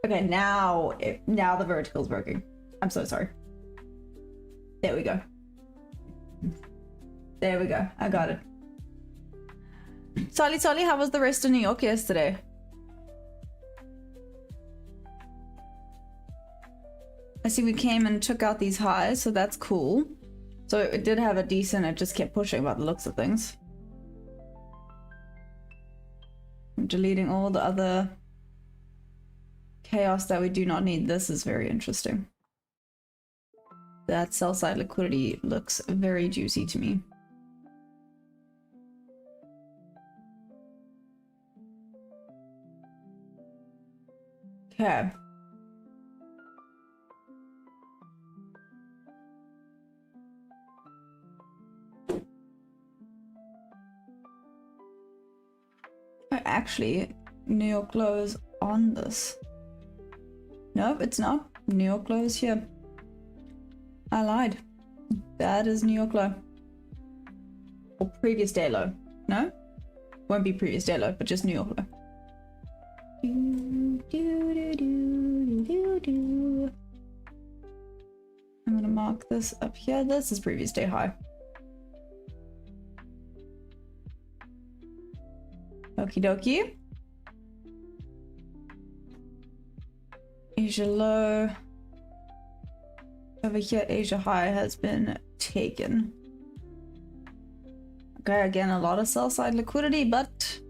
Okay, now now the vertical's working. I'm so sorry. There we go. There we go. I got it. Solly, how was the rest of New York yesterday? I see we came and took out these highs, so that's cool. So it did have a decent, it just kept pushing by the looks of things. I'm deleting all the other chaos that we do not need. This is very interesting. That sell side liquidity looks very juicy to me. Okay. Actually, New York lows on this. No, it's not. New York lows here. I lied. That is New York low. Or previous day low. No? Won't be previous day low, but just New York low. I'm gonna mark this up here. This is previous day high. Okie dokie. Asia low. Over here, Asia high has been taken. Okay, again, a lot of sell side liquidity, but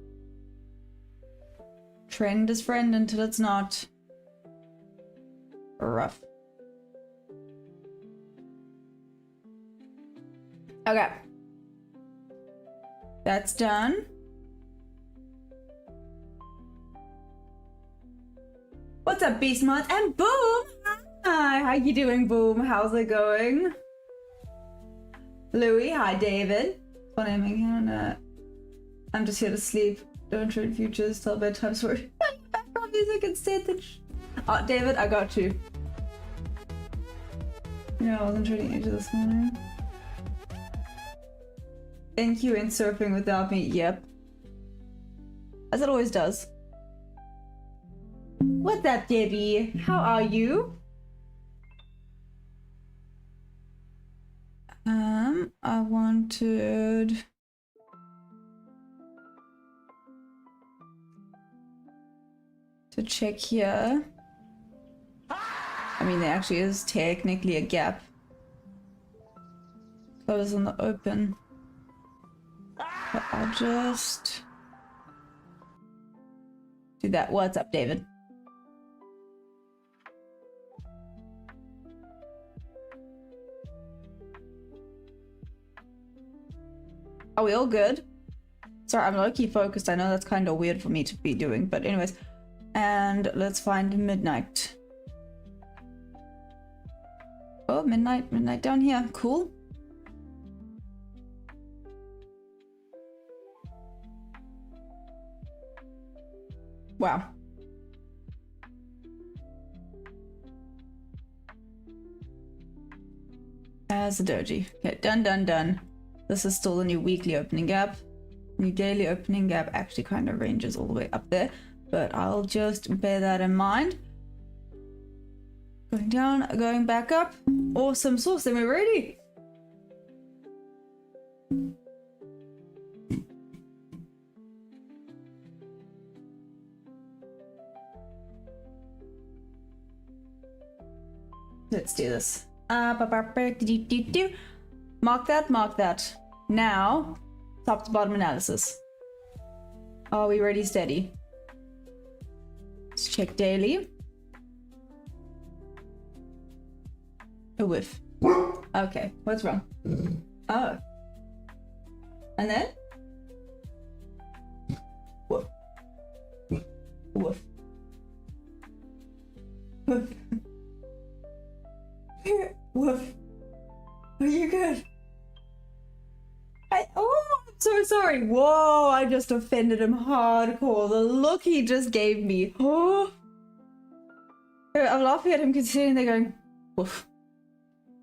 trend is friend until it's not. Rough. Okay. That's done. What's up, Beast Mod? And Boom! Hi, how you doing, Boom? How's it going? Louis, hi, David. Funny, I'm just here to sleep. Don't trade futures till bedtime. Sorry. Background music instead. Oh, David, I got you. Yeah, I wasn't trading Asia this morning. Thank you in surfing without me. Yep. As it always does. What's up, Debbie? How are you? I wanted to check here. I mean, there actually is technically a gap. Close on the open. But I'll just do that. What's up, David? Are we all good? Sorry, I'm low-key focused. I know that's kind of weird for me to be doing, but anyways. And let's find midnight. Oh, midnight down here. Cool. Wow. As a doji. Okay, done. This is still the new weekly opening gap. New daily opening gap actually kind of ranges all the way up there, but I'll just bear that in mind. Going down, going back up. Awesome sauce, then we're ready. Let's do this. Mark that. Now, top to bottom analysis. Are we ready, steady? Let's check daily. A whiff. Okay, what's wrong? Oh. And then? Woof. Woof. Woof. Woof. Are you good? Oh, I'm so sorry. Whoa, I just offended him hardcore. The look he just gave me. Oh. I'm laughing at him because he's sitting there going, woof.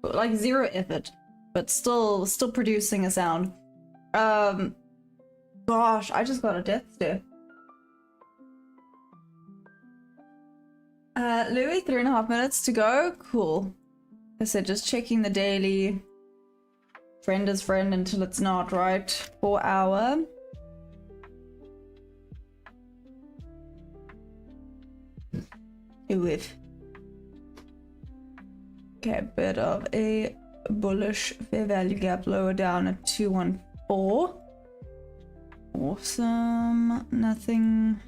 Like zero effort, but still producing a sound. Gosh, I just got a death stare. Louis, 3.5 minutes to go. Cool. I said just checking the daily. Friend is friend until it's not, right? 4 hour. With. Okay, bit of a bullish fair value gap lower down at 214. Awesome. Nothing.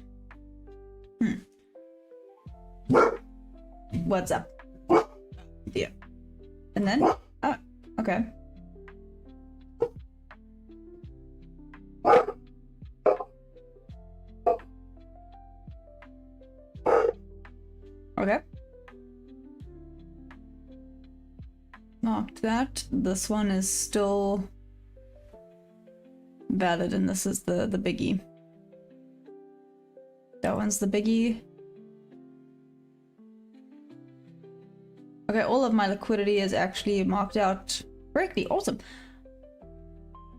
What's up? Yeah. And then? Oh, okay. Okay. Marked that. This one is still valid, and this is the biggie. That one's the biggie. Okay, all of my liquidity is actually marked out correctly. Awesome.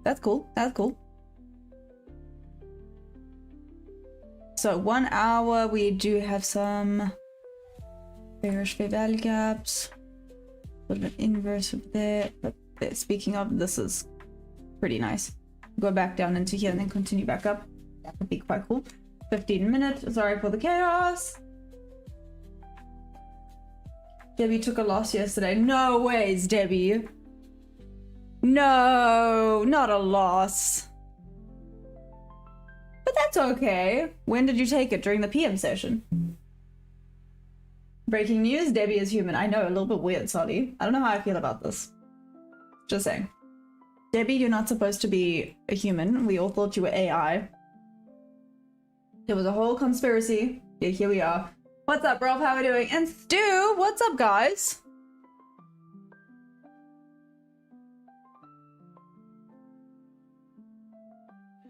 That's cool. That's cool. So 1 hour, we do have some bearish fair value gaps. A little bit inverse of there. But speaking of, this is pretty nice. Go back down into here and then continue back up. That would be quite cool. 15 minutes. Sorry for the chaos. Debbie took a loss yesterday. No ways, Debbie. No, not a loss. But that's okay. When did you take it? During the PM session? Breaking news, Debbie is human. I know, a little bit weird, sorry. I don't know how I feel about this. Just saying. Debbie, you're not supposed to be a human. We all thought you were AI. There was a whole conspiracy. Yeah, here we are. What's up, Rolf? How are we doing? And Stu, what's up, guys?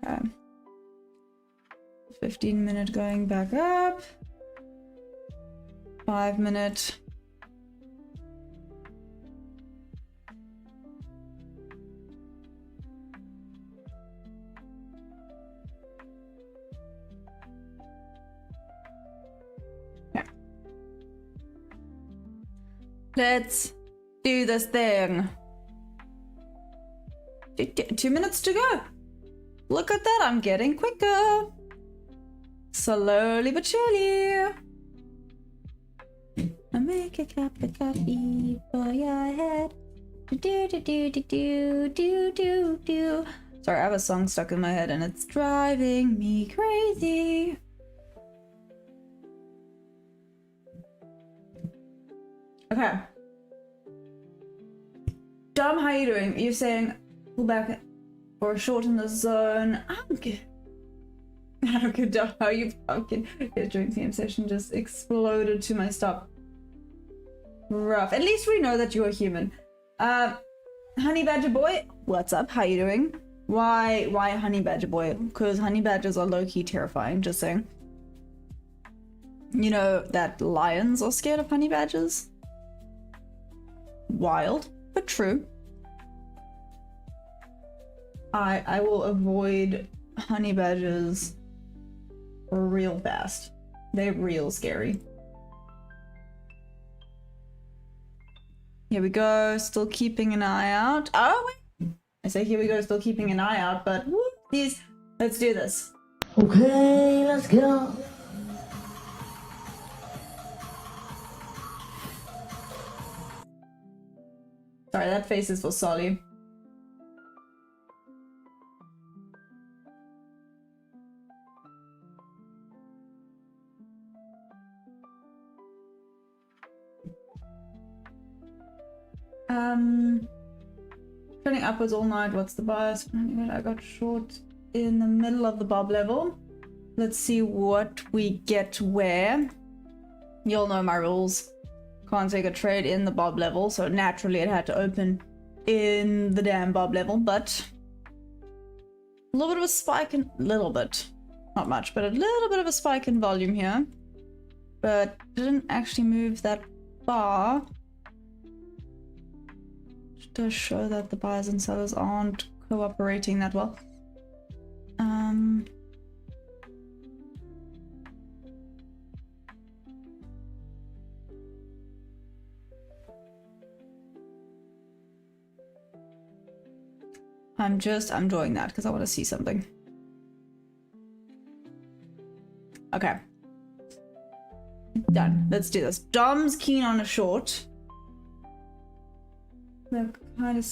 Okay. 15-minute going back up. 5-minute. Yeah. Let's do this thing. 2 minutes to go. Look at that, I'm getting quicker. Slowly but surely. I make a cup of coffee for your head. Do. Sorry, I have a song stuck in my head and it's driving me crazy. Okay. Dom, how are you doing? You're saying pull back or shorten the zone. I'm good. How good, Dom? How are you, pumpkin? Yeah, during PM session just exploded to my stop. Rough. At least we know that you are human. Honey Badger Boy, what's up? How you doing? Why Honey Badger Boy? Because honey badgers are low-key terrifying, just saying. You know that lions are scared of honey badgers? Wild, but true. I will avoid honey badgers real fast. They're real scary. Here we go, still keeping an eye out. Oh, wait. I say here we go, still keeping an eye out, but whoop, these, let's do this. Okay, let's go. Sorry, that face is for Solly. Trending upwards all night. What's the bias? I got short in the middle of the bob level. Let's see what we get where. You'll know my rules. Can't take a trade in the bob level, so naturally it had to open in the damn bob level, but a little bit of a spike in, little bit, not much, but a little bit of a spike in volume here, but didn't actually move that far. It does show that the buyers and sellers aren't cooperating that well. I'm just enjoying that because I want to see something. Okay. Done. Let's do this. Dom's keen on a short. They're kind of...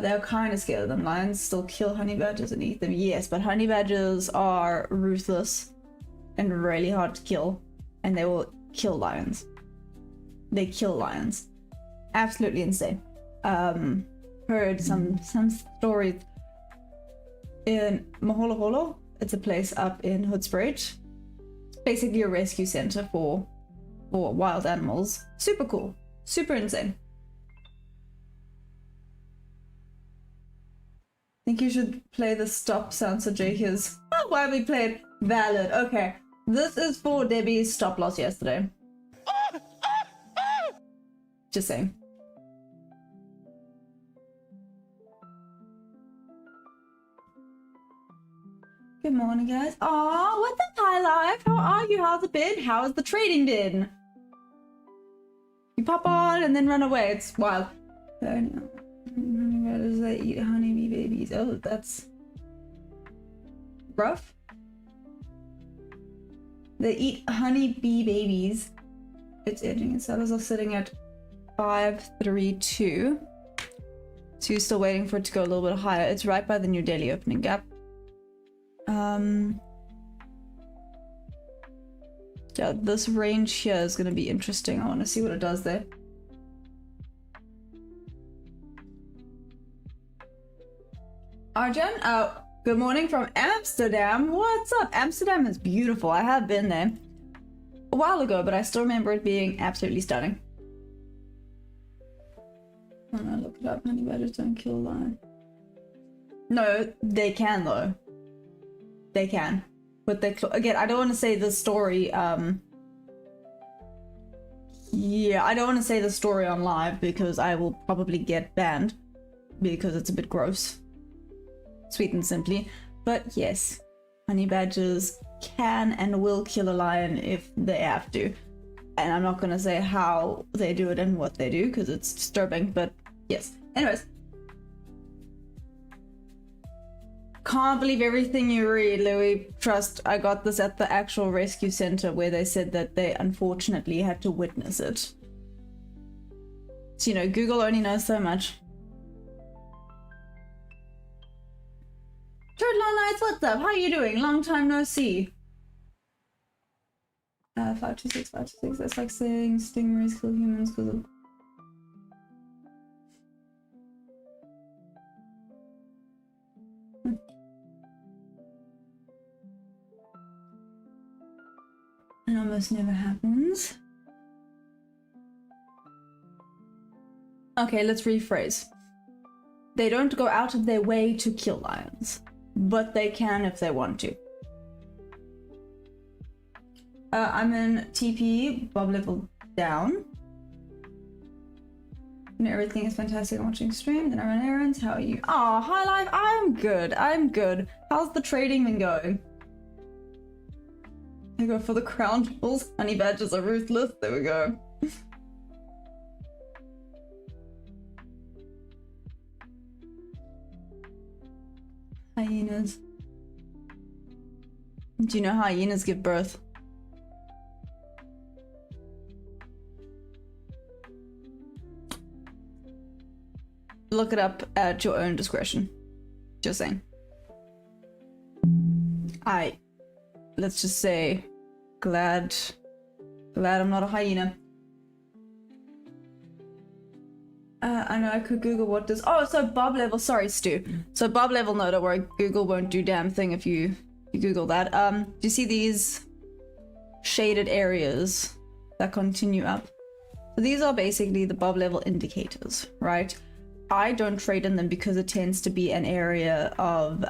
they're kind of scared of them. Lions still kill honey badgers and eat them. Yes, but honey badgers are ruthless and really hard to kill. And they will kill lions. They kill lions. Absolutely insane. Heard some stories in Maholoholo. It's a place up in Hoedspruit. Basically a rescue center for wild animals. Super cool. Super insane. Think you should play the stop sound so Jay hears. Oh, why we played valid. Okay. This is for Debbie's stop loss yesterday. Just saying. Good morning, guys. Aw, what's up, High Life? How are you? How's it been? How's the trading been? You pop on and then run away. It's wild. Why does they eat honeybee babies? Oh, that's rough. They eat honeybee babies. It's edging and sellers are sitting at 532. So you're still waiting for it to go a little bit higher. It's right by the New Delhi opening gap. Yeah, this range here is going to be interesting. I want to see what it does there. Arjun, good morning from Amsterdam. What's up? Amsterdam is beautiful. I have been there a while ago, but I still remember it being absolutely stunning. I'm gonna look it up. Honey badgers don't kill a lion. No, they can though. They can. But they again, I don't want to say the story. Yeah, I don't want to say the story on live because I will probably get banned because it's a bit gross. Sweet and simply. But yes, honey badgers can and will kill a lion if they have to. And I'm not gonna say how they do it and what they do because it's disturbing, but yes. Anyways. Can't believe everything you read, Louis. Trust, I got this at the actual rescue center where they said that they unfortunately had to witness it. So, you know, Google only knows so much. Turtle Nights, what's up? How you doing? Long time no see. 526, 526. That's like saying stingrays kill humans because of... It almost never happens. Okay, let's rephrase. They don't go out of their way to kill lions, but they can if they want to. I'm in TP, Bob level down. And everything is fantastic. I'm watching stream, then I run errands. How are you? Oh, hi life. I'm good. I'm good. How's the trading been going? I go for the crown jewels. Honey badgers are ruthless. There we go. Hyenas. Do you know how hyenas give birth? Look it up at your own discretion. Just saying. Let's just say, glad I'm not a hyena. I know I could Google what does. Oh, so Bob level. Sorry, Stu. So Bob level. No, don't worry. Google won't do damn thing if you Google that. Do you see these shaded areas that continue up? So these are basically the Bob level indicators, right? I don't trade in them because it tends to be an area of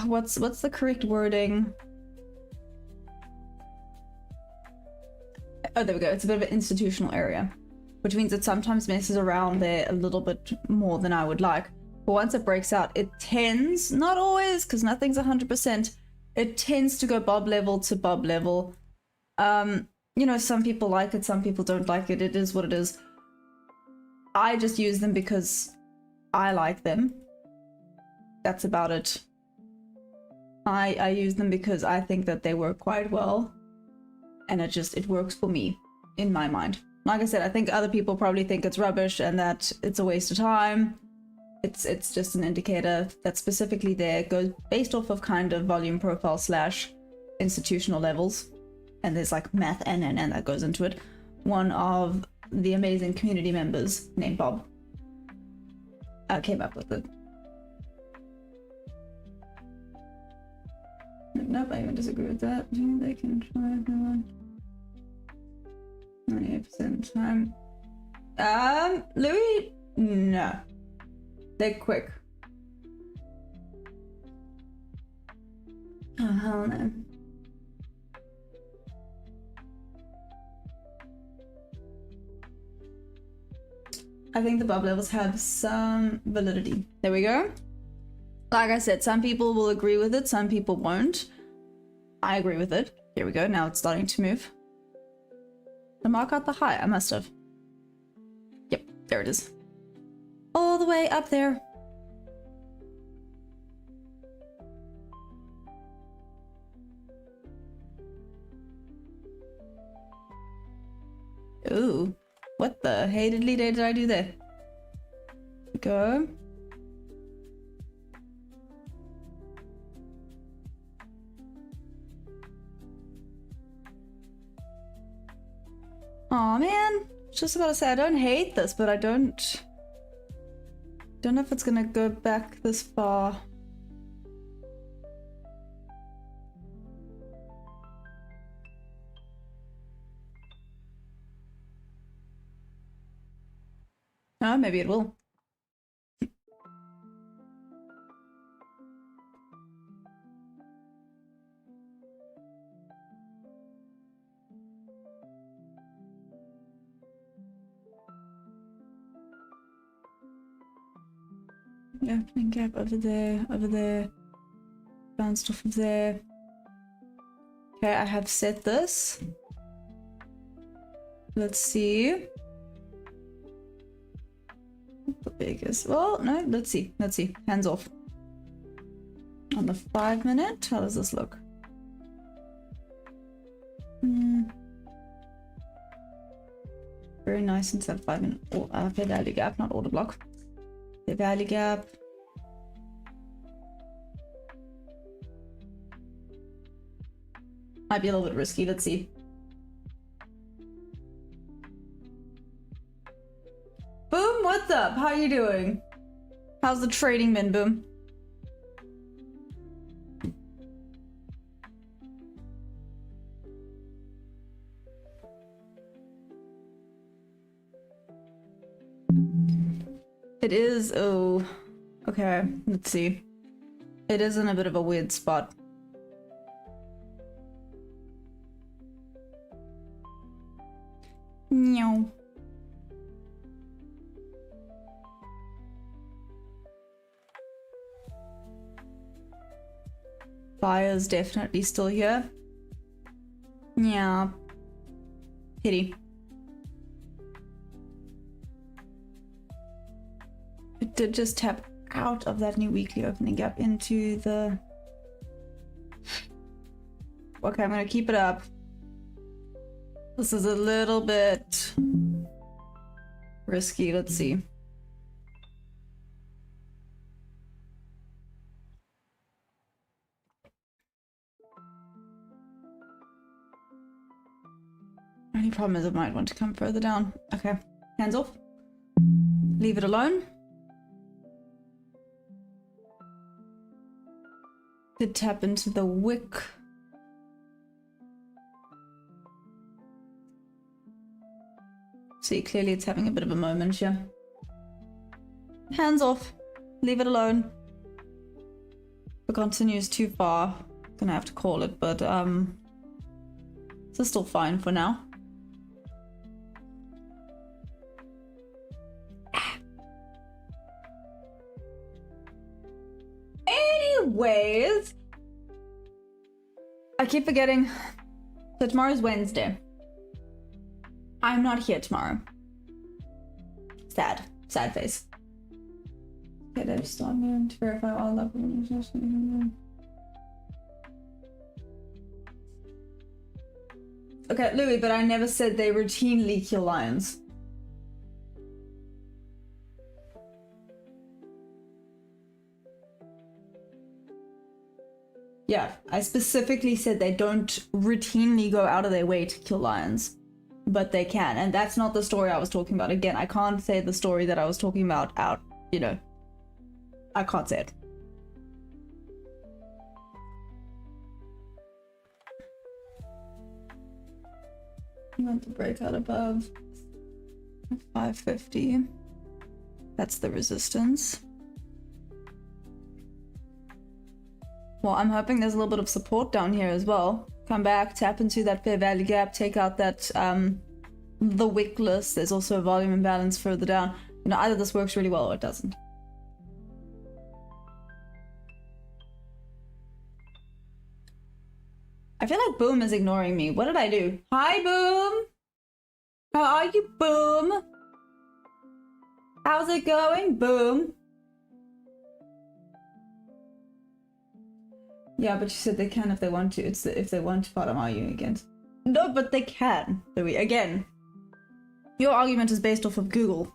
what's the correct wording? Oh, there we go. It's a bit of an institutional area, which means it sometimes messes around there a little bit more than I would like. But once it breaks out, it tends, not always, because nothing's 100%, it tends to go Bob level to Bob level. you know, some people like it, some people don't like it. It is what it is. I just use them because I like them. That's about it. I use them because I think that they work quite well, and it works for me in my mind. Like I said, I think other people probably think it's rubbish and that it's a waste of time. It's just an indicator that's specifically there, goes based off of kind of volume profile / institutional levels, and there's like math and that goes into it. One of the amazing community members named Bob came up with it. Nope, I even disagree with that. They can try everyone. 98% time. Louis? No. They're quick. Oh, hell no. I think the Bob levels have some validity. There we go. Like I said, some people will agree with it, some people won't. I agree with it. Here we go, now it's starting to move. To mark out the high, I must have. Yep, there it is. All the way up there. Ooh, what the hatedly day did I do there? Go. Aw, man. Just about to say, I don't hate this, but I don't know if it's gonna go back this far. Oh, maybe it will. Opening gap over there, bounced off of there. Okay, I have set this. Let's see. The biggest. Well, no, let's see. Hands off. On the 5 minute, how does this look? Very nice into that 5 minute fair value gap, not order block. Fair value gap. Might be a little bit risky, let's see. Boom, what's up? How you doing? How's the trading been, Boom? It is, oh, okay, let's see. It is in a bit of a weird spot. No. Buyer's definitely still here. Yeah. Pity. It did just tap out of that new weekly opening gap into the... Okay, I'm gonna keep it up. This is a little bit risky, let's see. Only problem is I might want to come further down. Okay, hands off. Leave it alone. Did tap into the wick. See, clearly it's having a bit of a moment here. Hands off. Leave it alone. If it continues too far, gonna have to call it, but this is still fine for now. Anyways, I keep forgetting. So tomorrow's Wednesday. I'm not here tomorrow. Sad. Sad face. Okay, they've started to verify all level. Okay, Louis, but I never said they routinely kill lions. Yeah, I specifically said they don't routinely go out of their way to kill lions, but they can, and that's not the story I was talking about. Again, I can't say the story that I was talking about out, you know. I can't say it. You want to break out above 550. That's the resistance. Well, I'm hoping there's a little bit of support down here as well. Come back, tap into that fair value gap, take out that the wick list. There's also a volume imbalance further down. You know, either this works really well or it doesn't. I feel like Boom is ignoring me. What did I do? Hi, Boom! How are you, Boom? How's it going, Boom? Yeah, but you said they can if they want to. It's if they want to part I'm arguing against. No, but they can. Again, your argument is based off of Google.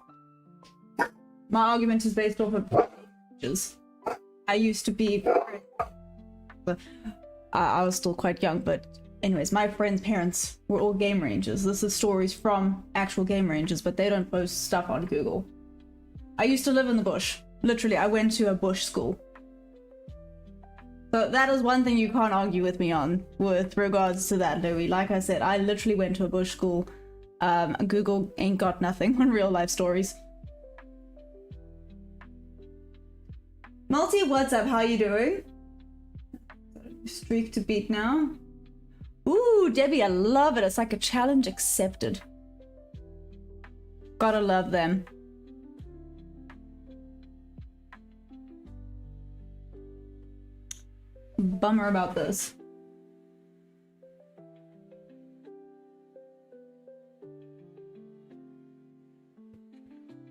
My argument is based off of images. I used to be... I was still quite young, but anyways, my friends' parents were all game rangers. This is stories from actual game rangers, but they don't post stuff on Google. I used to live in the bush. Literally, I went to a bush school. So that is one thing you can't argue with me on with regards to that, Louis. Like I said, I literally went to a bush school. Google ain't got nothing on real life stories. Multi, what's up? How you doing? Streak to beat now. Ooh, Debbie, I love it. It's like a challenge accepted. Gotta love them. Bummer about this.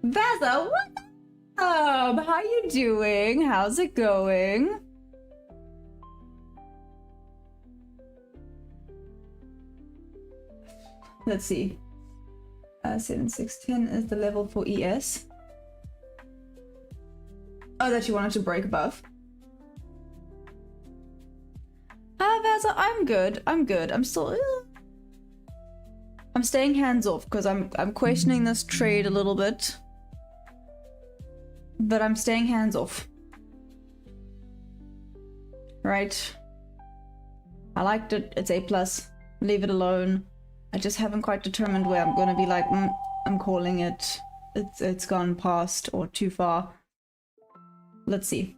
Vaza, what up? How you doing? How's it going? Let's see. 7610 is the level for ES. Oh, that you wanted to break above. Vaza, I'm good. I'm good. I'm still... I'm staying hands off because I'm questioning this trade a little bit. But I'm staying hands off. Right. I liked it. It's A+. Leave it alone. I just haven't quite determined where I'm gonna be like, I'm calling it. It's gone past or too far. Let's see.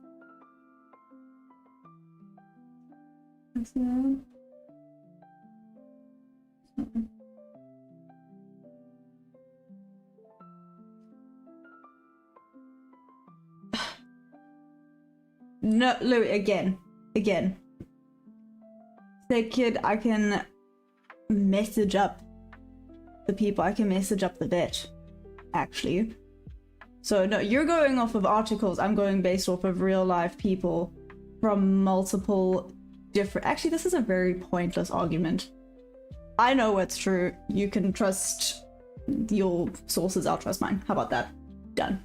No, Louis, again. Say, kid, I can message up the people. I can message up the vet, actually. So, no, you're going off of articles. I'm going based off of real life people from multiple different... Actually, this is a very pointless argument. I know what's true. You can trust your sources. I'll trust mine. How about that? Done.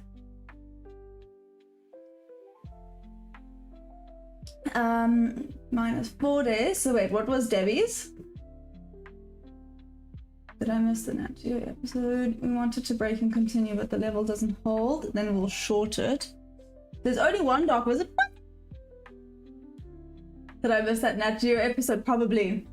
Minus 4 days. So wait, what was Debbie's? Did I miss the Nat Geo episode? We wanted to break and continue, but the level doesn't hold. Then we'll short it. There's only one Dark Wizard. Did I miss that Nat Geo episode? Probably.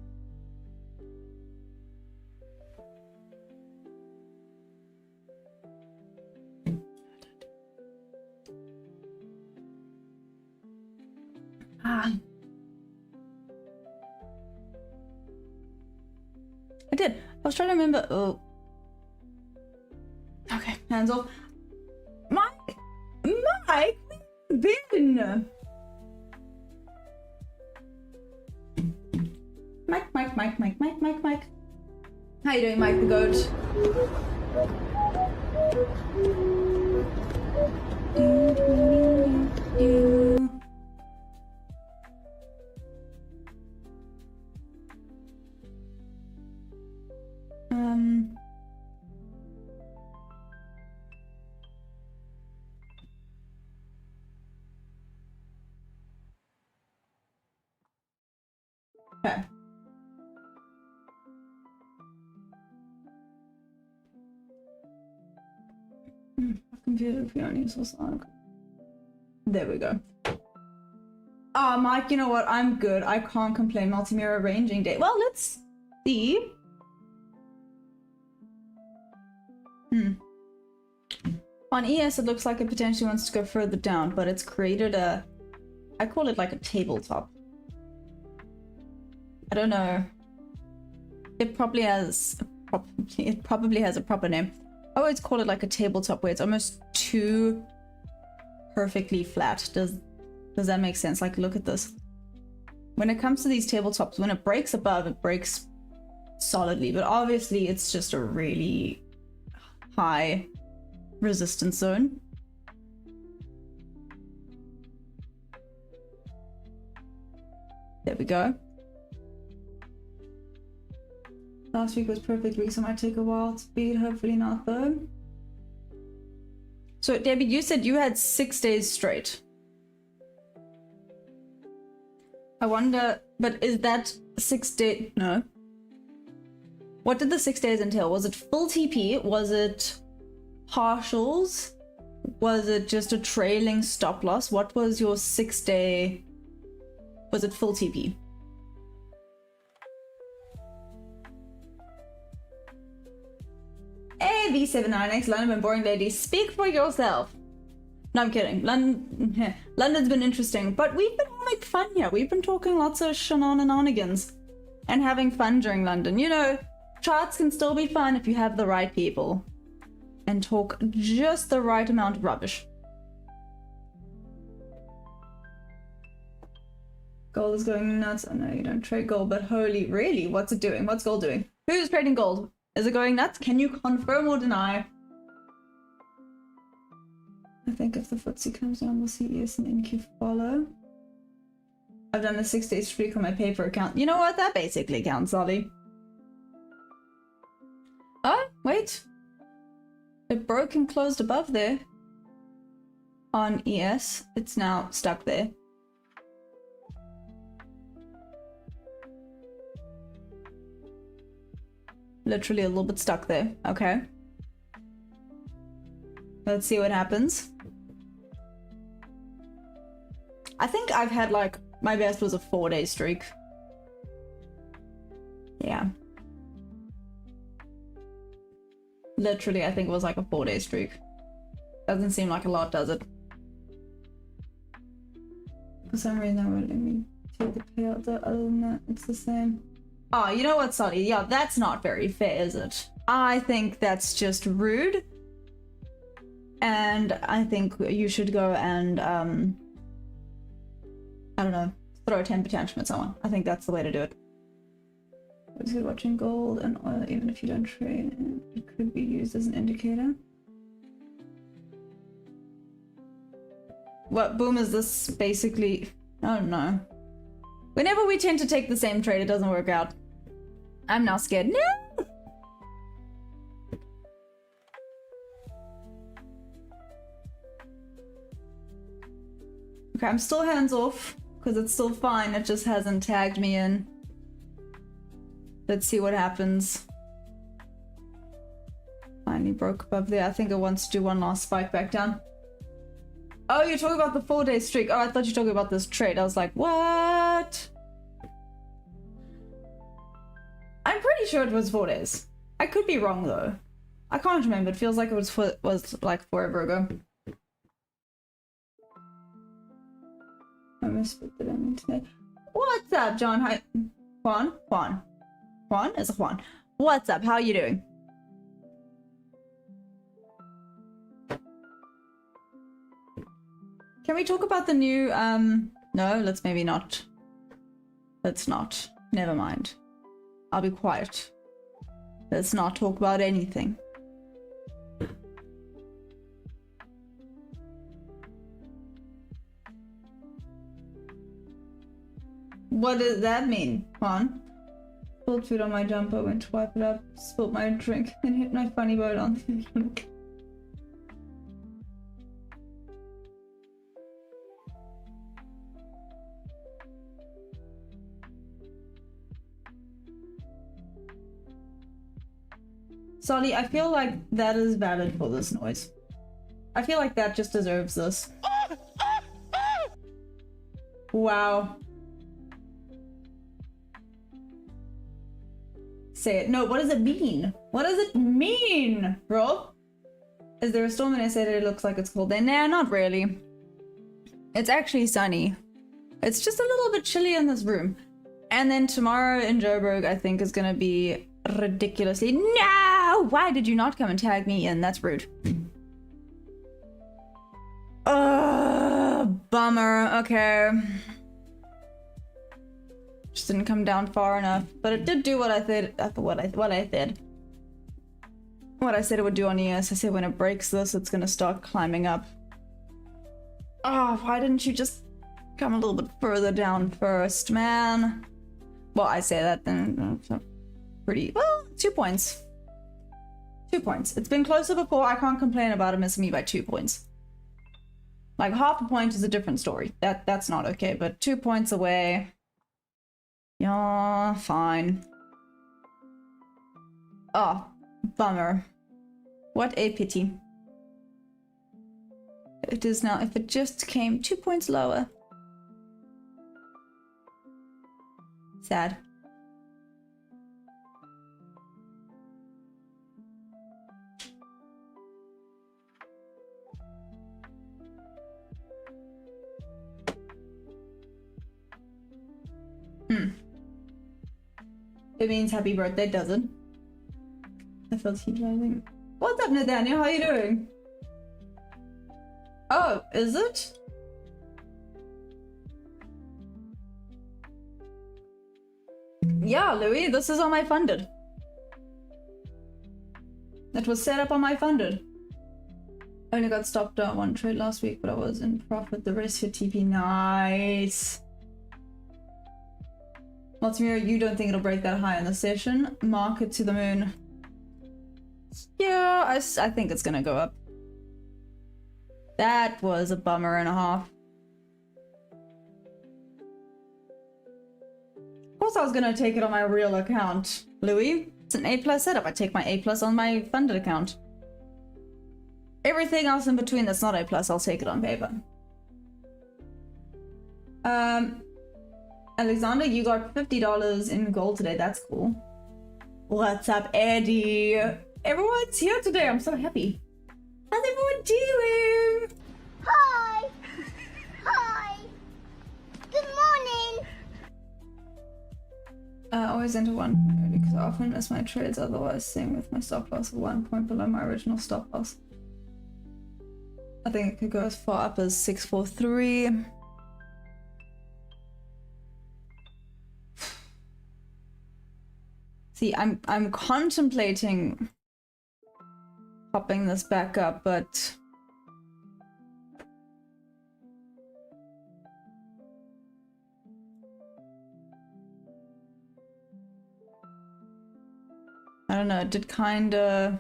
I did. I was trying to remember. Oh. Okay, hands off. Mike! Mike! Bin! Mike. How you doing, Mike the Goat? Okay. Computer Fiona Sonic. There we go. Ah, Mike, you know what? I'm good. I can't complain. Multimirror arranging day. Well, let's see. On ES, it looks like it potentially wants to go further down, but it's created a... I call it like a tabletop. I don't know. It probably has a proper name. I always call it like a tabletop where it's almost too perfectly flat. Does that make sense? Like, look at this. When it comes to these tabletops, when it breaks above, it breaks solidly, but obviously it's just a really high resistance zone. There we go. Last week was perfect week, so it might take a while to beat. Hopefully not, though. So, Debbie, you said you had 6 days straight. I wonder, but is that 6 days? No. What did the 6 days entail? Was it full TP? Was it partials? Was it just a trailing stop loss? What was your 6 day? Was it full TP? Hey, V79X, London been boring lady. Speak for yourself. No, I'm kidding. London's been interesting, but we've been having fun here. We've been talking lots of shenanigans and having fun during London. You know, charts can still be fun if you have the right people and talk just the right amount of rubbish. Gold is going nuts. I know you don't trade gold, but holy, really? What's it doing? What's gold doing? Who's trading gold? Is it going nuts? Can you confirm or deny? I think if the FTSE comes down, we'll see ES and NQ follow. I've done a 6 day streak on my paper account. You know what? That basically counts, Ollie. Oh, wait. It broke and closed above there. On ES. It's now stuck there. Literally a little bit stuck there. Okay. Let's see what happens. I think I've had like, my best was a 4 day streak. Yeah. Literally, I think it was like a 4 day streak. Doesn't seem like a lot, does it? For some reason, I won't let me take the payout. Other than that, it's the same. Oh, you know what, Sonny? Yeah, that's not very fair, is it? I think that's just rude. And I think you should go and, I don't know, throw a temper tantrum at someone. I think that's the way to do it. It's good watching gold and oil, even if you don't trade. It could be used as an indicator. What boom is this basically? I don't know. Whenever we tend to take the same trade, it doesn't work out. I'm now scared. No! Okay, I'm still hands off because it's still fine. It just hasn't tagged me in. Let's see what happens. Finally broke above there. I think it wants to do one last spike back down. Oh, you're talking about the 4 day streak. Oh, I thought you were talking about this trade. I was like, what? I'm pretty sure it was 4 days. I could be wrong though. I can't remember. It feels like it was like forever ago. I misspelled it in today. What's up, John? Hi, Juan. Juan is a Juan. What's up? How are you doing? Can we talk about the new, no, let's maybe not. Let's not. Never mind. I'll be quiet. Let's not talk about anything. What does that mean, Juan? Spilled food on my jumper, went to wipe it up, spilled my drink, and hit my funny bone on the Solly, I feel like that is valid for this noise. I feel like that just deserves this. Wow. Say it. No, what does it mean? What does it mean, Rob? Is there a storm in SA? It looks like it's cold there. Nah, not really. It's actually sunny. It's just a little bit chilly in this room. And then tomorrow in Joburg, I think, is gonna be ridiculously... No! Why did you not come and tag me in? That's rude. Bummer. Okay. Just didn't come down far enough, but it did do what I said. What I said it would do on ES. I said when it breaks this, it's gonna start climbing up. Oh, why didn't you just come a little bit further down first, man? Well, I say that then. Pretty well. 2 points. 2 points. It's been closer before. I can't complain about it missing me by 2 points. Like half a point is a different story. That's not okay. But 2 points away. Yeah, fine. Oh, bummer. What a pity. It is now, if it just came 2 points lower. Sad. It means happy birthday, doesn't? I felt heat rising. What's up, Nathaniel? How are you doing? Oh, is it? Yeah, Louis, this is on my funded. It was set up on my funded. I only got stopped on one trade last week, but I was in profit. The rest for TP. Nice. Multimira, you don't think it'll break that high in the session? Market to the moon. Yeah, I think it's gonna go up. That was a bummer and a half. Of course I was gonna take it on my real account, Louis. It's an A+ setup. I take my A+ on my funded account. Everything else in between that's not A+, I'll take it on paper. Alexander, you got $50 in gold today. That's cool. What's up, Eddie? Everyone's here today. I'm so happy. How's everyone doing? Hi! Hi! Good morning! Always enter one because I often miss my trades. Otherwise, same with my stop loss of 1 point below my original stop loss. I think it could go as far up as 643. See, I'm contemplating popping this back up, but I don't know, it did kinda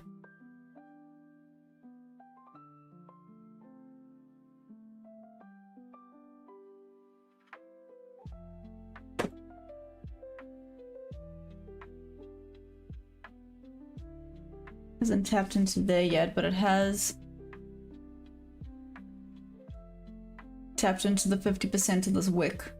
hasn't tapped into there yet, but it has tapped into the 50% of this wick.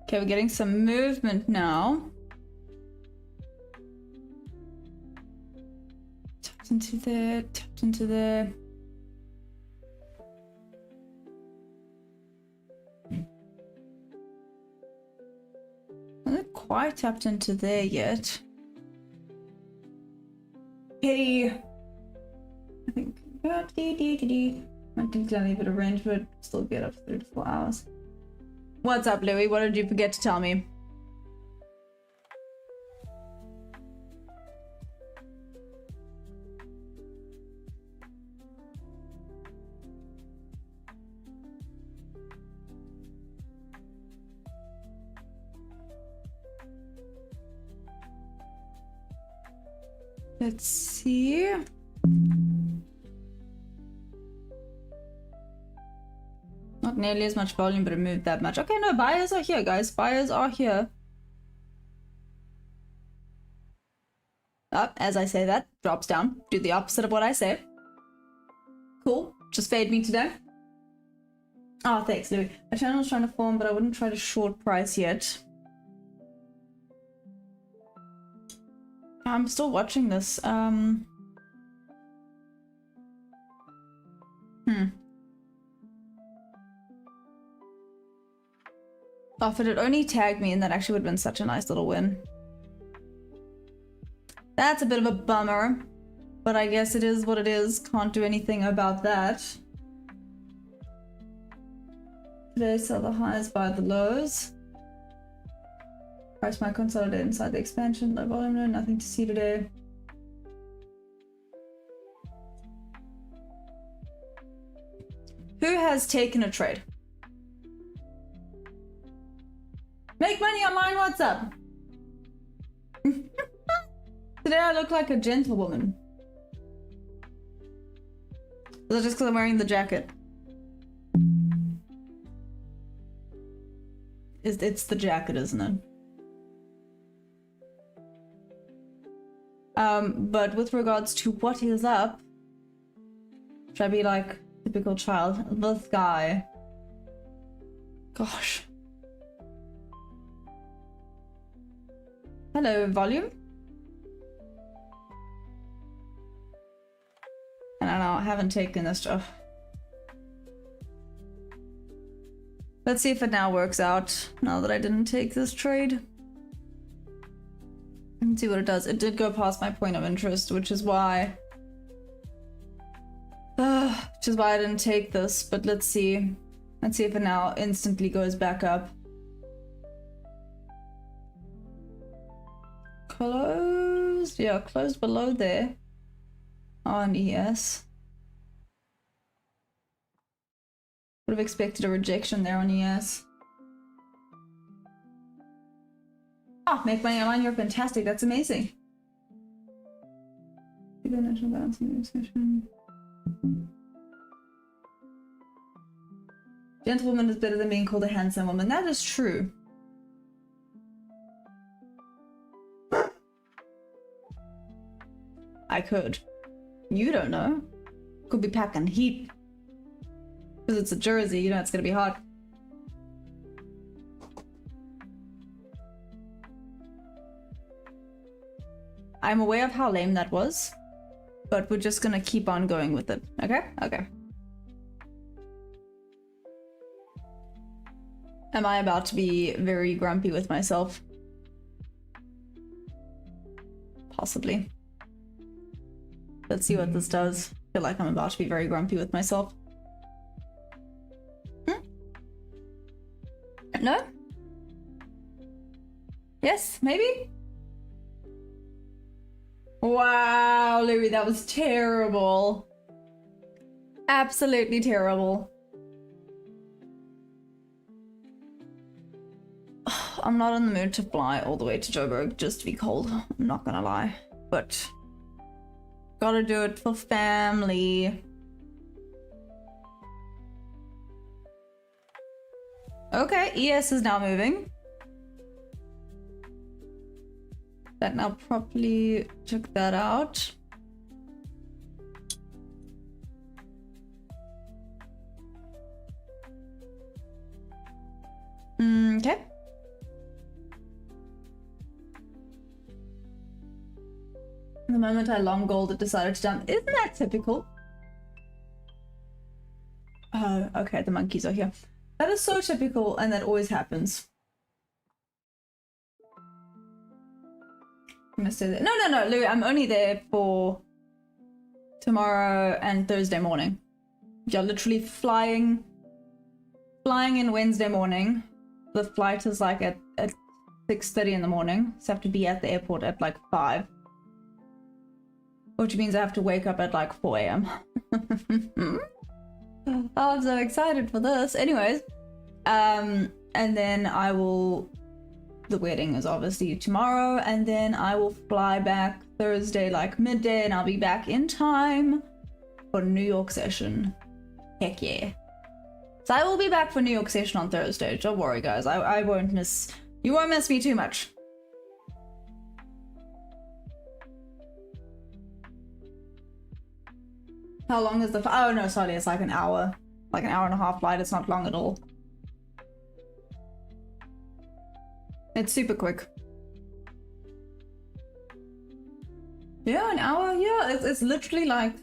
Okay, we're getting some movement now. Tapped into there, tapped into there. quite tapped into there yet. Hey, I think might need a bit of range, but still get up to 3 to 4 hours. What's up, Louis? What did you forget to tell me? Let's see. Not nearly as much volume, but it moved that much. Okay, no, buyers are here, guys. Buyers are here. Up, as I say that, drops down. Do the opposite of what I say. Cool. Just fade me today. Oh, thanks, Louis. My channel's trying to form, but I wouldn't try to short price yet. I'm still watching this. Oh, if it had only tagged me, and that actually would have been such a nice little win. That's a bit of a bummer, but I guess it is what it is. Can't do anything about that. Today, sell the highs, buy the lows. Price might consolidate inside the expansion. Low volume, no, nothing to see today. Who has taken a trade? Make money online, what's up? Today I look like a gentlewoman. Is it just because I'm wearing the jacket? It's the jacket, isn't it? But with regards to what is up, should I be like typical child? This guy. Gosh. Hello, volume. And I know I haven't taken this stuff. Let's see if it now works out now that I didn't take this trade. Let's see what it does. It did go past my point of interest, which is why I didn't take this, but let's see. Let's see if it now instantly goes back up. Closed, yeah, closed below there on ES. Would have expected a rejection there on ES. Oh, make money online, you're fantastic. That's amazing. National balance in the discussion. Gentlewoman is better than being called a handsome woman. That is true. I could. You don't know. Could be packing heat. Because it's a jersey, you know it's gonna be hot. I'm aware of how lame that was, but we're just gonna keep on going with it. Okay? Okay. Am I about to be very grumpy with myself? Possibly. Let's see what this does. I feel like I'm about to be very grumpy with myself. No? Yes? Maybe? Wow, Louis, that was terrible. Absolutely terrible. I'm not in the mood to fly all the way to Joburg just to be cold. I'm not gonna lie. But gotta do it for family. Okay, ES is now moving. That now properly took that out. Okay. The moment I long gold, it decided to jump. Isn't that typical? Oh, okay, the monkeys are here. That is so typical, and that always happens. I'm gonna stay there. No, Louis, I'm only there for tomorrow and Thursday morning. You're literally flying in Wednesday morning. The flight is like at 6:30 in the morning, so I have to be at the airport at like 5. Which means I have to wake up at like 4 a.m. Oh, I'm so excited for this. Anyways, and then the wedding is obviously tomorrow, and then I will fly back Thursday like midday, and I'll be back in time for New York session. Heck yeah. So I will be back for New York session on Thursday. Don't worry, guys. I won't miss... You won't miss me too much. How long is the... Oh, no, sorry. It's like an hour. Like an hour and a half flight. It's not long at all. It's super quick. Yeah, an hour. Yeah, it's literally like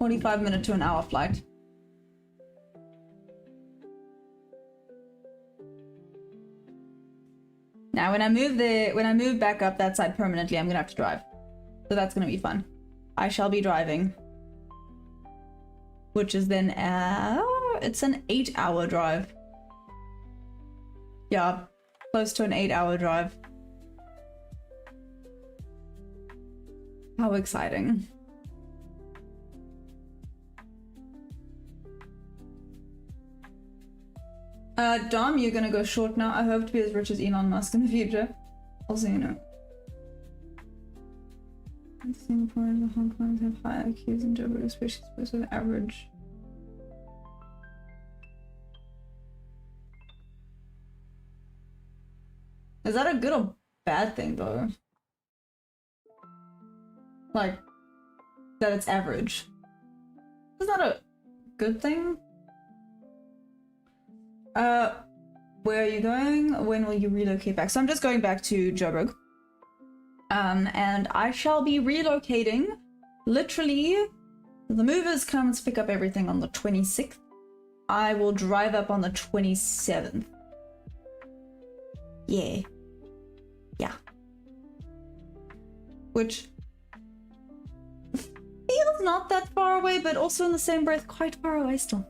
45-minute to an hour flight. Now, when I move back up that side permanently, I'm gonna have to drive. So that's gonna be fun. I shall be driving. Which is then, it's an 8-hour drive. Yeah, close to an 8-hour drive. How exciting. Dom, you're gonna go short now. I hope to be as rich as Elon Musk in the future. Also, you know. Singapore and Hong Kong have high IQs and Joburg, especially supposed to average. Is that a good or bad thing, though? Like, that it's average. Is that a good thing? Where are you going? When will you relocate back? So I'm just going back to Joburg. And I shall be relocating. Literally, the movers come to pick up everything on the 26th. I will drive up on the 27th. Yeah. Yeah. Which feels not that far away, but also in the same breath, quite far away still.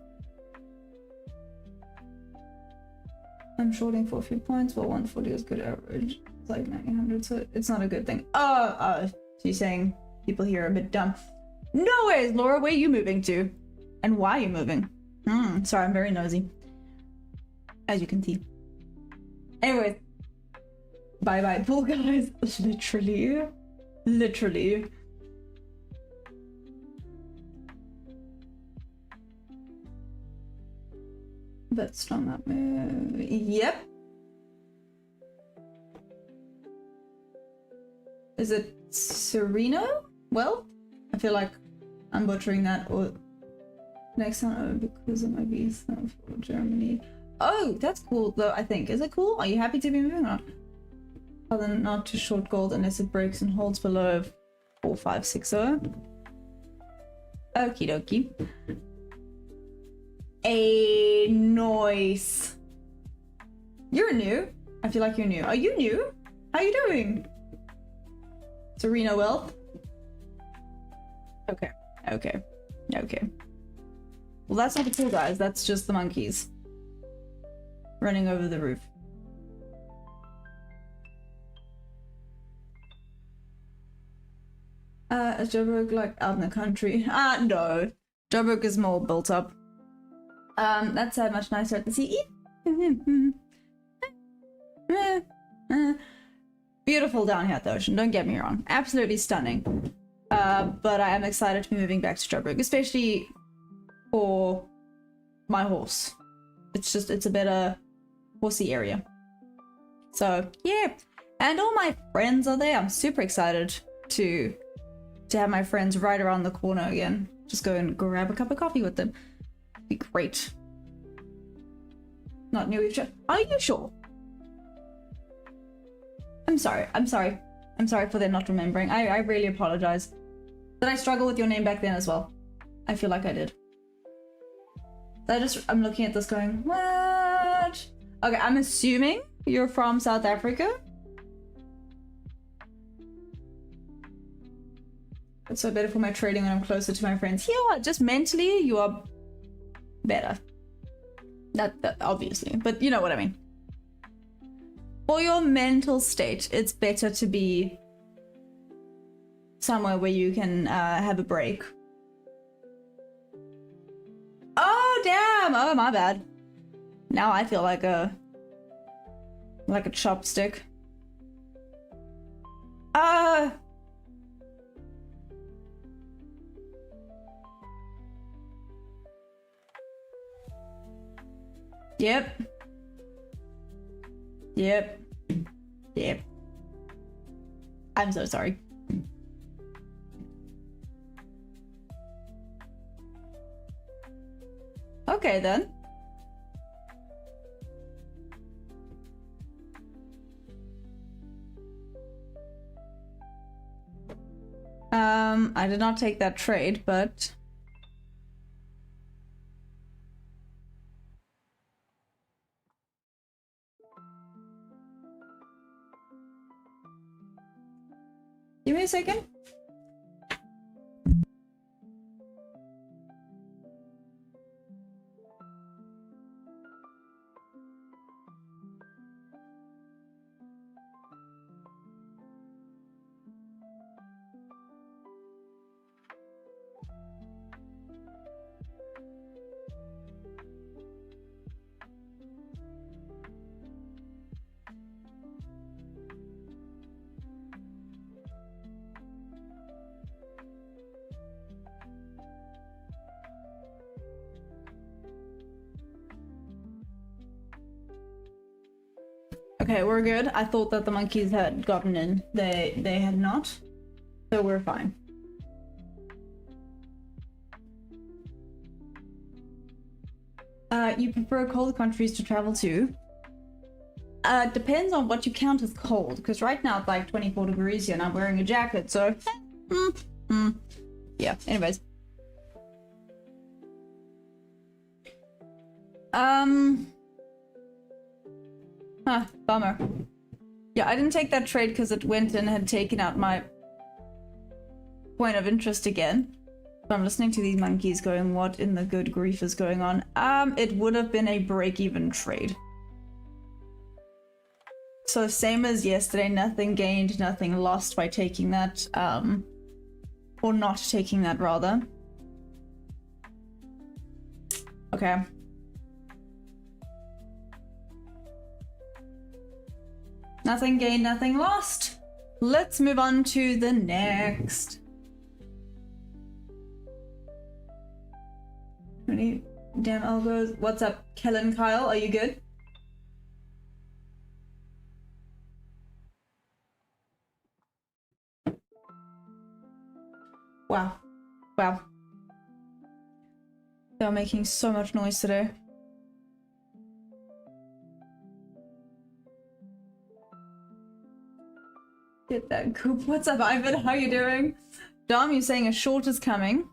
I'm shorting for a few points, but 140 is good average. It's like 900, so it's not a good thing. She's saying people here are a bit dumb. No ways, Laura, where are you moving to? And why are you moving? Sorry, I'm very nosy. As you can see. Anyways. Bye-bye, pool guys. Literally. Literally. But strong up move. Yep. Is it Sereno? Well, I feel like I'm butchering that. Or next time, because of my visa for Germany. Oh, that's cool though, I think. Is it cool? Are you happy to be moving or not? Other than not to short gold unless it breaks and holds below 4560. Okie dokie. A noise. You're new. I feel like you're new. Are you new? How you doing? Serena Wealth. Okay. Okay. Okay. Well, that's not the pool guys. That's just the monkeys running over the roof. Is Joburg like out in the country? No. Joburg is more built up. That's much nicer at the sea. Beautiful down here at the ocean, don't get me wrong. Absolutely stunning. But I am excited to be moving back to Joburg, especially for my horse. It's a better horsey area. So, yeah. And all my friends are there. I'm super excited to have my friends right around the corner again. Just go and grab a cup of coffee with them. Be great. Not new we've checked. Are you sure? I'm sorry. I'm sorry for them not remembering. I really apologize. Did I struggle with your name back then as well? I feel like I did. I'm looking at this going, what? Okay, I'm assuming you're from South Africa. It's so better for my trading when I'm closer to my friends. Yeah, just mentally, you are better. That obviously, but you know what I mean. For your mental state, it's better to be somewhere where you can have a break. Oh damn! Oh my bad. Now I feel like a chopstick. Yep. Yep. Yep. I'm so sorry. Okay then. I did not take that trade, but give me a second. Okay, we're good. I thought that the monkeys had gotten in. They had not. So we're fine. You prefer cold countries to travel to? Depends on what you count as cold, because right now it's like 24 degrees here and I'm wearing a jacket, so yeah, anyways. Bummer. Yeah, I didn't take that trade because it went and had taken out my point of interest again. So I'm listening to these monkeys going, what in the good grief is going on? It would have been a break-even trade. So same as yesterday, nothing gained, nothing lost by taking that, or not taking that rather. Okay. Nothing gained, nothing lost. Let's move on to the next. Ready? Damn algos. What's up, Kellen Kyle? Are you good? Wow. Wow. They're making so much noise today. Get that coop. What's up, Ivan? How you doing? Dom, you're saying a short is coming.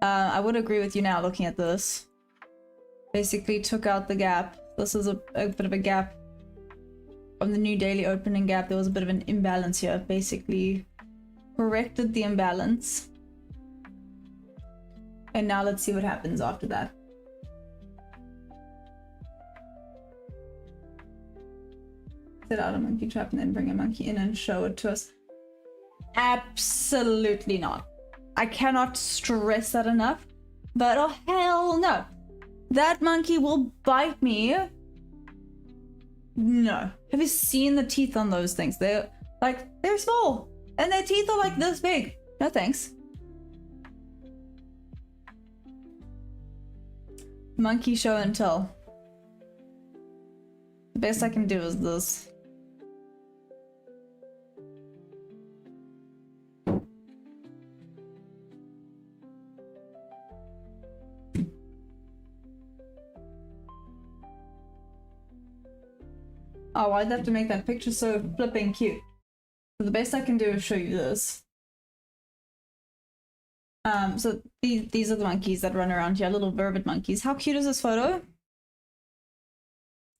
I would agree with you now looking at this. Basically took out the gap. This is a bit of a gap. From the new daily opening gap, there was a bit of an imbalance here. Basically corrected the imbalance. And now let's see what happens after that. Set out a monkey trap and then bring a monkey in and show it to us. Absolutely not. I cannot stress that enough. But oh hell no. That monkey will bite me. No. Have you seen the teeth on those things? They're small. And their teeth are like this big. No thanks. Monkey show and tell. The best I can do is this. Oh, why'd they have to make that picture so flipping cute? So the best I can do is show you this. So these are the monkeys that run around here, little vervet monkeys. How cute is this photo?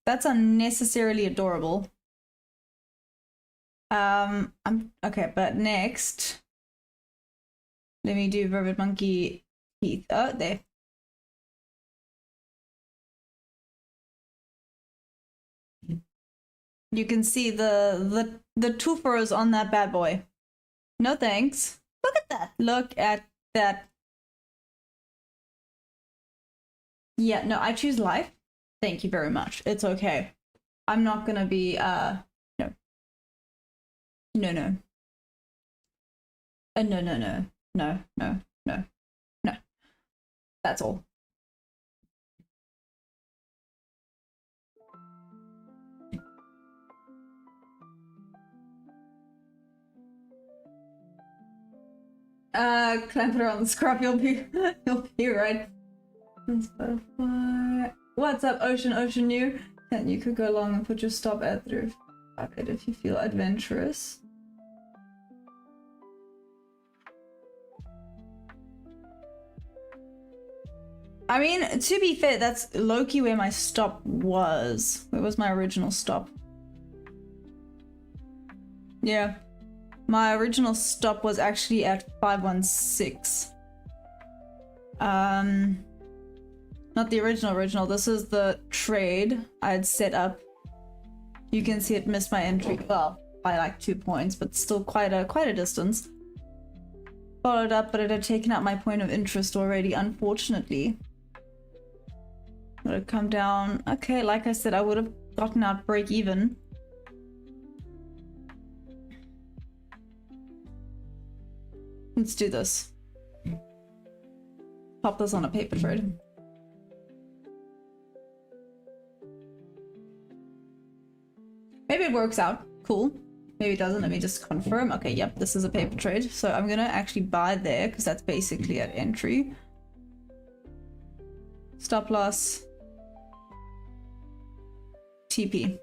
That's unnecessarily adorable. Okay, but next Let me do Rivet Monkey teeth. Oh, there. You can see the two furrows on that bad boy. No thanks. Look at that. Look at that. Yeah, no, I choose life. Thank you very much. It's okay. I'm not gonna be no. No, no. No, no, no. No, no, no. No. That's all. Clamp it around the scrap, you'll be right. What's up, Ocean New? And you could go along and put your stop ad through it if you feel adventurous. I mean, to be fair, that's low-key where my stop was. Where was my original stop? Yeah. My original stop was actually at 516. Not the original. This is the trade I had set up. You can see it missed my entry, well, by like 2 points, but still quite a distance. Followed up, but it had taken out my point of interest already, unfortunately. Would have come down. Okay, like I said, I would have gotten out break even. Let's do this. Pop this on a paper trade. Maybe it works out. Cool. Maybe it doesn't. Let me just confirm. Okay, yep, this is a paper trade. So I'm gonna actually buy there because that's basically at entry. Stop loss. TP.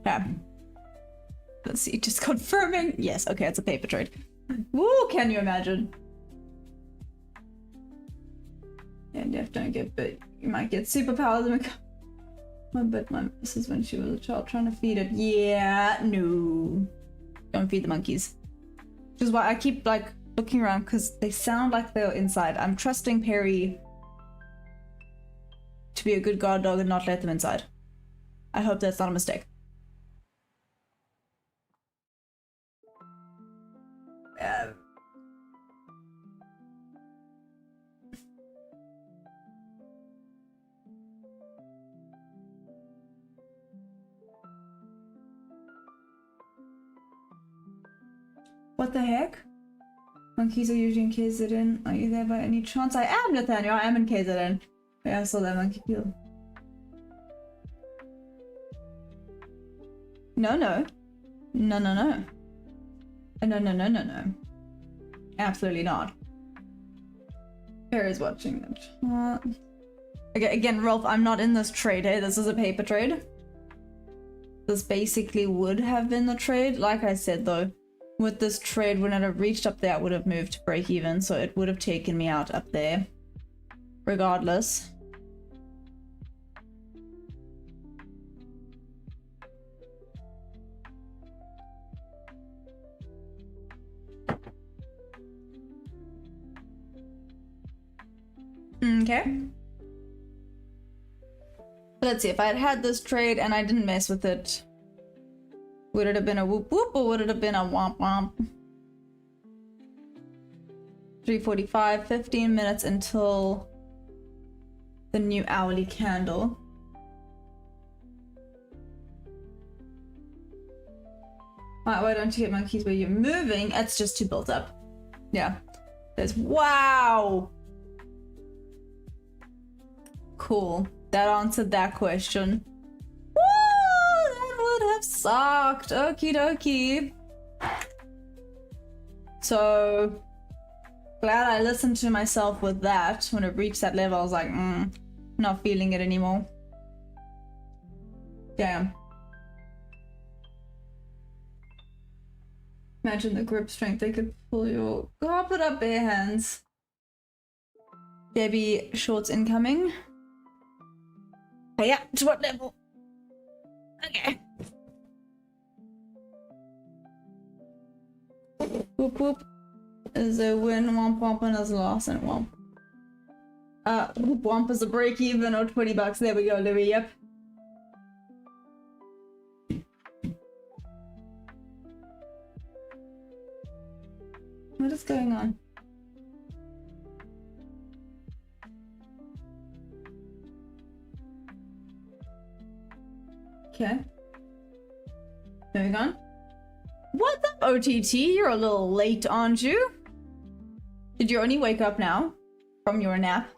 Yeah. Let's see, just confirming. Yes, okay, it's a paper trade. Woo, can you imagine? And you don't get bit. You might get superpowers. This is when she was a child trying to feed it. Yeah, no. Don't feed the monkeys. Which is why I keep like looking around because they sound like they're inside. I'm trusting Perry to be a good guard dog and not let them inside. I hope that's not a mistake. What the heck? Monkeys are usually in KZN. Are you there by any chance? I am, Nathaniel. I am in KZN. Yeah, I saw that monkey peel. No, no. No, no, no. No, no, no, no, no. Absolutely not. Perry's watching the chat. Okay, again, Rolf, I'm not in this trade, hey? This is a paper trade. This basically would have been the trade. Like I said, though, with this trade, when it had reached up there, I would have moved to break even, so it would have taken me out up there. Regardless. Okay. Let's see, if I had had this trade and I didn't mess with it, would it have been a whoop whoop or would it have been a womp womp? 3:45, 15 minutes until the new hourly candle. Why don't you get monkeys where you're moving? It's just too built up. Yeah. There's wow. Cool. That answered that question. Woo! That would have sucked. Okie dokie. So glad I listened to myself with that. When it reached that level, I was like, not feeling it anymore. Damn. Imagine the grip strength they could pull your... Go put up bare hands. Baby shorts incoming. Yeah, to what level? Okay. Whoop whoop. is a win, womp womp, and is a loss, and womp. Womp is a break even or $20. There we go, Louis. Yep. What is going on? Okay. Moving on. What's up, OTT? You're a little late, aren't you? Did you only wake up now from your nap?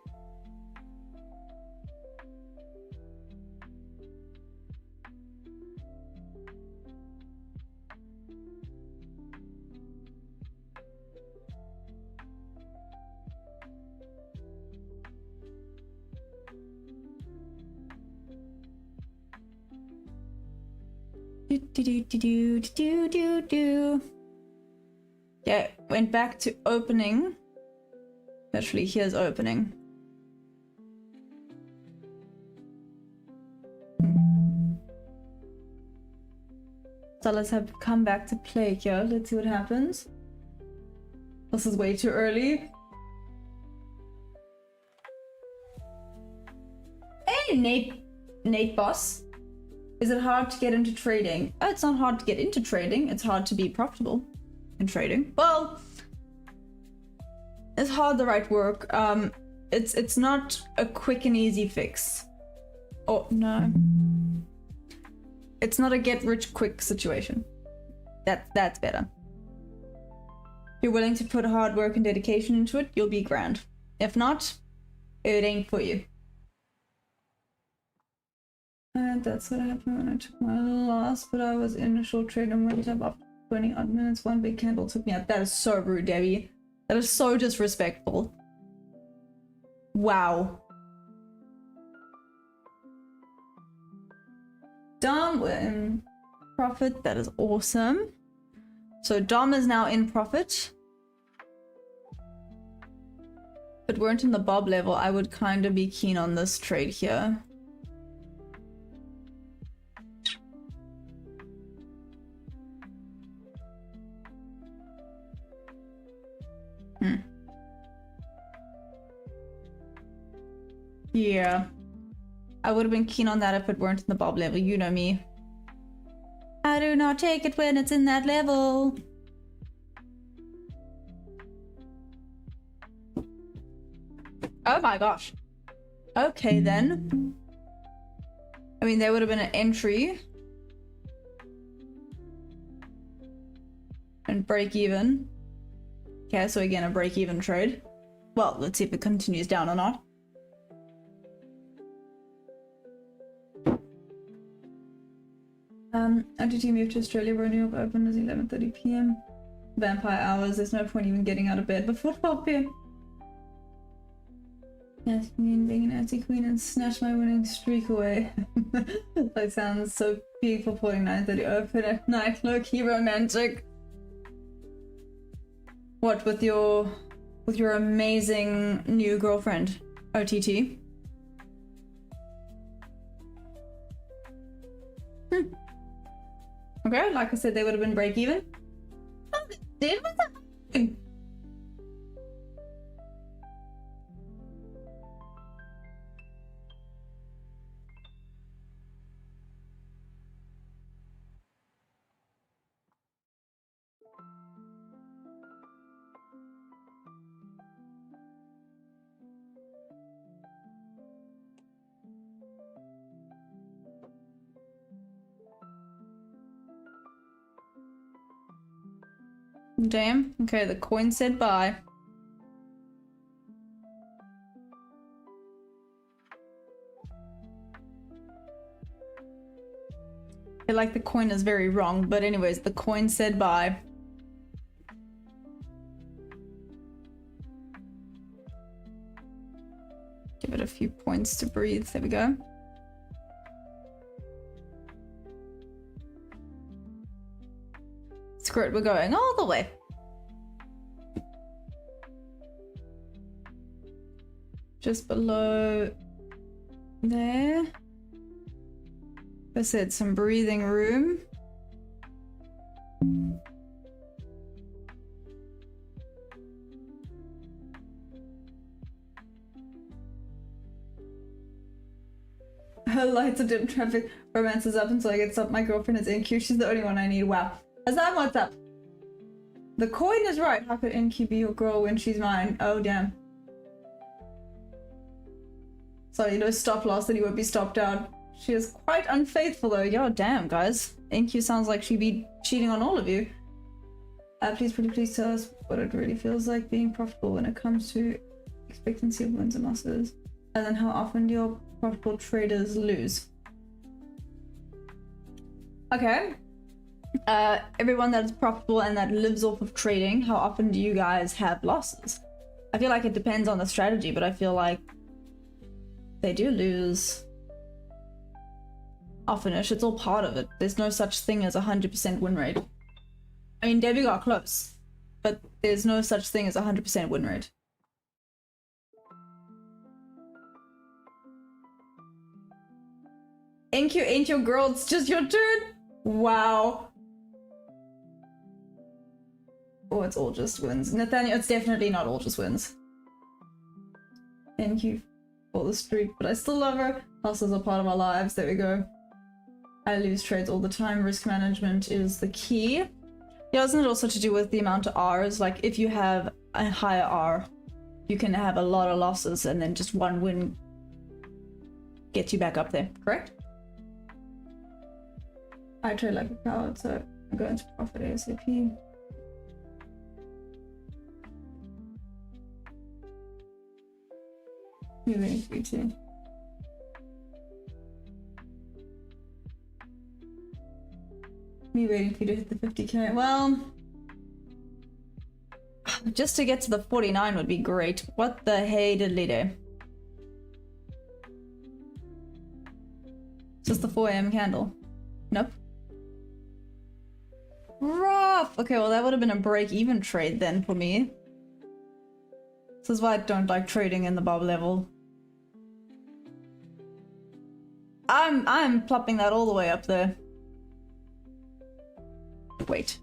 Yeah, went back to opening. Actually, here's opening. So let's have come back to play here. Let's see what happens. This is way too early. Hey, Nate boss. Is it hard to get into trading? Oh, it's not hard to get into trading. It's hard to be profitable in trading. Well, it's hard the right work. It's not a quick and easy fix. Oh no, it's not a get rich quick situation. That's better. If you're willing to put hard work and dedication into it, you'll be grand. If not, it ain't for you. And that's what happened when I took my loss, but I was in a short trade and went up 20 odd minutes. One big candle took me out. That is so rude, Debbie. That is so disrespectful. Wow. Dom, we're in profit. That is awesome. So Dom is now in profit. If it weren't in the bob level, I would kind of be keen on this trade here. Yeah. I would have been keen on that if it weren't in the bob level. You know me. I do not take it when it's in that level. Oh my gosh. Okay then. I mean, there would have been an entry. And break even. Okay, so again, a break even trade. Well, let's see if it continues down or not. ICT moved to Australia where New York open is 11:30 p.m. Vampire hours, there's no point even getting out of bed before 12 p.m. Yes, me and being an anti-queen and snatch my winning streak away. That sounds so beautiful. 49:30 open at night, low-key romantic. What, with your amazing new girlfriend, OTT? Okay, like I said, they would have been break even. Oh, dude, what's that? Damn. Okay, the coin said bye. I feel like the coin is very wrong, but anyways, the coin said bye. Give it a few points to breathe. There we go. Screw it, we're going all the way. Just below there. I said some breathing room. Lights of dim traffic. Romance is up until I get stopped. My girlfriend is NQ. She's the only one I need. Wow. Is that what's up? The coin is right. How could NQ be your girl when she's mine? Oh, damn. So, you know, stop loss that he won't be stopped out. She is quite unfaithful though. Yeah, damn, guys. NQ sounds like she'd be cheating on all of you. Please, pretty please tell us what it really feels like being profitable when it comes to expectancy of wins and losses. And then how often do your profitable traders lose? Okay. Everyone that is profitable and that lives off of trading, how often do you guys have losses? I feel like it depends on the strategy, but I feel like they do lose often-ish. It's all part of it. There's no such thing as 100% win rate. I mean, Debbie got close, but there's no such thing as 100% win rate. NQ ain't your girl, it's just your turn. Wow. Oh, it's all just wins. Nathaniel, it's definitely not all just wins. NQ for the streak, but I still love her. Losses are part of our lives. There we go. I lose trades all the time. Risk management is the key. Yeah, isn't it also to do with the amount of R's? Like, if you have a higher R, you can have a lot of losses and then just one win gets you back up there, correct? I trade like a coward, so I'm going to profit ASAP. Moving 3-2. Me waiting for you to hit the 50k. Well, just to get to the 49 would be great. What the hey diddly do? Just the 4 AM candle. Nope. Rough! Okay, well that would have been a break-even trade then for me. This is why I don't like trading in the bob level. I'm plopping that all the way up there. Wait.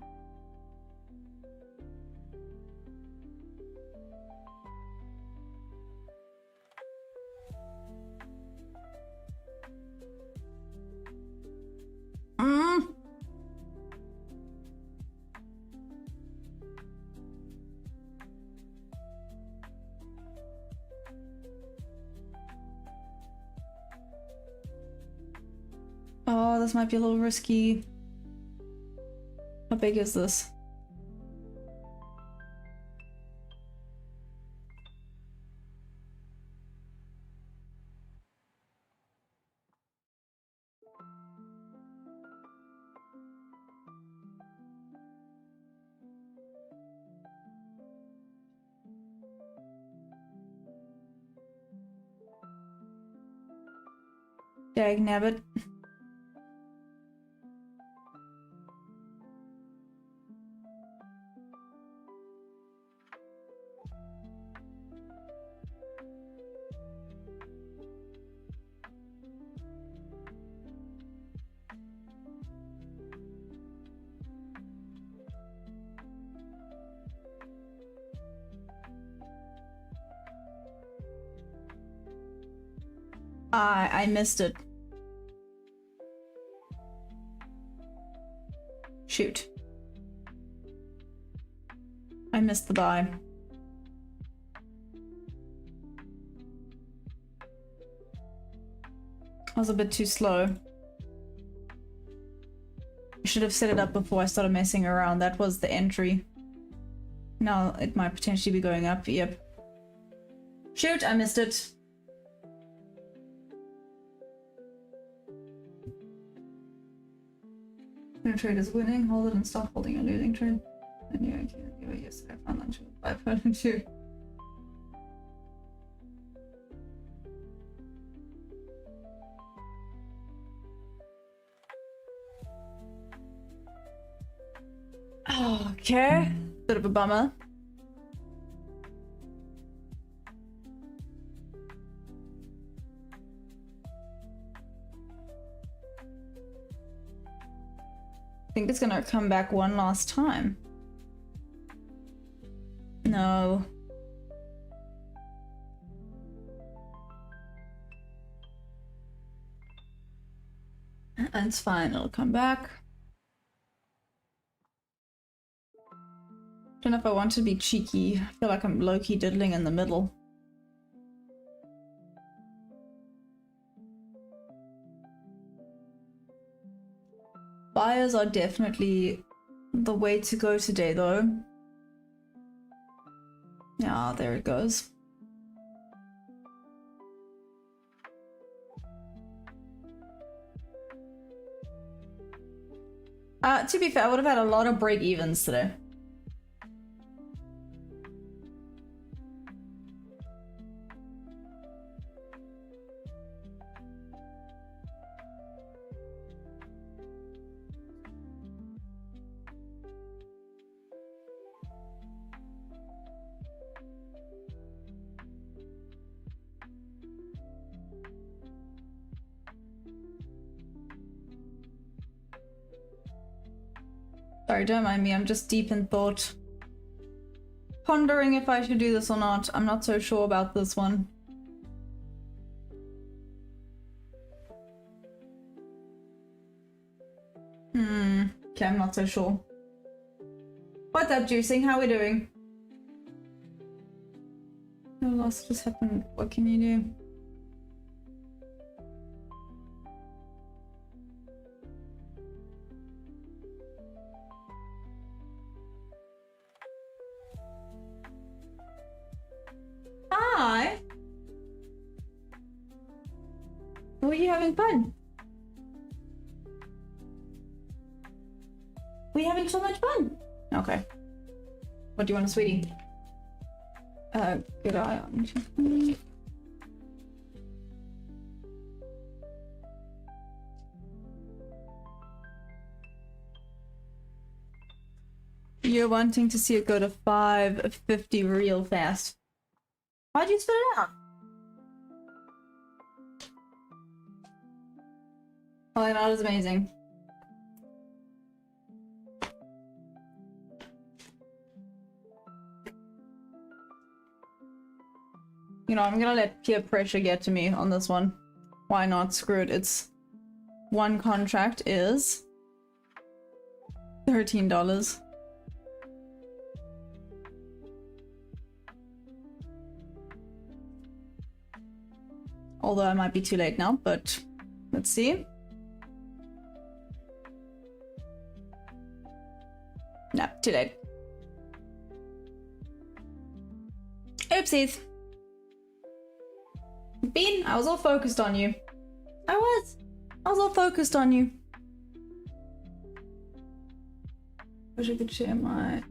Oh, this might be a little risky. How big is this? Dag nabbit. I missed it. Shoot. I missed the buy. I was a bit too slow. I should have set it up before I started messing around. That was the entry. Now it might potentially be going up. Yep. Shoot, I missed it. When a trade is winning, hold it and stop holding a losing trade. I knew I can't do it yesterday. I found lunch with 502. Okay. Bit of a bummer. I think it's gonna come back one last time. No. And it's fine, it'll come back. Don't know if I want to be cheeky. I feel like I'm low-key diddling in the middle. Buyers are definitely the way to go today, though. Yeah, there it goes. To be fair, I would have had a lot of break-evens today. Sorry, don't mind me, I'm just deep in thought. Pondering if I should do this or not. I'm not so sure about this one. Okay, I'm not so sure. What's up, Juicing? How are we doing? No loss just happened. What can you do? Hi! Were you having fun? Were you having so much fun? Okay. What do you want, sweetie? Good eye on you. You're wanting to see it go to 550 real fast. Why'd you spit it out? Probably not as amazing. You know, I'm gonna let peer pressure get to me on this one. Why not? Screw it. It's one contract is $13. Although I might be too late now, but let's see. Nah, too late. Oopsies. Bean, I was all focused on you. I was all focused on you. Wish I could share my...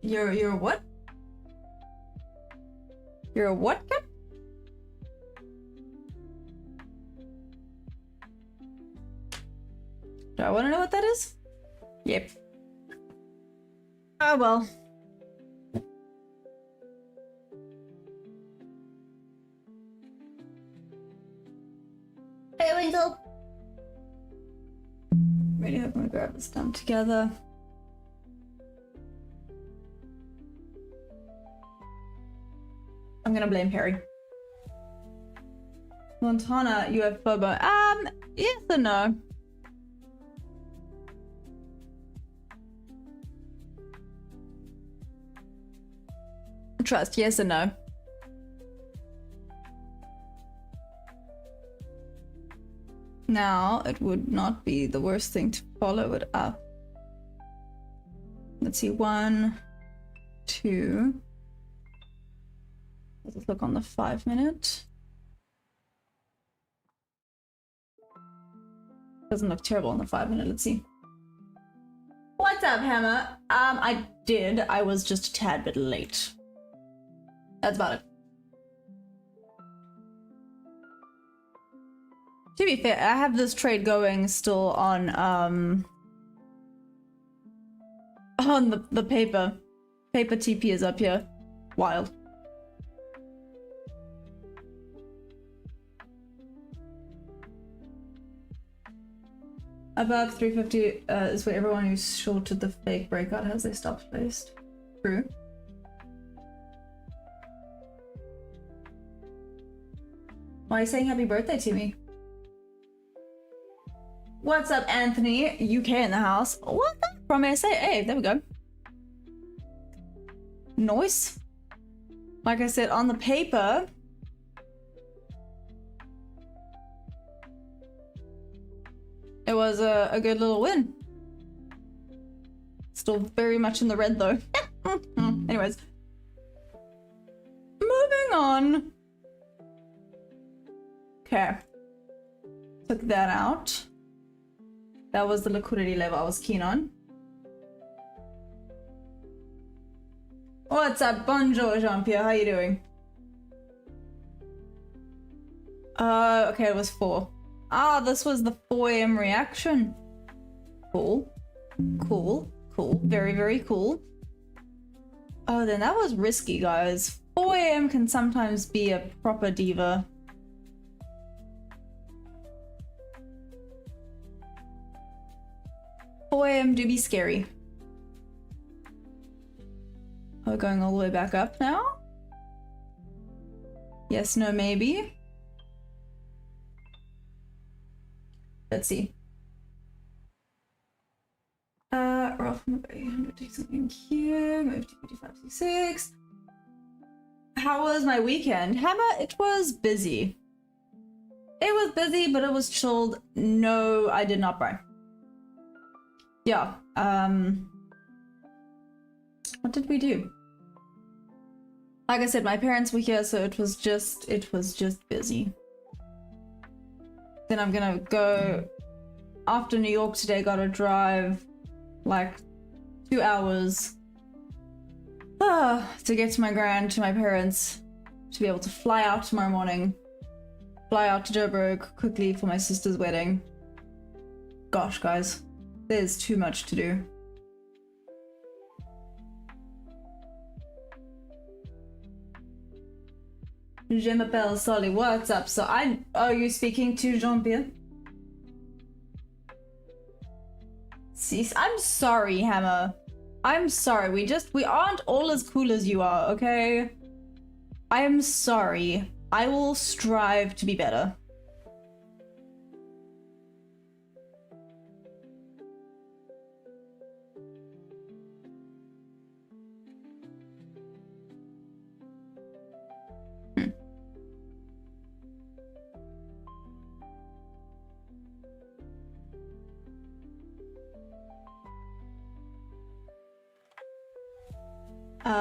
You're a what? You're a what, Cap? Do I want to know what that is? Yep. Oh well. Hey, Winkle. Really hoping we grab this done together. I'm gonna blame Perry. Montana, you have FOBO. Yes or no? Trust, yes or no? Now, it would not be the worst thing to follow it up. Let's see, 1, 2. Let's look on the 5-minute. Doesn't look terrible on the 5-minute, let's see. What's up, Hammer? I did. I was just a tad bit late. That's about it. To be fair, I have this trade going still on the paper. Paper TP is up here. Wild. Above 350 is where everyone who's shorted the fake breakout has their stops placed. True. Why are you saying happy birthday to me? What's up, Anthony? UK in the house. What? From SA? Hey, there we go. Noise. Like I said, on the paper, it was a good little win. Still very much in the red though. Anyways. Moving on. Okay. Took that out. That was the liquidity level I was keen on. What's up? Bonjour, Jean-Pierre. How you doing? Okay, it was 4. Ah, this was the 4 AM reaction. Cool. Cool. Cool. Very, very cool. Oh, then that was risky, guys. 4 AM can sometimes be a proper diva. Do be scary. We're going all the way back up now? Yes, no, maybe. Let's see. Rough move 800, take something here, move to 55, How was my weekend? Hammer, it was busy. It was busy, but it was chilled. No, I did not buy. Yeah, what did we do? Like I said, my parents were here, so it was just busy. Then I'm gonna go after New York today, gotta drive like 2 hours to get to my parents, to be able to fly out tomorrow morning, fly out to Joburg quickly for my sister's wedding. Gosh, guys. There's too much to do. Je m'appelle Solly. What's up? So are you speaking to Jean-Pierre? See, I'm sorry, Hammer. I'm sorry. We aren't all as cool as you are, okay? I am sorry. I will strive to be better.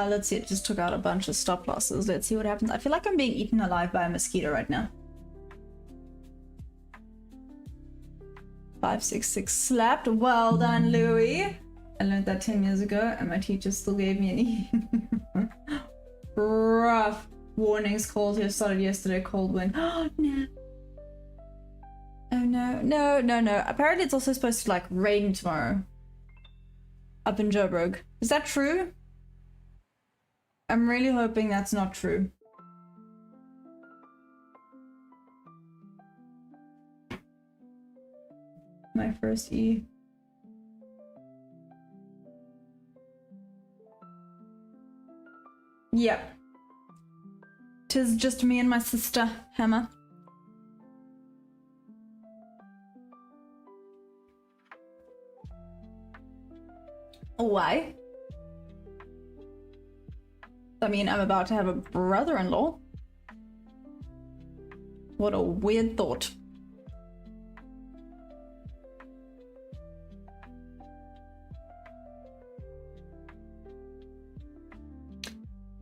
Let's see, it just took out a bunch of stop losses. Let's see what happens. I feel like I'm being eaten alive by a mosquito right now. 566 slapped. Well done, Louis. I learned that 10 years ago and my teacher still gave me an E. Rough. Warnings called here, started yesterday, cold wind. Oh no. Oh no, no, no, no. Apparently it's also supposed to like rain tomorrow. Up in Joburg. Is that true? I'm really hoping that's not true. My first E. Yep. 'Tis just me and my sister, Hammer. Why? I mean, I'm about to have a brother-in-law. What a weird thought.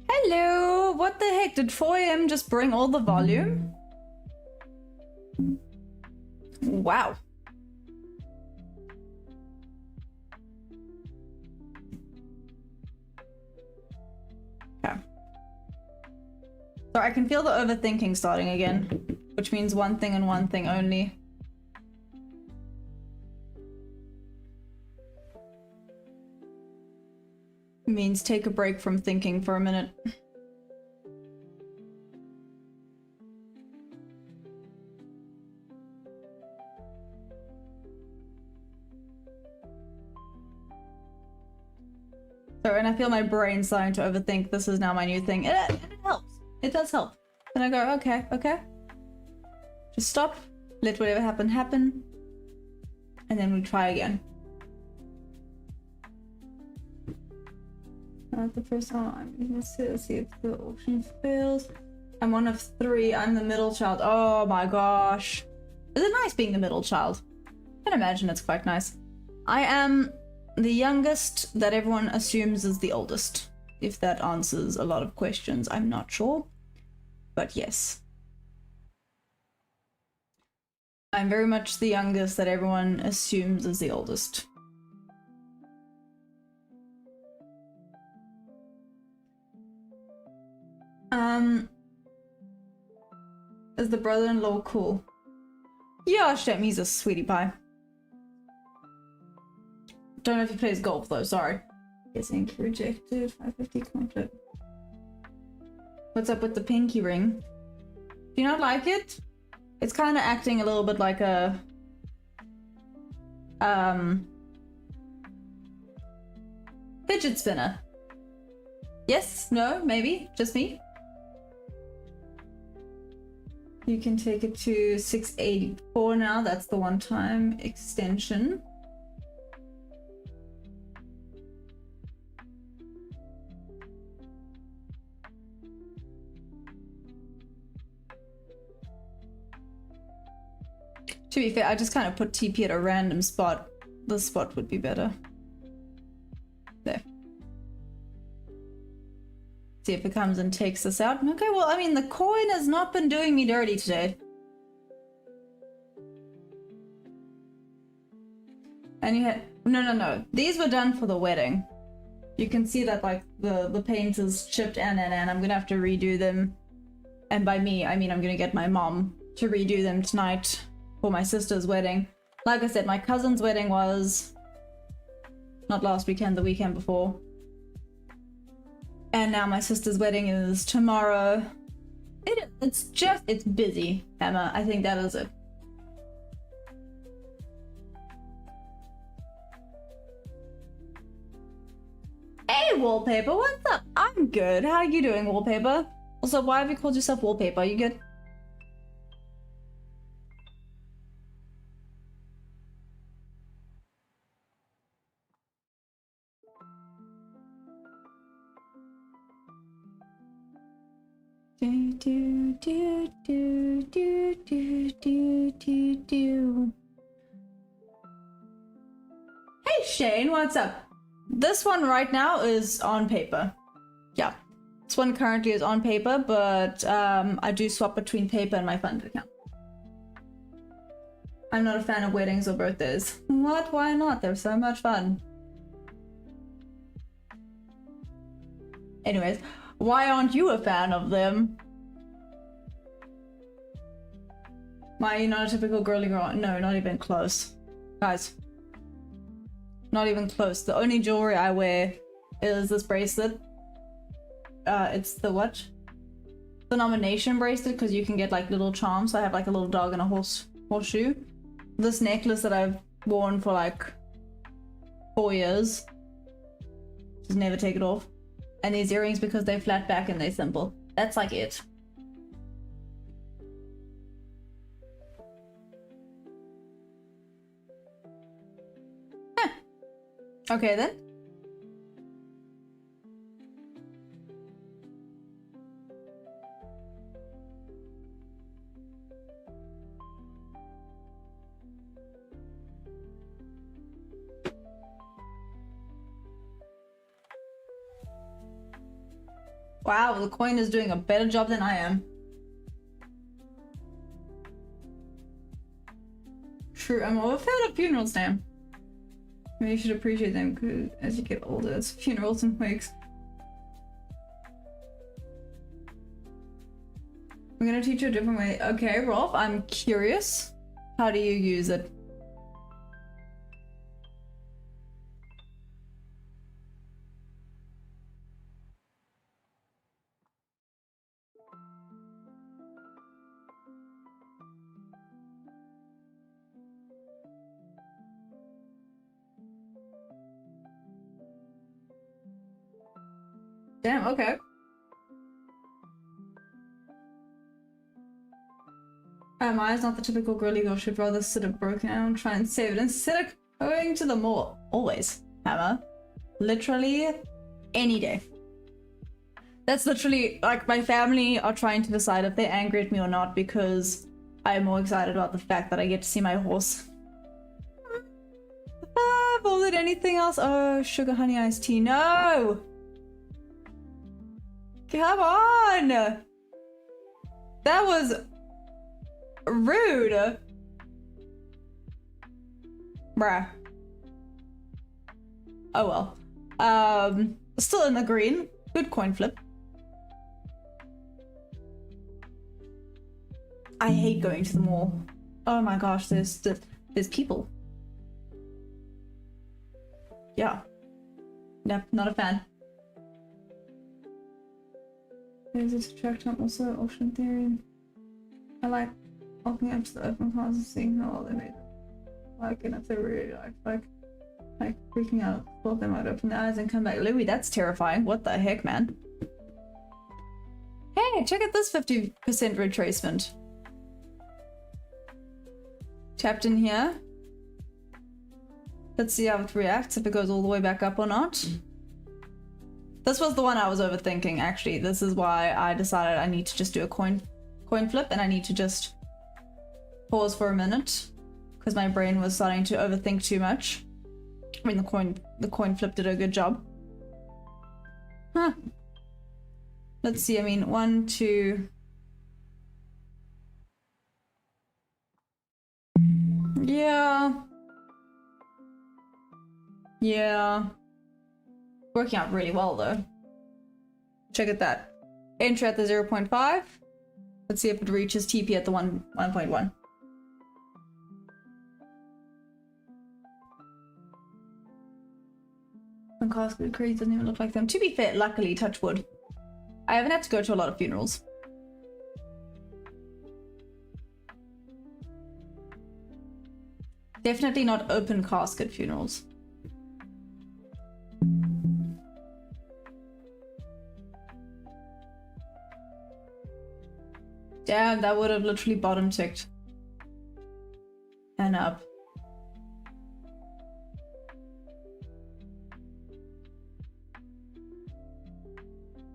Hello! What the heck? Did 4 AM just bring all the volume? Wow. Okay. So I can feel the overthinking starting again, which means one thing and one thing only. Means take a break from thinking for a minute. So, and I feel my brain starting to overthink. This is now my new thing. It helps. It does help. Then I go, okay, okay. Just stop. Let whatever happen, happen. and then we try again. Not the first time. I'm gonna see if the auction fails. I'm one of 3. I'm the middle child. Oh my gosh. Is it nice being the middle child? I can imagine it's quite nice. I am the youngest that everyone assumes is the oldest. If that answers a lot of questions, I'm not sure. But yes. I'm very much the youngest that everyone assumes is the oldest. Is the brother-in-law cool? Yeah, Shem, he's a sweetie pie. Don't know if he plays golf though, sorry. Guessing rejected, 550 conflict. What's up with the pinky ring? Do you not like it? It's kind of acting a little bit like a... fidget spinner. Yes? No? Maybe? Just me? You can take it to 684 now. That's the one-time extension. To be fair, I just kind of put TP at a random spot. This spot would be better. There. See if it comes and takes this out. Okay, well, I mean, the coin has not been doing me dirty today. And you had... No. These were done for the wedding. You can see that, like, the paint is chipped and I'm gonna have to redo them. And by me, I mean I'm gonna get my mom to redo them tonight for my sister's wedding. Like I said, my cousin's wedding was... not last weekend, the weekend before. And now my sister's wedding is tomorrow. It's busy, Emma. I think that is it. Hey, Wallpaper, what's up? I'm good. How are you doing, Wallpaper? Also, why have you called yourself Wallpaper? Are you good? Hey Shane, what's up? This one right now is on paper. Yeah, this one currently is on paper, but I do swap between paper and my fund account. I'm not a fan of weddings or birthdays. What? Why not? They're so much fun. Anyways, why aren't you a fan of them? Why are you not a typical girly girl? No, not even close. Guys. Not even close. The only jewelry I wear is this bracelet. It's the what? The nomination bracelet, because you can get like little charms. So I have like a little dog and a horseshoe. This necklace that I've worn for like 4 years. Just never take it off. And these earrings because they're flat back and they're simple. That's like it. Huh. Okay then. Wow, the coin is doing a better job than I am. True, I'm a fan of funerals now. Maybe you should appreciate them because as you get older, it's funerals and wakes. I'm gonna teach you a different way. Okay, Rolf, I'm curious. How do you use it? Damn, okay. Mine is not the typical girly girl. Should rather sit at broken and try and save it instead of going to the mall. Always, Hammer. Literally, any day. That's literally like my family are trying to decide if they're angry at me or not because I'm more excited about the fact that I get to see my horse. More than anything else. Oh, sugar honey iced tea. No! Come on! That was rude. Bruh. Oh well. Still in the green. Good coin flip. I hate going to the mall. Oh my gosh, there's people. Yeah. Nope, not a fan. There's a subtract on also ocean theory. I like walking up to the open cars and seeing how all they made it. Like, and if they really like freaking out, thought they might open their eyes and come back. Louis, that's terrifying. What the heck, man? Hey, check out this 50% retracement. Tapped in here. Let's see how it reacts, if it goes all the way back up or not. This was the one I was overthinking, actually. This is why I decided I need to just do a coin flip and I need to just pause for a minute because my brain was starting to overthink too much. I mean, the coin flip did a good job. Huh. Let's see, I mean, 1, 2... Yeah. Yeah. Working out really well though. Check at that. Entry at the 0.5. Let's see if it reaches TP at the 1.1. When casket crease doesn't even look like them. To be fair, luckily, touch wood, I haven't had to go to a lot of funerals. Definitely not open casket funerals. Damn, that would have literally bottom ticked. And up.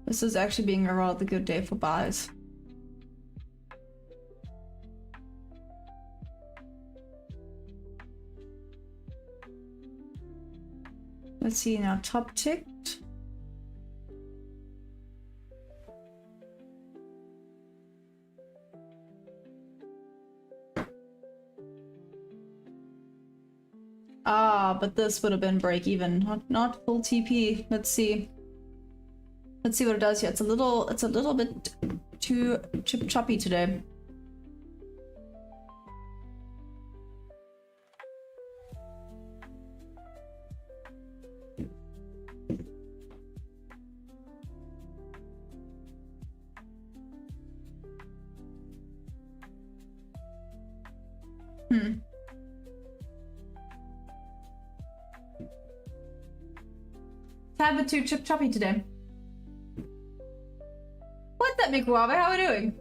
This is actually being a rather good day for buys. Let's see now, top ticked. Ah, but this would have been break even, not full TP. Let's see. Let's see what it does here. It's a little bit too choppy today. Tad bit too choppy today. What's that, Mikuabe? How are we doing?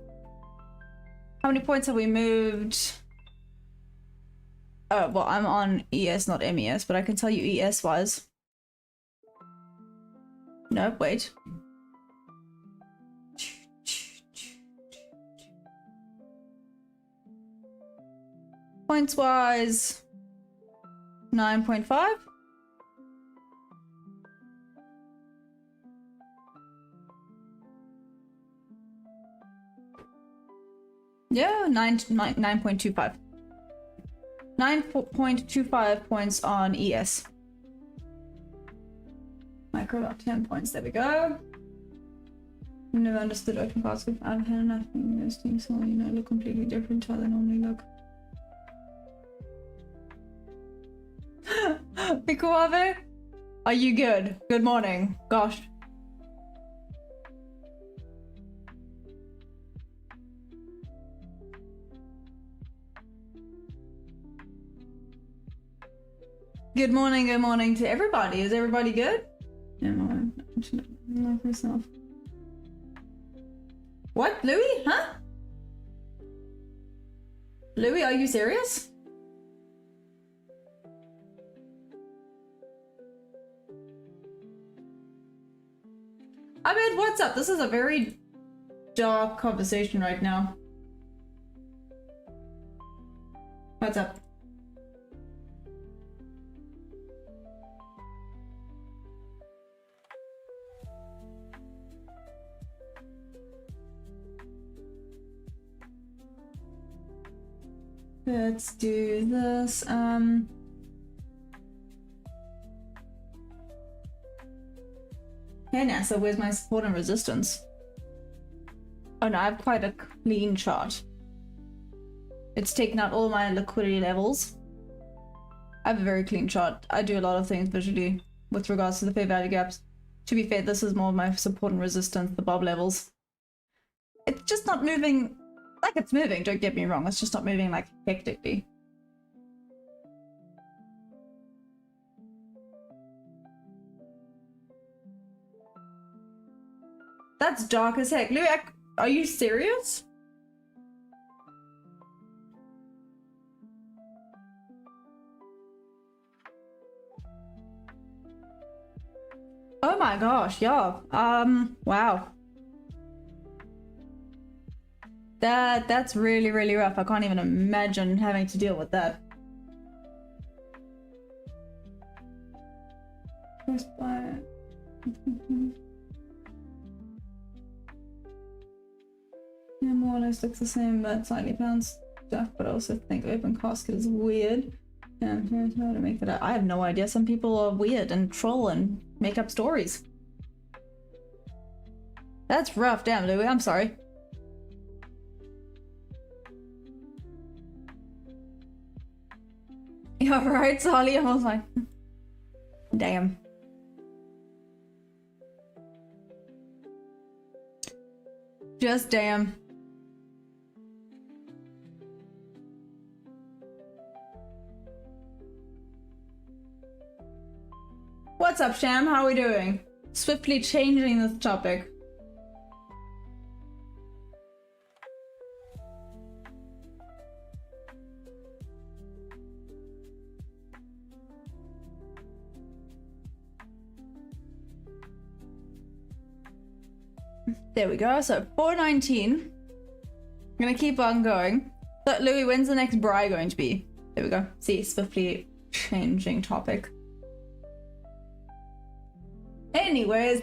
How many points have we moved? Oh, well, I'm on ES, not MES, but I can tell you ES wise. No, wait. Points wise, 9.5. Yeah, 9.25. 9.25 points on ES. Micro about 10 points. There we go. Never understood open casket. I've had enough investing, so you know, look completely different to how they normally look. Mikuave, are you good? Good morning. Gosh. Good morning to everybody. Is everybody good? Yeah, no, I should like myself. What, Louis? Huh? Louis, are you serious? I mean, what's up? This is a very dark conversation right now. What's up? Let's do this. Hey NASA, where's my support and resistance? Oh no, I have quite a clean chart. It's taken out all my liquidity levels. I have a very clean chart. I do a lot of things visually with regards to the fair value gaps. To be fair, this is more of my support and resistance, the bob levels. It's just not moving like it's moving, don't get me wrong. It's just not moving like hectically. That's dark as heck. Louis, are you serious? Oh my gosh, yeah. Wow. That's really, really rough. I can't even imagine having to deal with that. First buy. Yeah, more or less looks the same, but slightly bounced stuff. But I also think open casket is weird. And how to make that up. I have no idea. Some people are weird and troll and make up stories. That's rough. Damn, Louis. I'm sorry. Yeah, right, Sally. I was like, damn. Just damn. What's up, Sham? How are we doing? Swiftly changing this topic. There we go. So 419. I'm gonna keep on going. So Louis, when's the next bri going to be? There we go. See, swiftly changing topic. Anyways.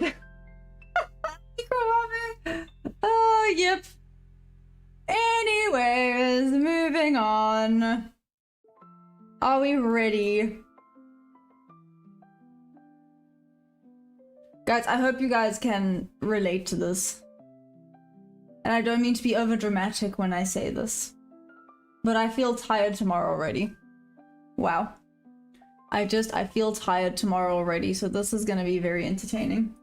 Oh, yep. Anyways, moving on. Are we ready? Guys, I hope you guys can relate to this. And I don't mean to be over dramatic when I say this, but I feel tired tomorrow already. Wow. I feel tired tomorrow already, so this is gonna be very entertaining.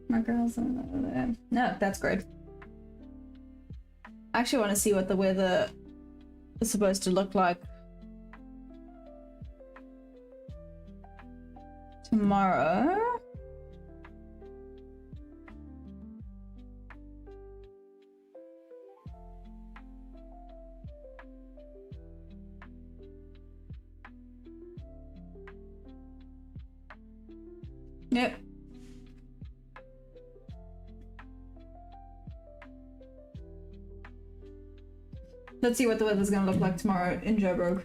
My girls, no, that's great. I actually want to see what the weather is supposed to look like tomorrow. Yep. Let's see what the weather's gonna look like tomorrow in Joburg.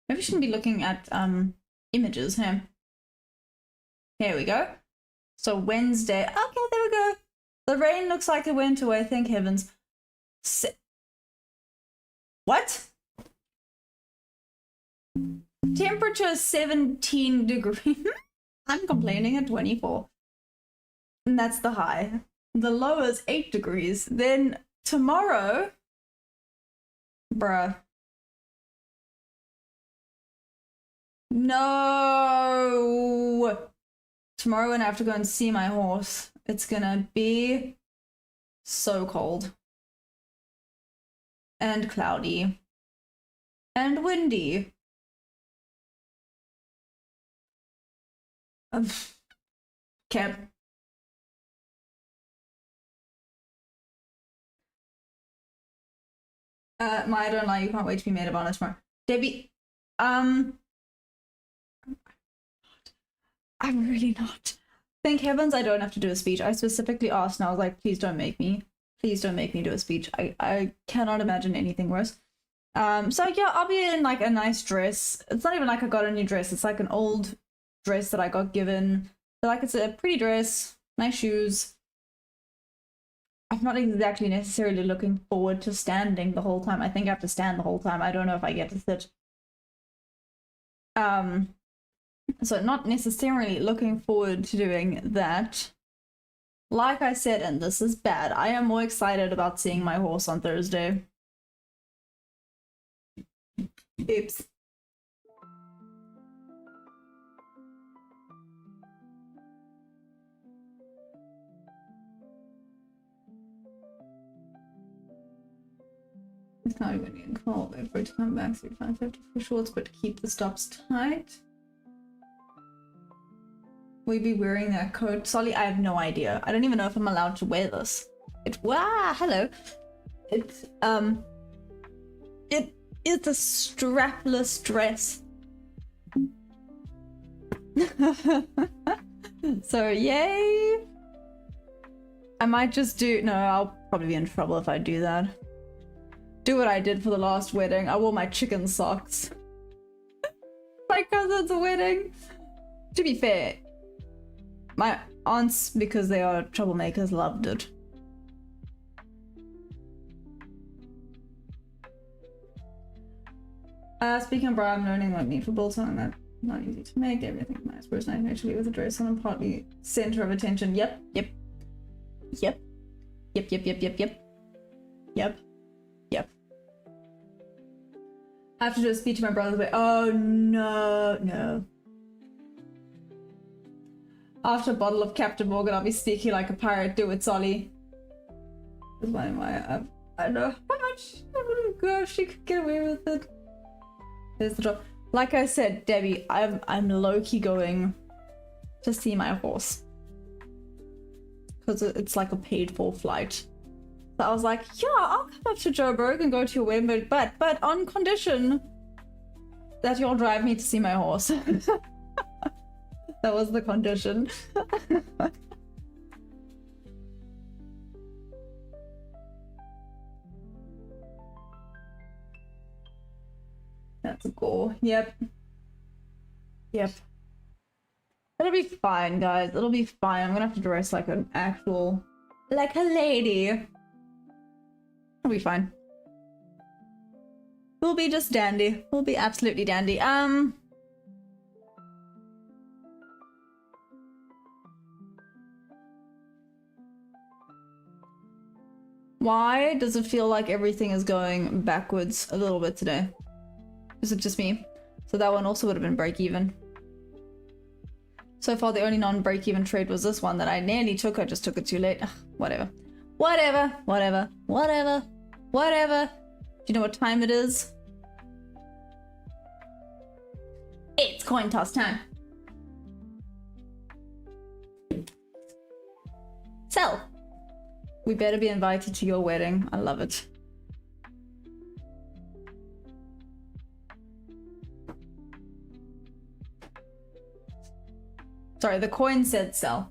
Maybe we shouldn't be looking at images, huh? Here we go. So Wednesday. Okay, there we go. The rain looks like it went away, thank heavens. What? Temperature 17 degrees. I'm complaining at 24. And that's the high. The low is 8 degrees. Then tomorrow, bruh. No. tomorrow when I have to go and see my horse, it's gonna be so cold. And cloudy. And windy. Okay. I don't lie, you can't wait to be made of honor tomorrow. Debbie, I'm really not. Thank heavens I don't have to do a speech. I specifically asked and I was like, please don't make me. Please don't make me do a speech. I cannot imagine anything worse. So yeah, I'll be in like a nice dress. It's not even like I got a new dress. It's like an old dress that I got given. So like it's a pretty dress, nice shoes. I'm not exactly necessarily looking forward to standing the whole time. I think I have to stand the whole time. I don't know if I get to sit. So not necessarily looking forward to doing that. Like I said, and this is bad, I am more excited about seeing my horse on Thursday. Oops. It's not even getting cold. Wait for it to come back. So I have to push shorts, but to keep the stops tight. Will you be wearing that coat? Solly, I have no idea. I don't even know if I'm allowed to wear this. Hello. It's it's a strapless dress. So yay. I might just do, no, I'll probably be in trouble if I do that. Do what I did for the last wedding. I wore my chicken socks. My cousin's wedding. To be fair, my aunts, because they are troublemakers, loved it. Speaking of bra, I'm learning what need for bolts on that. Not easy to make. Everything nice. Person actually with a dress on and partly center of attention. Yep. I have to do a speech to my brother's way. Oh no. After a bottle of Captain Morgan, I'll be sneaky like a pirate. Do it, Solly. That's why I know how much. Oh gosh, she could get away with it. There's the drop. Like I said, Debbie, I'm low-key going to see my horse. Because it's like a paid-for flight. So I was like, yeah, I'll come up to Joburg and go to your wedding, but on condition that you'll drive me to see my horse. That was the condition. That's a goal. Yep. It'll be fine, guys. It'll be fine. I'm gonna have to dress like an actual, like a lady. It'll be fine. We'll be just dandy. We'll be absolutely dandy. Why does it feel like everything is going backwards a little bit today? Is it just me? So that one also would have been break even. So far the only non-break even trade was this one that I nearly took. I just took it too late. Ugh, whatever. Do you know what time it is? It's coin toss time. Sell. We better be invited to your wedding. I love it. Sorry, the coin said sell.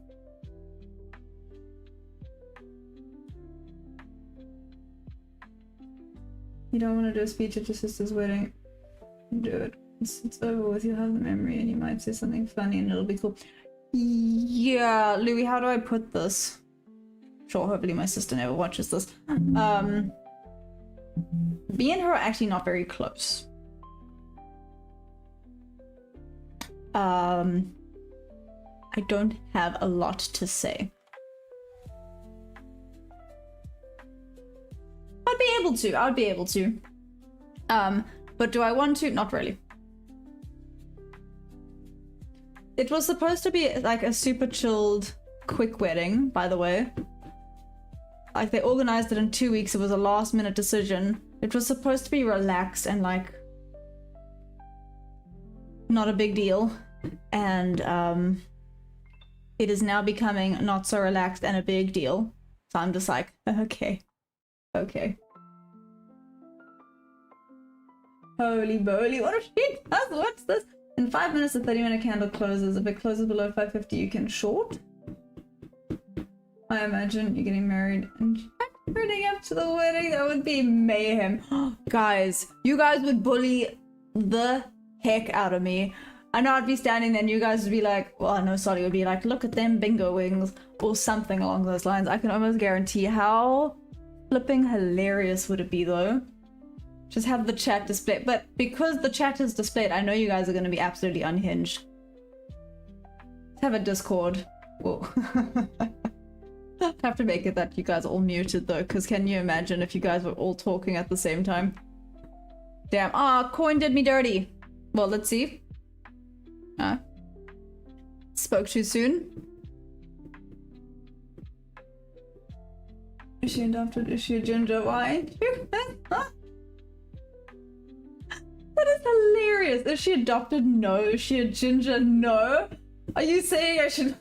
You don't want to do a speech at your sister's wedding? Do it. It's over with. You have the memory and you might say something funny and it'll be cool. Yeah, Louis, how do I put this? Sure, hopefully my sister never watches this. Me and her are actually not very close. I don't have a lot to say. I'd be able to. But do I want to? Not really. It was supposed to be like a super chilled, quick wedding, by the way. Like they organized it in 2 weeks. It was a last minute decision. It was supposed to be relaxed and like not a big deal. And it is now becoming not so relaxed and a big deal. So I'm just like, okay. Okay. Holy moly, what a shit! What's this? In 5 minutes, the 30-minute candle closes. If it closes below 550, you can short. I imagine you're getting married and running up to the wedding. That would be mayhem. Guys, you guys would bully the heck out of me. I know I'd be standing there and you guys would be like, well, no, sorry, would be like, look at them bingo wings or something along those lines. I can almost guarantee how flipping hilarious would it be though. Just have the chat displayed. But because the chat is displayed, I know you guys are going to be absolutely unhinged. Let's have a Discord. Whoa. Have to make it that you guys are all muted though, because can you imagine if you guys were all talking at the same time? Damn. Ah, coin did me dirty. Well, let's see. Spoke too soon. Is she adopted? Is she a ginger? Why? That is hilarious. Is she adopted? No. Is she a ginger? No. Are you saying I should...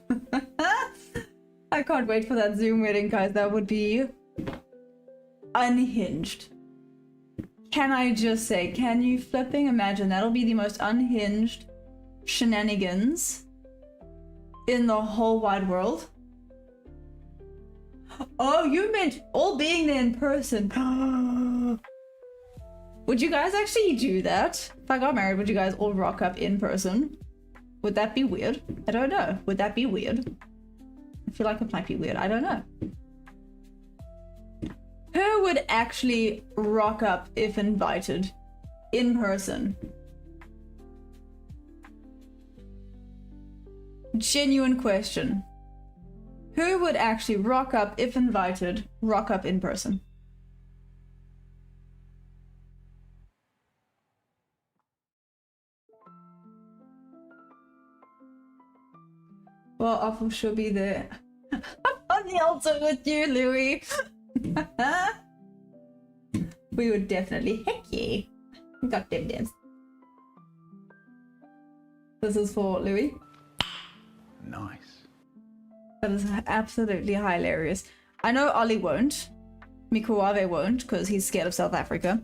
I can't wait for that Zoom wedding, guys. That would be unhinged. Can I just say, can you flipping imagine? That'll be the most unhinged shenanigans in the whole wide world. Oh, you meant all being there in person. Would you guys actually do that? If I got married, would you guys all rock up in person? Would that be weird? I don't know. Would that be weird? I feel like it might be weird. I don't know. Who would actually rock up if invited in person? Genuine question. Who would actually rock up if invited, rock up in person? Well, Awful she'll be there. I'm on the altar with you, Louis. We would definitely. Heck yeah. We got them dance. This is for Louis. Nice. That is absolutely hilarious. I know Ollie won't. Mikuwave won't, because he's scared of South Africa.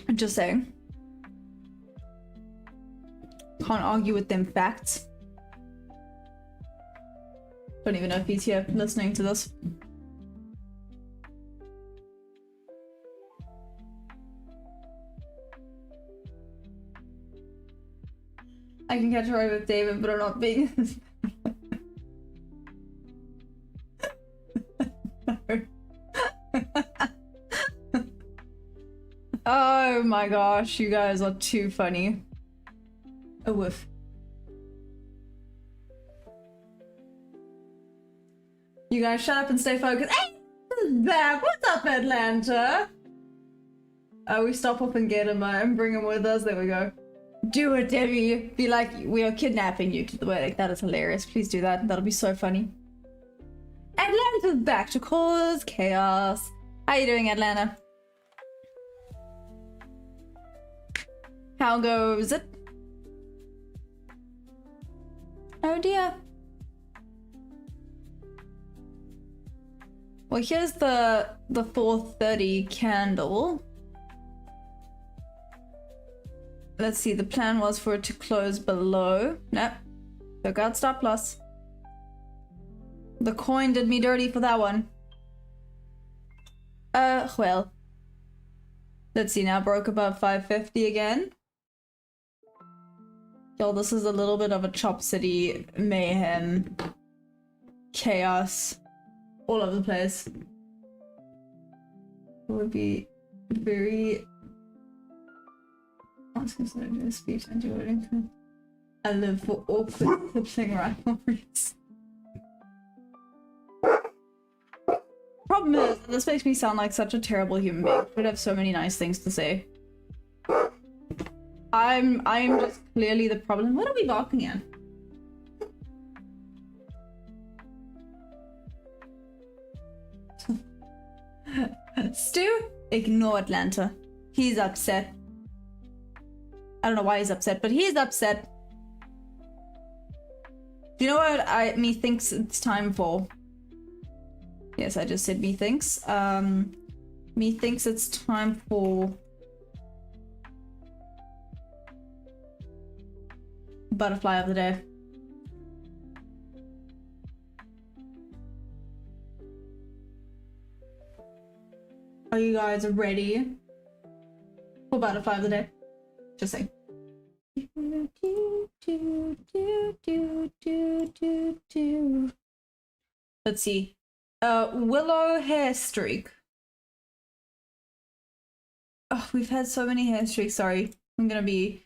I'm just saying. Can't argue with them facts. Don't even know if he's here listening to this. I can catch a ride with David, but I'm not being... No. Oh my gosh, you guys are too funny. A whiff. You guys shut up and stay focused. Hey, this is back. What's up, Atlanta? Oh, we stop off and get him and bring him with us. There we go. Do it, Debbie. Be like, we are kidnapping you to the wedding. That is hilarious. Please do that. That'll be so funny. Atlanta's back to cause chaos. How you doing, Atlanta? How goes it? Oh dear. Well, here's the 4:30 candle. Let's see, the plan was for it to close below. Nope. Took out stop loss. The coin did me dirty for that one. Well. Let's see, now broke above 550 again. Yo, this is a little bit of a Chop City mayhem. Chaos. All over the place. It would be very... I was going to do a speech and do it. I live for awkward sibling rivalries. Problem is, this makes me sound like such a terrible human being. I would have so many nice things to say. I'm just clearly the problem. What are we barking at? Stu, ignore Atlanta. He's upset. I don't know why he's upset, but he's upset. Do you know what methinks it's time for? Yes, I just said methinks. Methinks it's time for butterfly of the day. Are you guys ready for butterfly of the day? Just saying. Let's see. Willow hair streak. Oh, we've had so many hair streaks. Sorry, I'm gonna be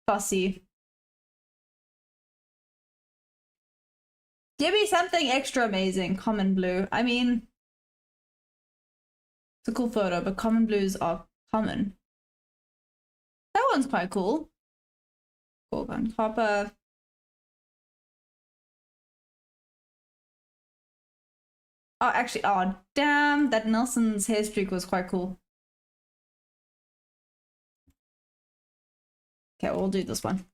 fussy. Give me something extra amazing. Common blue. I mean, it's a cool photo, but common blues are common. That one's quite cool. Gorgon copper. Oh, actually, oh, damn, that Nelson's hair streak was quite cool. Okay, we'll do this one.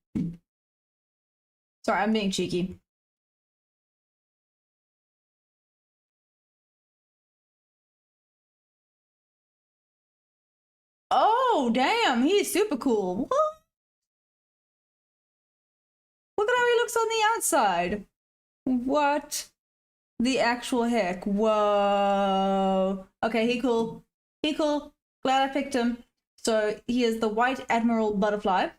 Sorry, I'm being cheeky. Oh, damn, he's super cool. What? Look at how he looks on the outside. What the actual heck? Whoa. Okay, he cool. He cool. Glad I picked him. So he is the White Admiral Butterfly.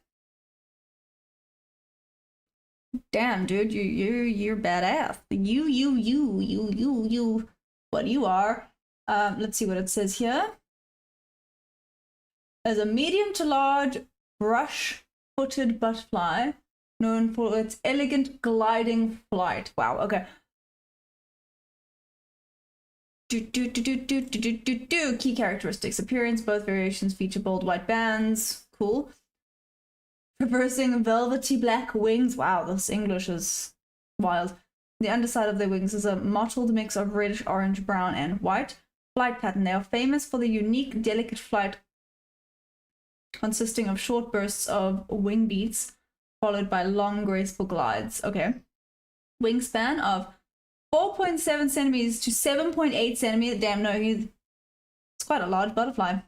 Damn, dude, you're badass. You. What you are. Let's see what it says here. As a medium to large brush-footed butterfly, known for its elegant gliding flight. Wow, okay. Key characteristics. Appearance, both variations feature bold white bands. Cool. Traversing velvety black wings. Wow, this English is wild. The underside of their wings is a mottled mix of reddish, orange, brown, and white. Flight pattern. They are famous for the unique, delicate flight consisting of short bursts of wing beats followed by long, graceful glides. Okay. Wingspan of 4.7 centimeters to 7.8 centimeters. Damn, no, it's quite a large butterfly.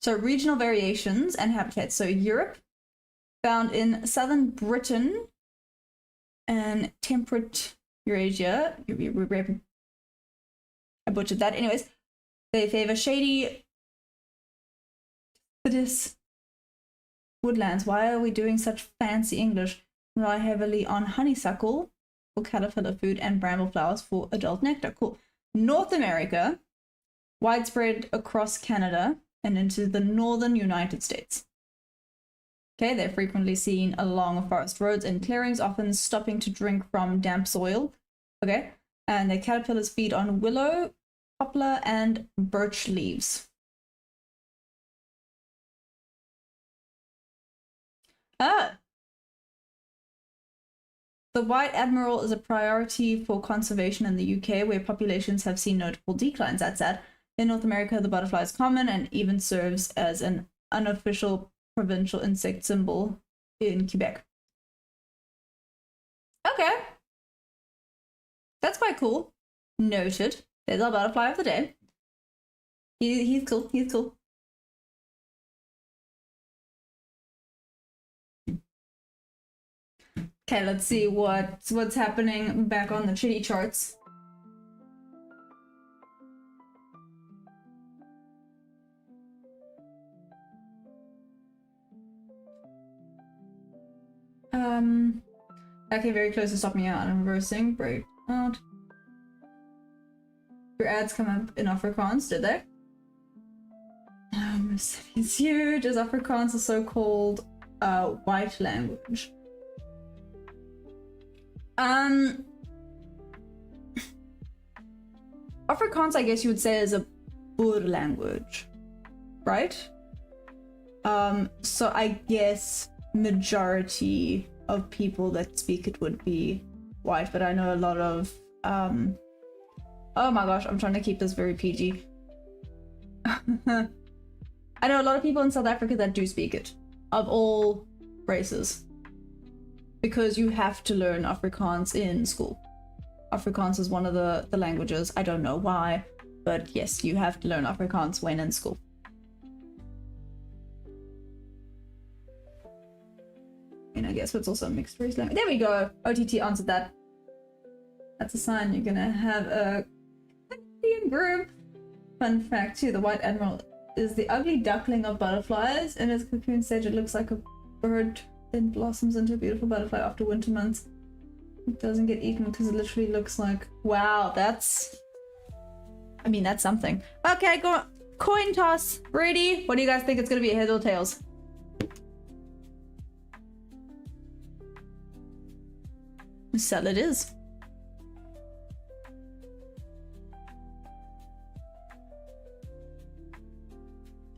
So regional variations and habitats. So Europe, found in southern Britain and temperate Eurasia. I butchered that. Anyways, they favor shady woodlands. Why are we doing such fancy English? Rely heavily on honeysuckle for caterpillar food and bramble flowers for adult nectar. Cool. North America, widespread across Canada and into the northern United States. Okay, they're frequently seen along forest roads and clearings, often stopping to drink from damp soil. Okay, and their caterpillars feed on willow, poplar, and birch leaves. The White Admiral is a priority for conservation in the UK, where populations have seen notable declines. That's sad. In North America, the butterfly is common and even serves as an unofficial provincial insect symbol in Quebec. Okay. That's quite cool. Noted. There's our butterfly of the day. He's cool. He's cool. Okay, let's see what's happening back on the chitty charts. Okay, very close to stopping out. I'm reversing. Break out. Your ads come up in Afrikaans, did they? It's huge, as Afrikaans is so-called white language. Afrikaans, I guess you would say, is a Boer language, right? So I guess majority of people that speak it would be white, but I know a lot of oh my gosh, I'm trying to keep this very PG. I know a lot of people in South Africa that do speak it, of all races, because you have to learn Afrikaans in school. Afrikaans is one of the languages. I don't know why, but yes, you have to learn Afrikaans when in school. And I guess it's also a mixed race language. There we go. OTT answered that. That's a sign you're gonna have a Indian groom. Fun fact too, the White Admiral is the ugly duckling of butterflies. In its cocoon stage, it looks like a bird, then blossoms into a beautiful butterfly after winter months. It doesn't get eaten because it literally looks like... Wow, that's... I mean, that's something. Okay, go on. Coin toss. Ready? What do you guys think it's gonna be, heads or tails? Sell it is.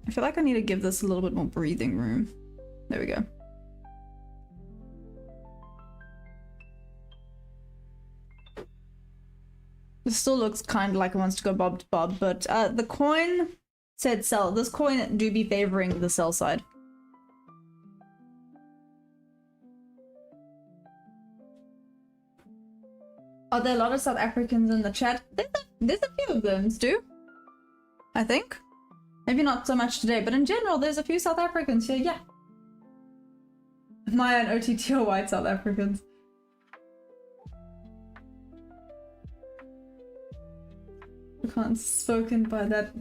I feel like I need to give this a little bit more breathing room. There we go. This still looks kind of like it wants to go bob to bob, but the coin said sell. This coin do be favoring the sell side. Are there a lot of South Africans in the chat? There's a few of them, Stu. I think. Maybe not so much today, but in general, there's a few South Africans here, yeah. Maya and OTT are white South Africans. Can't spoken by that.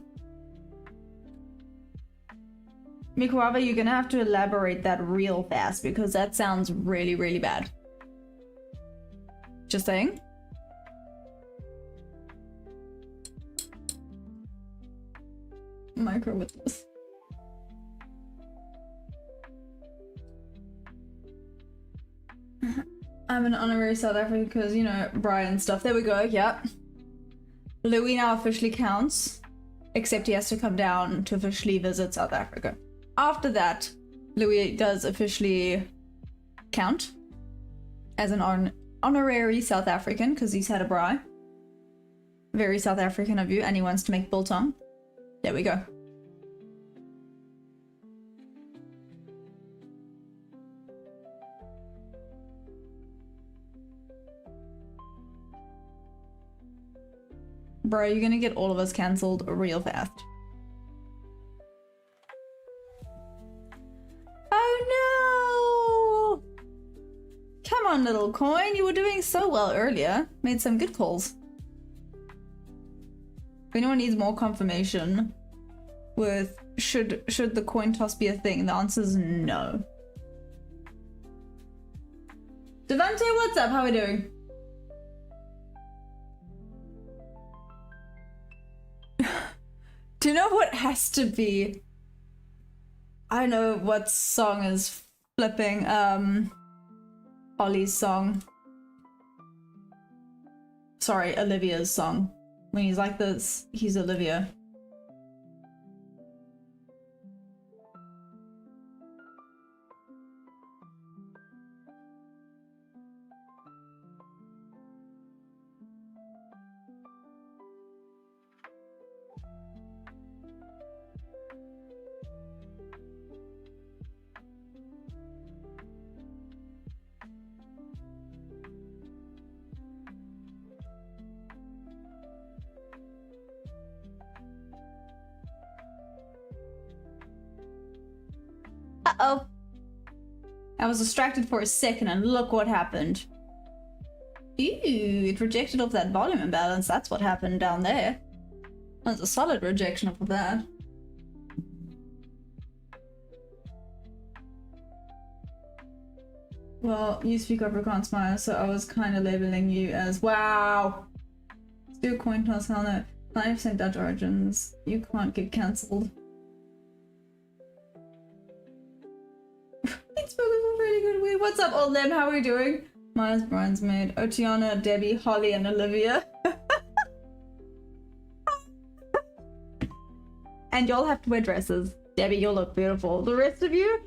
Mikuava, you're gonna have to elaborate that real fast because that sounds really, really bad. Just saying. Micro with this. I'm an honorary South African because, you know, Brian stuff. There we go, yep. Louis now officially counts, except he has to come down to officially visit South Africa. After that, Louis does officially count as an honorary South African because he's had a bri. Very South African of you, and he wants to make biltong. There we go. Bro, you're gonna get all of us cancelled real fast. Oh no! Come on, little coin. You were doing so well earlier. Made some good calls. If anyone needs more confirmation with should the coin toss be a thing, the answer is no. Devante, what's up? How are we doing? Do you know what has to be? I know what song is flipping. Ollie's song. Sorry, Olivia's song. When he's like this, he's Olivia. Uh-oh. I was distracted for a second and look what happened. Ew, it rejected off that volume imbalance. That's what happened down there. That's a solid rejection off of that. Well, you speak Afrikaans, Maya, so I was kind of labeling you as wow. Let's do a coin toss, hell no. 90% Dutch origins. You can't get cancelled. It's really good. Wait, what's up, old Lem? How are we doing? Maya's bridesmaid. Otiana, Debbie, Holly, and Olivia. And y'all have to wear dresses. Debbie, you look beautiful. The rest of you?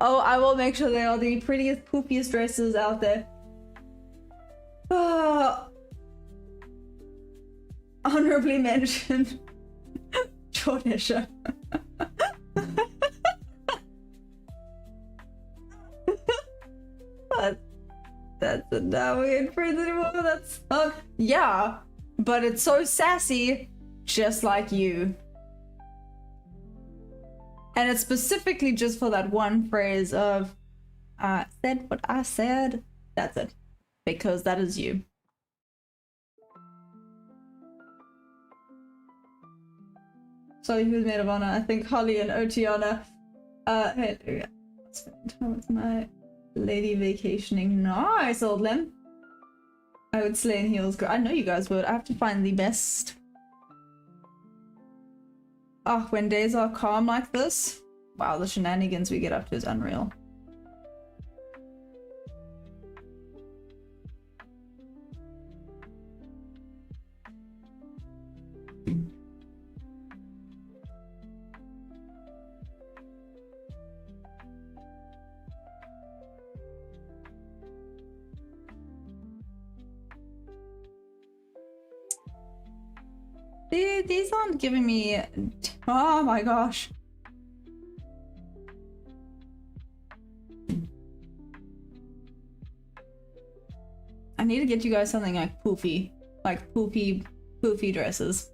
Oh, I will make sure they are the prettiest, poopiest dresses out there. Honorably mentioned Jordasia. That's a now we in prison anymore. That's yeah, but it's so sassy, just like you. And it's specifically just for that one phrase of I said what I said. That's it. Because that is you. Sorry, who's maid of honor? I think Holly and Otiana. Hey, spend time with my lady vacationing. Nice, old Lim. I would slay in heels. I know you guys would. I have to find the best. Oh, when days are calm like this. Wow, the shenanigans we get up to is unreal. These aren't giving me... Oh my gosh. I need to get you guys something like poofy. Like poofy dresses.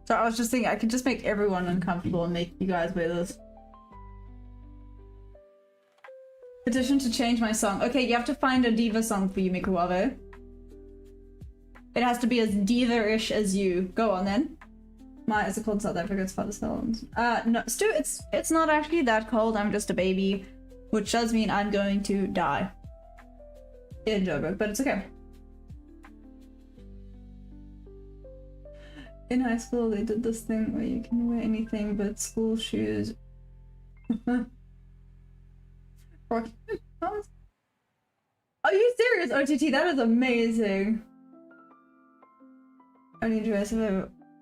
So I was just thinking I could just make everyone uncomfortable and make you guys wear this. Petition to change my song. Okay, you have to find a diva song for you, Mikuwave. It has to be as diva-ish as you. Go on then. Is it cold in South Africa? It's fun as hell. No, Stu, it's not actually that cold. I'm just a baby, which does mean I'm going to die in Joburg, but it's okay. In high school, they did this thing where you can wear anything but school shoes. Are you serious, OTT? That is amazing. Only dress is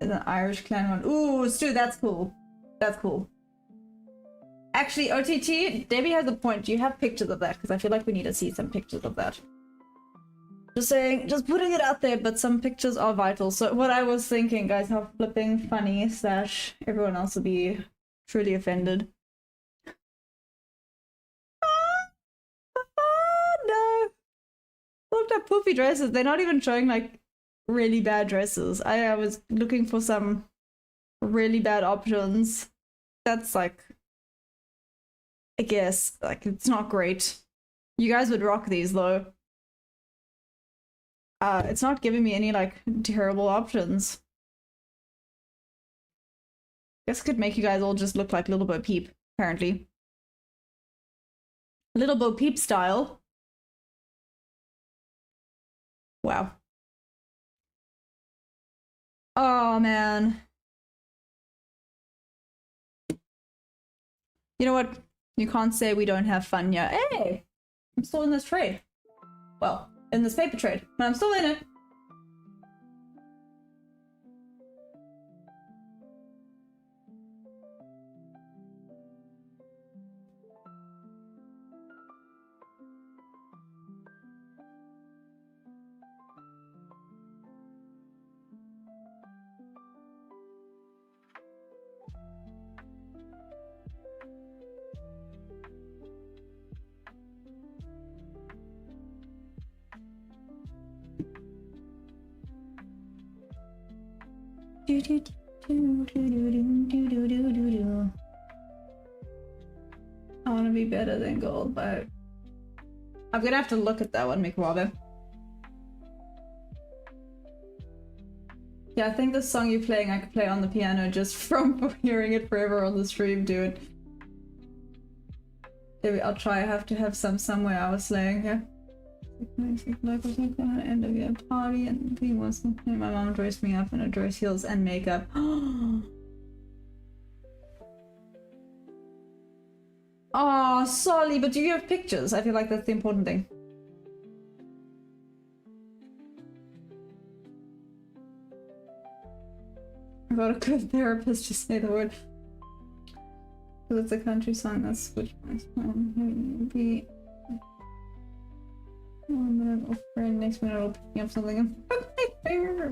an Irish clan one. Ooh, Stu, that's cool. That's cool. Actually, OTT, Debbie has a point. Do you have pictures of that? Because I feel like we need to see some pictures of that. Just saying, just putting it out there, but some pictures are vital. So what I was thinking, guys, how flipping funny / everyone else will be truly offended. No. Looked at poofy dresses. They're not even showing like really bad dresses. I was looking for some really bad options. That's like, I guess, like it's not great. You guys would rock these though. It's not giving me any like terrible options. Guess I could make you guys all just look like Little Bo Peep, apparently. Little Bo Peep style. Wow. Oh man. You know what? You can't say we don't have fun yet. Hey! I'm still in this trade. Well, in this paper trade, but I'm still in it. I want to be better than gold, but I'm gonna have to look at that one, Mikuwabe. Yeah, I think the song you're playing I could play on the piano just from hearing it forever on the stream, dude. Maybe I'll try. I have to have some somewhere I was slaying, yeah. Locals at an end of your party, and he was my mom dressed me up in a dress, heels, and makeup. Oh, sorry, but do you have pictures? I feel like that's the important thing. I got a good therapist, just say the word. Because it's a country song that's switched my spine. Be 1 minute off brain, next minute I'll pick up something.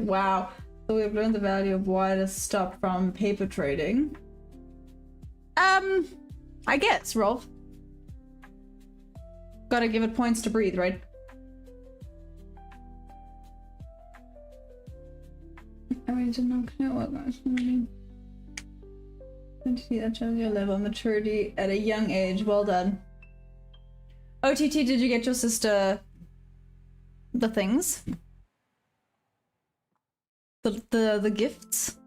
Wow. So we've learned the value of why to stop from paper trading. I guess, Rolf. Gotta give it points to breathe, right? I really didn't know what that was. That shows your level of maturity at a young age. Well done. OTT, did you get your sister the things? The gifts?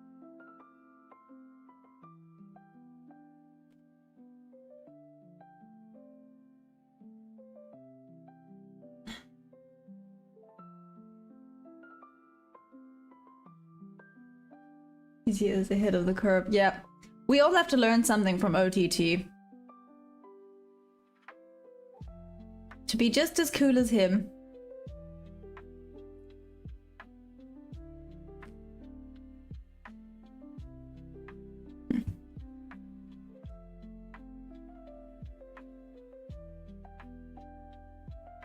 He's years ahead of the curve. Yeah. We all have to learn something from OTT. To be just as cool as him.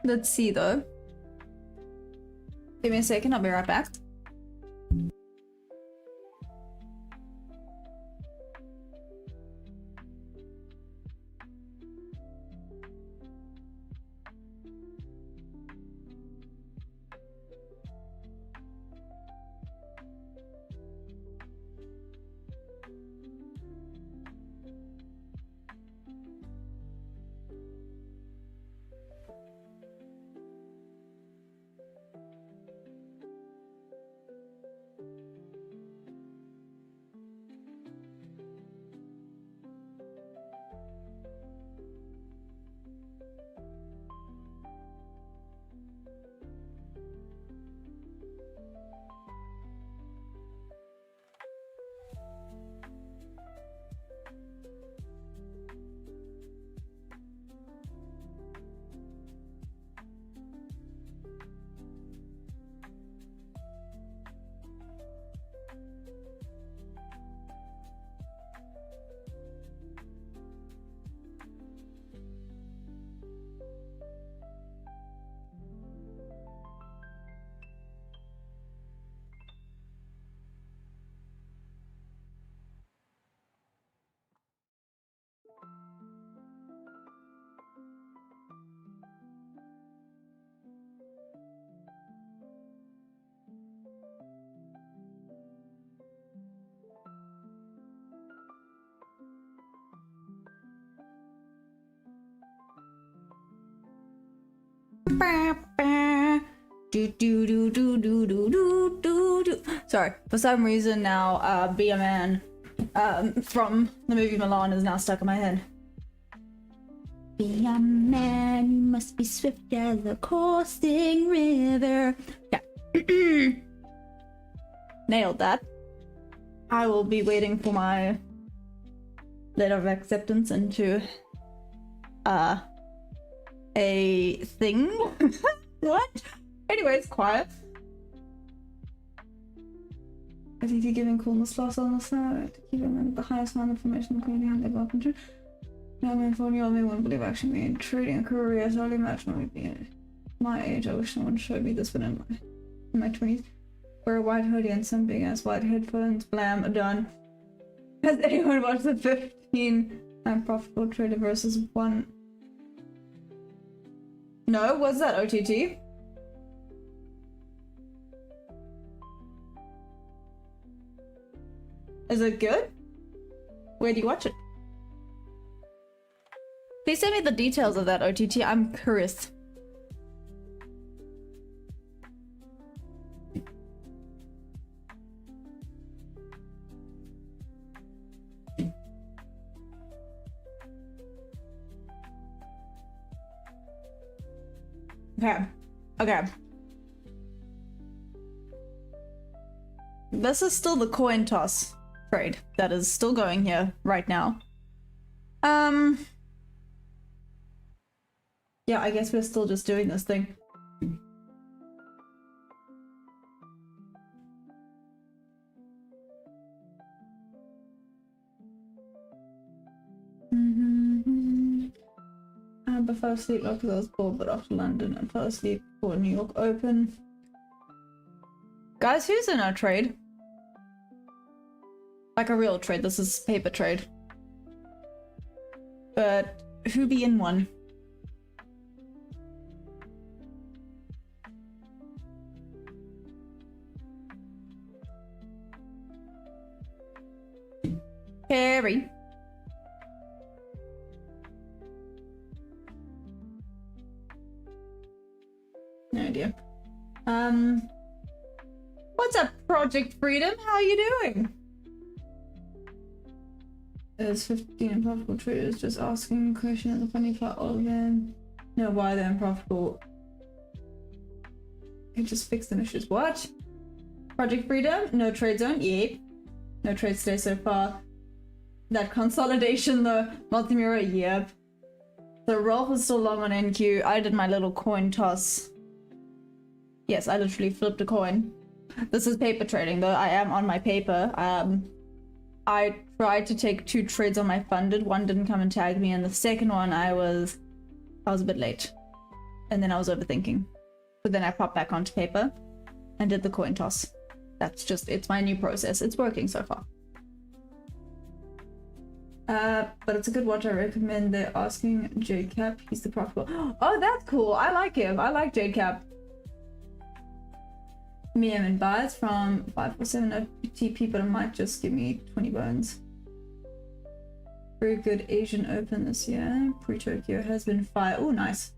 Let's see though. Give me a second, I'll be right back. Sorry, for some reason now, Be a Man from the movie Milan is now stuck in my head. Be a man, you must be swift as a coursing river. Yeah. Nailed that. I will be waiting for my letter of acceptance into a thing. What? Anyways, quiet. I think you're giving coolness loss on the side to keep him at the highest amount of information the community had ever open to. Now I'm informed you only wouldn't believe actually me in trading a career, so I'll imagine me being my age. I wish someone showed me this one in my 20s. Wear a white hoodie and some big ass white headphones. Blam, done. Has anyone watched the 15 profitable trader versus 1? No, what's that, OTT? Is it good? Where do you watch it? Please send me the details of that, OTT. I'm curious. Okay. Okay. This is still the coin toss trade that is still going here right now. Yeah, I guess we're still just doing this thing. I fell asleep not because I was bored, but after London I fell asleep for New York Open. Guys, who's in our trade? Like a real trade, this is paper trade. But who be in one? Harry. No idea. What's up, Project Freedom? How you doing? There's 15 unprofitable traders just asking a question at the funny part all of them. No, why they're unprofitable. It just fixed the issues. What? Project Freedom? No trade zone? Yep. No trades today so far. That consolidation though. Multi-mirror? Yep. So Rolf was still long on NQ. I did my little coin toss. Yes, I literally flipped a coin. This is paper trading though. I am on my paper. I tried to take 2 trades on my funded. One didn't come and tag me, and the second one I was a bit late. And then I was overthinking. But then I popped back onto paper and did the coin toss. That's just, it's my new process. It's working so far. But it's a good watch. I recommend. They're asking JCap. He's the profitable. Oh, that's cool. I like him. I like JCap. Me, I'm in buys from 547 FTP, but it might just give me 20 bones. Very good Asian Open this year. Pre-Tokyo has been fire. Oh, nice.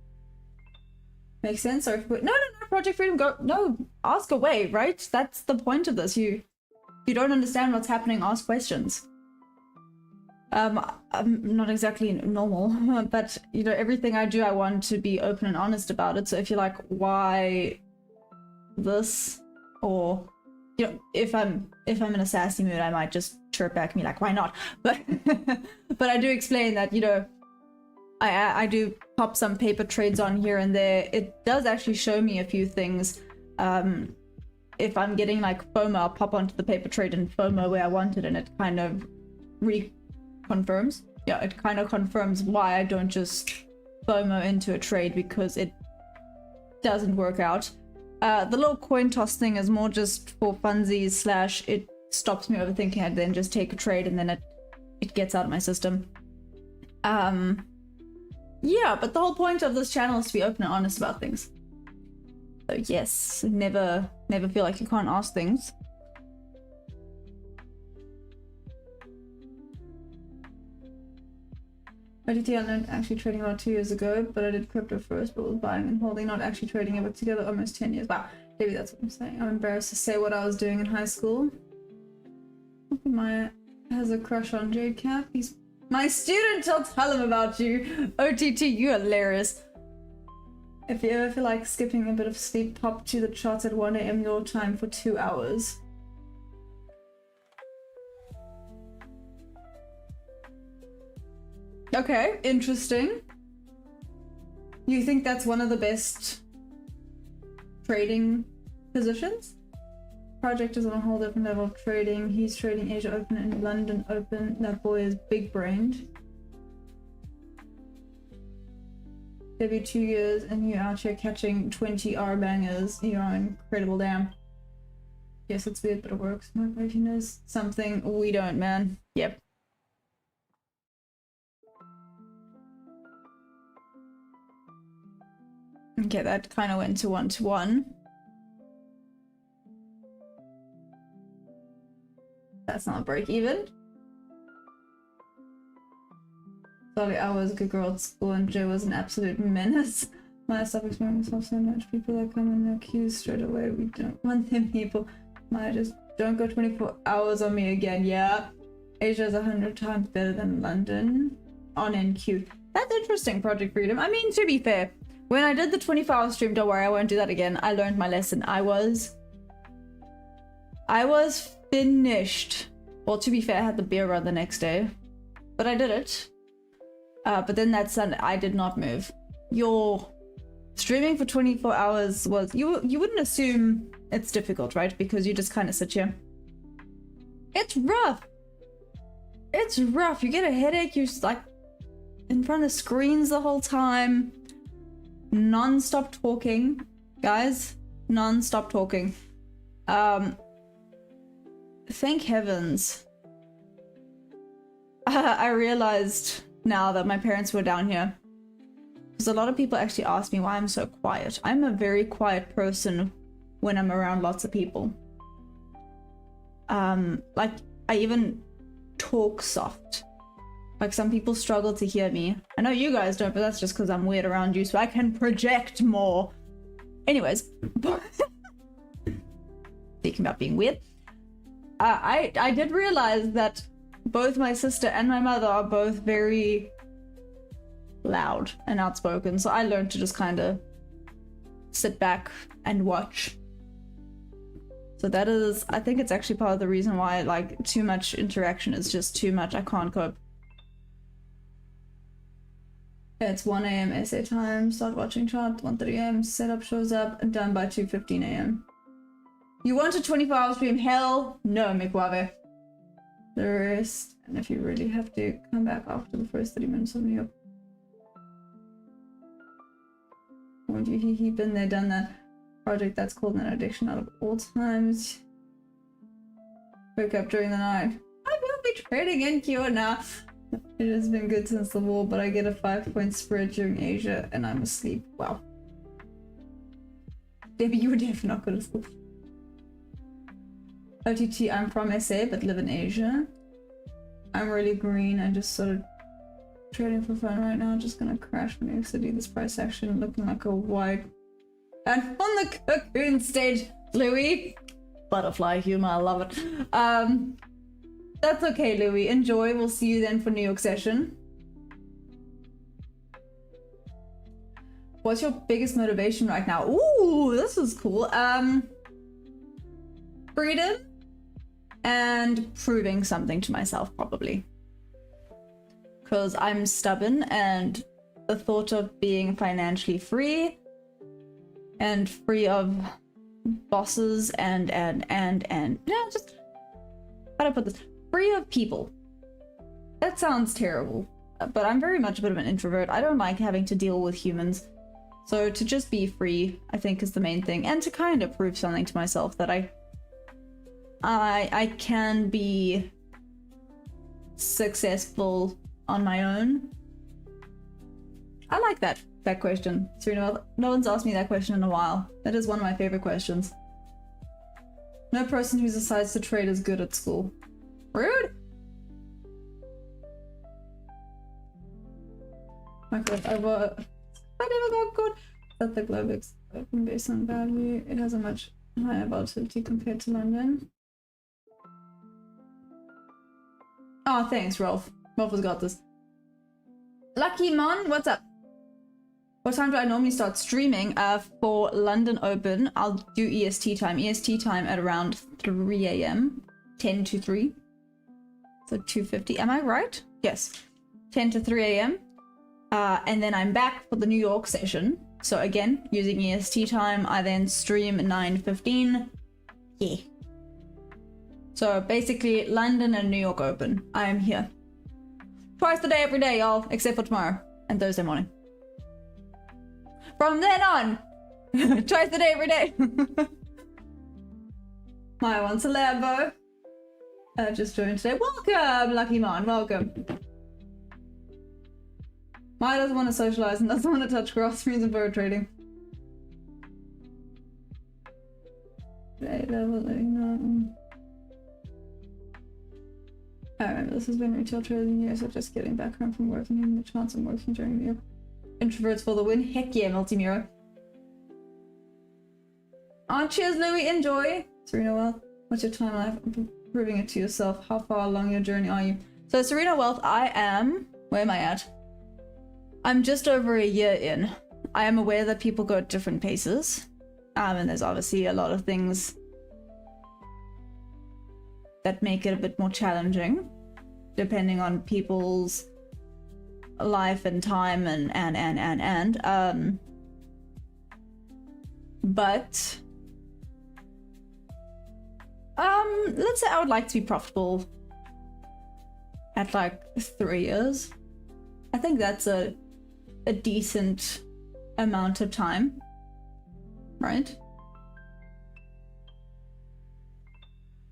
Makes sense. Sorry for no, Project Freedom, go. No, ask away, right? That's the point of this. You don't understand what's happening, ask questions. I'm not exactly normal, but you know, everything I do, I want to be open and honest about it. So if you're like, why this, or you know, if I'm in a sassy mood, I might just chirp back and be like, why not? But but I do explain that, you know, I do pop some paper trades on here and there. It does actually show me a few things. If I'm getting like FOMO, I'll pop onto the paper trade and FOMO where I want it, and it kind of reconfirms. Yeah, it kind of confirms why I don't just FOMO into a trade, because it doesn't work out. The little coin toss thing is more just for funsies slash it stops me overthinking. I then just take a trade and then it gets out of my system. Yeah, but the whole point of this channel is to be open and honest about things. So yes, never feel like you can't ask things. OTT I learned actually trading about 2 years ago, but I did crypto first, but was buying and holding, not actually trading it, but together almost 10 years. Wow, maybe that's what I'm saying. I'm embarrassed to say what I was doing in high school. Maya has a crush on JCap. He's my student. I'll tell him about you. OTT, you're hilarious. If you ever feel like skipping a bit of sleep, pop to the charts at 1 AM your time for 2 hours. Okay, interesting. You think that's one of the best trading positions? Project is on a whole different level of trading. He's trading Asia Open and London Open. That boy is big brained. Maybe 2 years and you're out here catching 20 R bangers. You're incredible, damn. Yes, it's weird, but it works. My he knows something we don't, man. Yep. Okay, that kind of went to 1-to-1. That's not a break even. Sorry, I was a good girl at school and Joe was an absolute menace. Maya, stop explaining myself so much. People that come in their queues straight away, we don't want them people. Maya, just don't go 24 hours on me again. Yeah, Asia is 100 times better than London on NQ. That's interesting, Project Freedom. I mean, to be fair, When I did the 24-hour stream, don't worry, I won't do that again. I learned my lesson. I was finished. Well, to be fair, I had the beer run the next day, but I did it. But then that Sunday, I did not move. Your streaming for 24 hours was, you wouldn't assume it's difficult, right? Because you just kind of sit here. It's rough. It's rough. You get a headache. You're just like in front of screens the whole time. Non-stop talking, guys. Non-stop talking. Thank heavens. I realized now that my parents were down here. Because a lot of people actually ask me why I'm so quiet. I'm a very quiet person when I'm around lots of people. Like, I even talk soft. Like, some people struggle to hear me. I know you guys don't, but that's just because I'm weird around you, so I can project more. Anyways. Speaking about being weird. I did realize that both my sister and my mother are both very loud and outspoken, so I learned to just kind of sit back and watch. So that is, I think it's actually part of the reason why, like, too much interaction is just too much. I can't cope. It's 1 a.m. SA time, start watching chart, 1:30 a.m. setup shows up, and done by 2:15 a.m. You want a 24-hour stream? Hell no, Mikwave. The rest, and if you really have to, come back after the first 30 minutes of New York. Won't you? He been there, done that. Project that's called an addiction out of all times. Wake up during the night. I will be trading in Q now. It has been good since the war, but I get a 5-point spread during Asia and I'm asleep. Wow. Debbie, you were definitely not good at school. OTT, I'm from SA but live in Asia. I'm really green. I just sort of trading for fun right now. Just gonna crash New York City. This price action looking like a wide. And on the cocoon stage, Louis. Butterfly humor, I love it. That's okay, Louis. Enjoy. We'll see you then for New York session. What's your biggest motivation right now? Ooh, this is cool. Freedom and proving something to myself, probably. Because I'm stubborn, and the thought of being financially free and free of bosses and yeah, just how do I put this? Free of people. That sounds terrible, but I'm very much a bit of an introvert. I don't like having to deal with humans. So to just be free, I think, is the main thing, and to kind of prove something to myself that I can be successful on my own. I like that question, Serena. No one's asked me that question in a while. That is one of my favorite questions. No person who decides to trade is good at school. Rude. My god, I never got good. That the globe is open based on value. It has a much higher volatility compared to London. Oh, thanks, Rolf. Rolf has got this. Lucky Mon, what's up? What time do I normally start streaming? For London Open, I'll do EST time. EST time at around 3 a.m. 10 to 3. So 2:50. Am I right? Yes. 10 to 3 a.m. And then I'm back for the New York session. So again, using EST time, I then stream at 9:15. Yeah. So basically, London and New York Open. I am here. Twice a day, every day, y'all. Except for tomorrow and Thursday morning. From then on, twice a day, every day. Maya wants a Lambo. Just joined today. Welcome, Lucky Man. Welcome. Maya doesn't want to socialize and doesn't want to touch grass screens and bird trading. I remember this has been retail trading years, so just getting back home from work and having the chance of working during the year. Introverts for the win. Heck yeah, Multimiro. Oh, cheers, Louis. Enjoy. Serena Wealth, what's your time life? Proving it to yourself. How far along your journey are you? So, Serena Wealth, I am... Where am I at? I'm just over a year in. I am aware that people go at different paces. And there's obviously a lot of things that make it a bit more challenging, depending on people's life and time but let's say I would like to be profitable at like 3 years. I think that's a decent amount of time, right?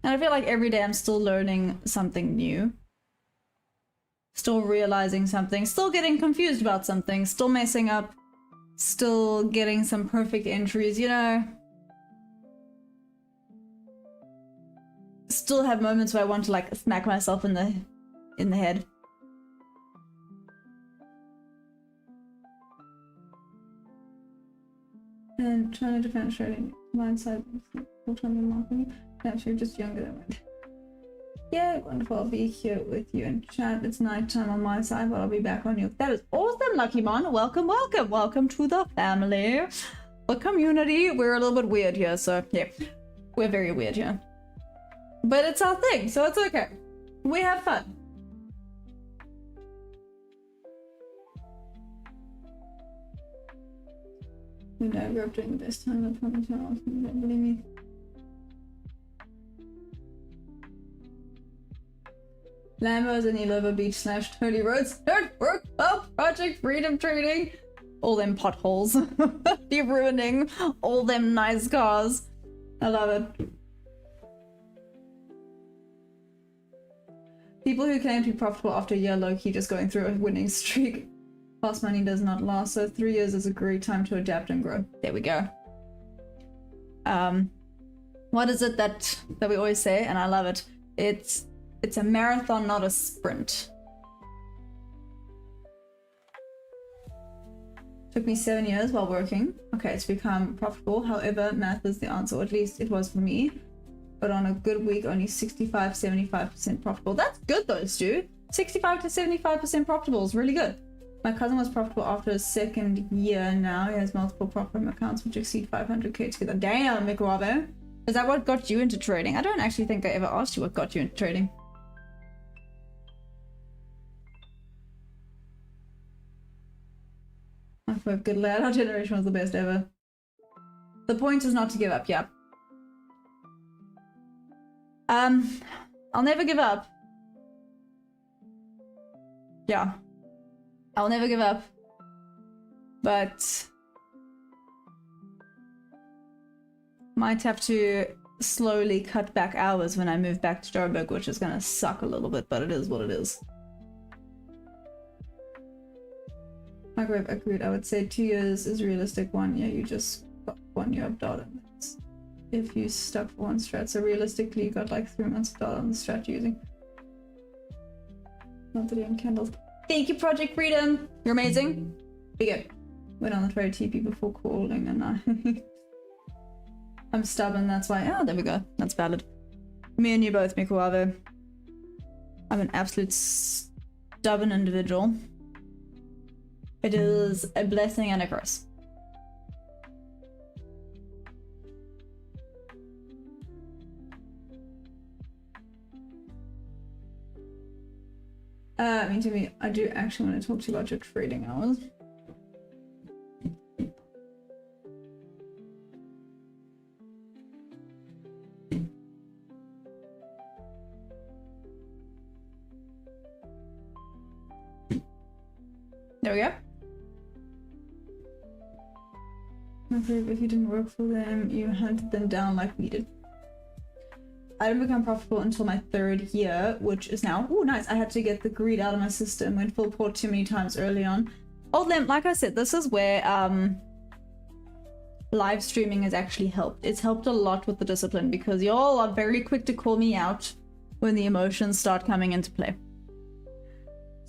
And I feel like every day I'm still learning something new, still realizing something, still getting confused about something, still messing up, still getting some perfect entries, you know. Still have moments where I want to like smack myself in the head. And trying to defend trading mindset, full-time marketing. Actually, just younger than me. Yeah, wonderful. I'll be here with you in chat. It's nighttime on my side, but I'll be back on you. That is awesome, Lucky Mon. Welcome, welcome, welcome to the family, the community. We're a little bit weird here, so yeah, we're very weird here. But it's our thing, so it's okay. We have fun. You know, I grew up during the best time. I promise you, you don't believe me. Lambos and Elova Beach / Tony Roads don't work well. Project Freedom Trading. All them potholes. Be ruining all them nice cars. I love it. People who claim to be profitable after a year low-key just going through a winning streak. Fast money does not last, so 3 years is a great time to adapt and grow. There we go. What is it that we always say, and I love it? It's a marathon, not a sprint. Took me 7 years while working. Okay, to become profitable. However, math is the answer, or at least it was for me. But on a good week, only 65, 75% profitable. That's good though, Stu. 65 to 75% profitable is really good. My cousin was profitable after his 2nd year now. He has multiple profit accounts which exceed 500k together. Damn, Mikwave. Is that what got you into trading? I don't actually think I ever asked you what got you into trading. I thought, good lad, our generation was the best ever. The point is not to give up, yeah. I'll never give up. Yeah. I'll never give up. But might have to slowly cut back hours when I move back to Joburg, which is gonna suck a little bit, but it is what it is. Microwave agreed. I would say 2 years is realistic. 1 year you just got 1 year of data. If you stuck for one strat, so realistically you got like 3 months of data on the strat you're using. Not that on candles. Thank you, Project Freedom. You're amazing. Be good. Went on the trade TP before calling, and I'm stubborn. That's why. Oh, there we go. That's valid. Me and you both, Mikuave. I'm an absolute stubborn individual. It is a blessing and a curse. I mean, to me, I do actually want to talk to you about your trading hours. There we go. If you didn't work for them, you hunted them down like we did. I didn't become profitable until my 3rd year, which is now. Oh, nice. I had to get the greed out of my system. Went full port too many times early on. Old Lamp, like I said, this is where live streaming has actually helped. It's helped a lot with the discipline because y'all are very quick to call me out when the emotions start coming into play.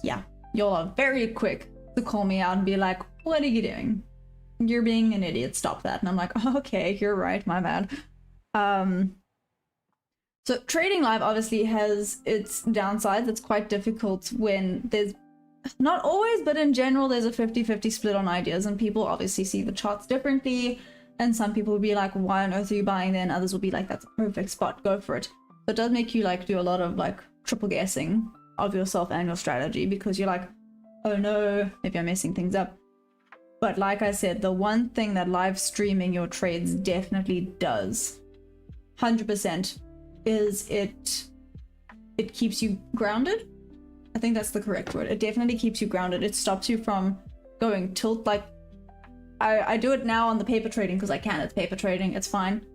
Yeah, y'all are very quick to call me out and be like, what are you doing? You're being an idiot. Stop that. And I'm like, oh, okay, you're right. My bad. So trading live obviously has its downsides. It's quite difficult when there's not always, but in general, there's a 50-50 split on ideas, and people obviously see the charts differently. And some people will be like, why on earth are you buying there? And others will be like, that's a perfect spot, go for it. So it does make you like do a lot of like triple guessing of yourself and your strategy, because you're like, oh no, maybe I'm messing things up. But like I said, the one thing that live streaming your trades definitely does, 100%, is it keeps you grounded. I think that's the correct word. It definitely keeps you grounded. It stops you from going tilt. Like I do it now on the paper trading because I can. It's paper trading. It's fine.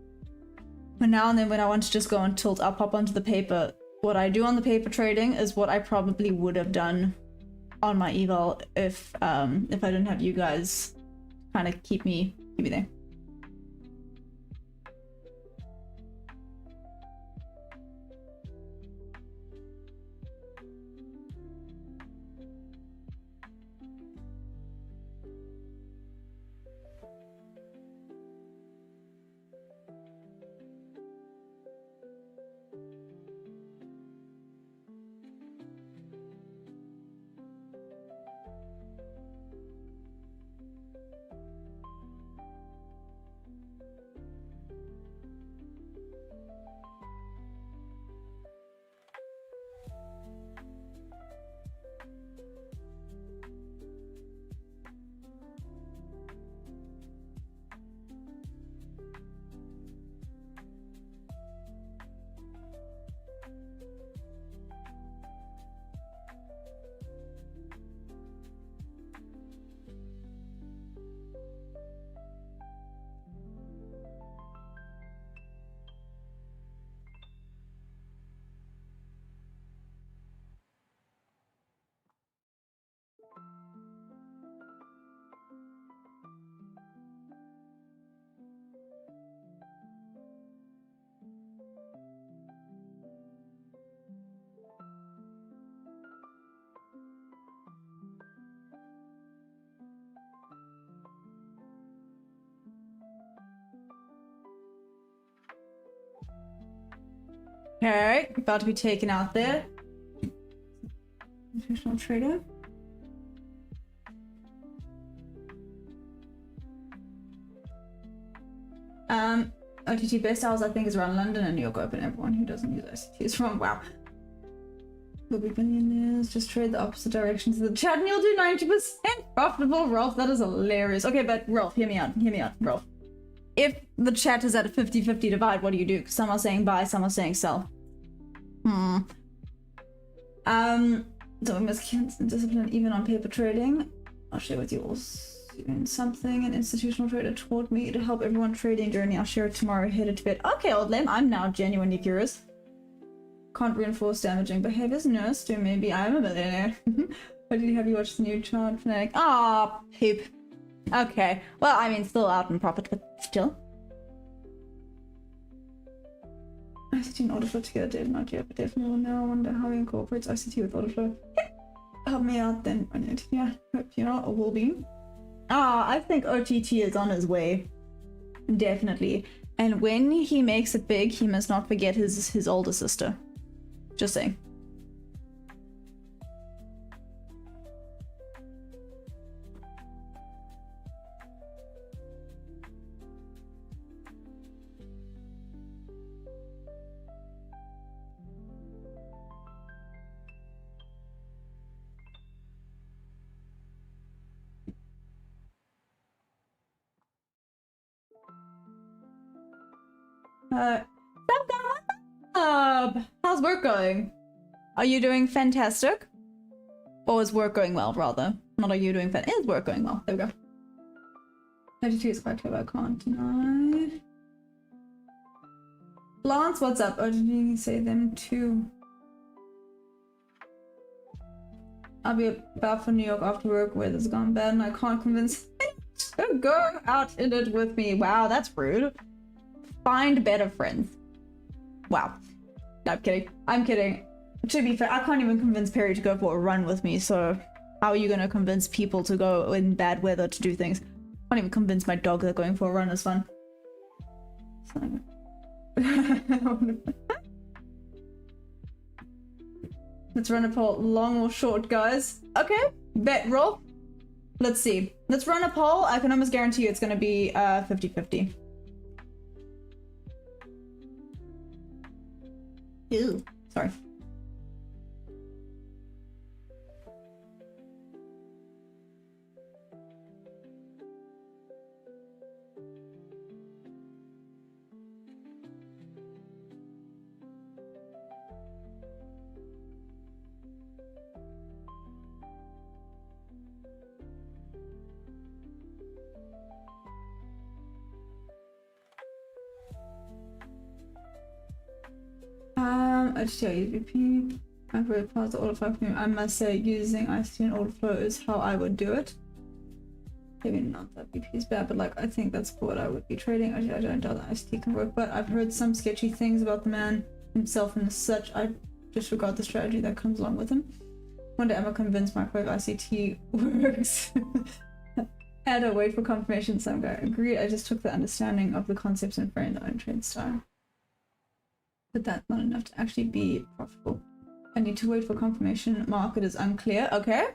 But now and then when I want to just go and tilt, I'll pop onto the paper. What I do on the paper trading is what I probably would have done on my eval if I didn't have you guys kind of keep me there. Okay, about to be taken out there. Institutional trader. OTT best hours I think is around London and New York Open. Everyone who doesn't use ICT is from wow. We'll be billionaires. Just trade the opposite direction to the chat and you'll do 90% profitable, Rolf. That is hilarious. Okay, but Rolf, hear me out, Rolf. If the chat is at a 50-50 divide, what do you do? Because some are saying buy, some are saying sell. So we must constant discipline even on paper trading. I'll share with you all soon something an institutional trader taught me to help everyone trading journey. I'll share it tomorrow, headed to bed. Okay, old lame, I'm now genuinely curious. Can't reinforce damaging behaviors. No, still maybe I'm a millionaire. But did you have you watched the new chart fanatic? Ah, poop. Okay, well, I mean, still out in profit, but still. ICT and order flow together, did not yet, but definitely will now. I wonder how he incorporates ICT with order flow. Help me out then. Yeah, hope you know, or will be. I think OTT is on his way. Definitely. And when he makes it big, he must not forget his older sister. Just saying. How's work going? Are you doing fantastic? Or is work going well, rather? Not are you doing is work going well? There we go. 32 is quite clever, I can't deny. Lance, what's up? Oh, did you say them too? I'll be about for New York after work. Weather's gone bad and I can't convince him to go out in it with me. Wow, that's rude. Find better friends. Wow. No, I'm kidding. I'm kidding. To be fair, I can't even convince Perry to go for a run with me, so how are you going to convince people to go in bad weather to do things? I can't even convince my dog that going for a run is fun. So... Let's run a poll. Long or short, guys? Okay. Bet roll. Let's see. Let's run a poll. I can almost guarantee you it's going to be 50-50. Ew. Sorry. I just UVP. I've read past the order flow. I must say, using ICT and order flow is how I would do it. Maybe not that VP is bad, but like I think that's what I would be trading. I don't doubt that ICT can work, but I've heard some sketchy things about the man himself, and as such, I disregard the strategy that comes along with him. One day I'm convinced microwave ICT works. Had to wait for confirmation. Some guy agreed. I just took the understanding of the concepts and framed my own trade style. But that's not enough to actually be profitable. I need to wait for confirmation. Market is unclear. Okay.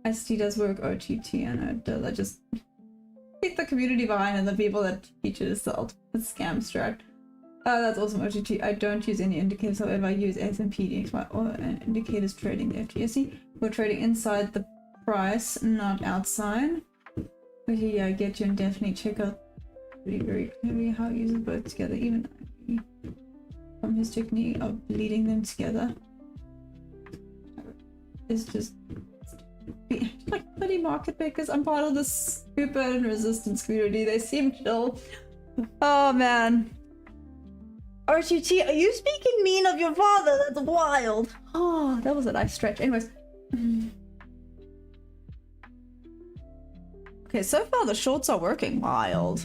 ICT does work. OTT, I know it does. I just keep the community behind and the people that teach it is the ultimate scam strat. That's awesome. OTT. I don't use any indicators. However, I use S&P or indicators trading the FTSE. We're trading inside the price, not outside. But yeah, I get you, and definitely check out very clearly how it uses both together. Even from his technique of bleeding them together, it's just like bloody market makers. I'm part of this super and resistance community. They seem chill. Oh man. RTT, are you speaking mean of your father? That's wild. Oh, that was a nice stretch. Anyways. Okay, so far the shorts are working wild.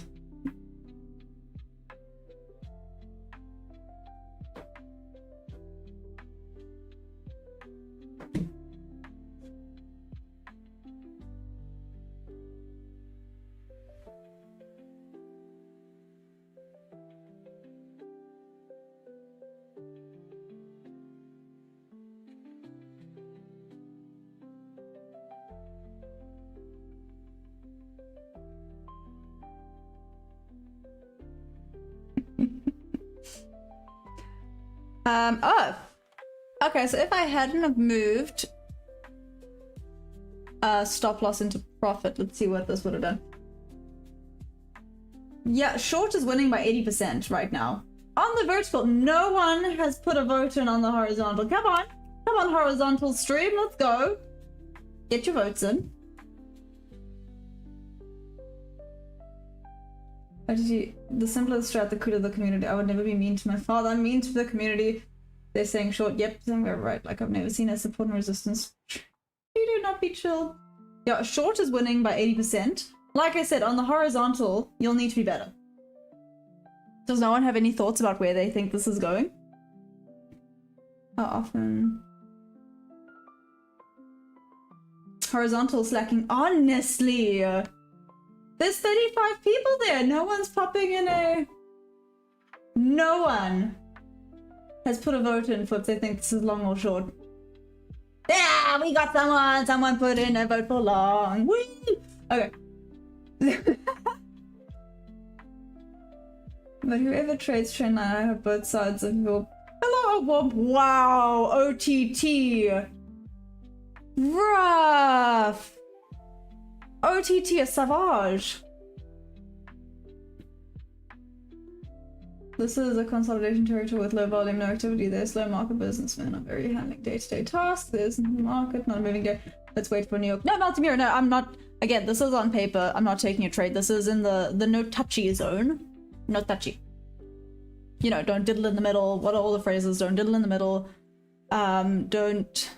Oh. Okay, so if I hadn't have moved stop loss into profit, let's see what this would have done. Yeah, short is winning by 80% right now. On the vertical, no one has put a vote in on the horizontal. Come on. Come on, horizontal stream, let's go. Get your votes in. Actually, the simpler the strat, the cooler the community. I would never be mean to my father. I'm mean to the community. They're saying short. Yep, we're right. Like I've never seen a support and resistance. You do not be chill. Yeah, short is winning by 80%. Like I said, on the horizontal, you'll need to be better. Does no one have any thoughts about where they think this is going? How often? Horizontal slacking. Honestly, there's 35 people there. No one's popping in a... No one has put a vote in for if they think this is long or short. Yeah, we got someone. Someone put in a vote for long. Woo! Okay. But whoever trades trend line, I have both sides of your... Hello, wow, OTT. Rough. OTT is savage. This is a consolidation territory with low volume, no activity. There's slow market businessmen are very handling day-to-day tasks. There's the market, not a moving day. Let's wait for New York. No, Maltimir, no, I'm not. Again, this is on paper. I'm not taking a trade. This is in the no touchy zone. No touchy. You know, don't diddle in the middle. What are all the phrases? Don't diddle in the middle. Don't...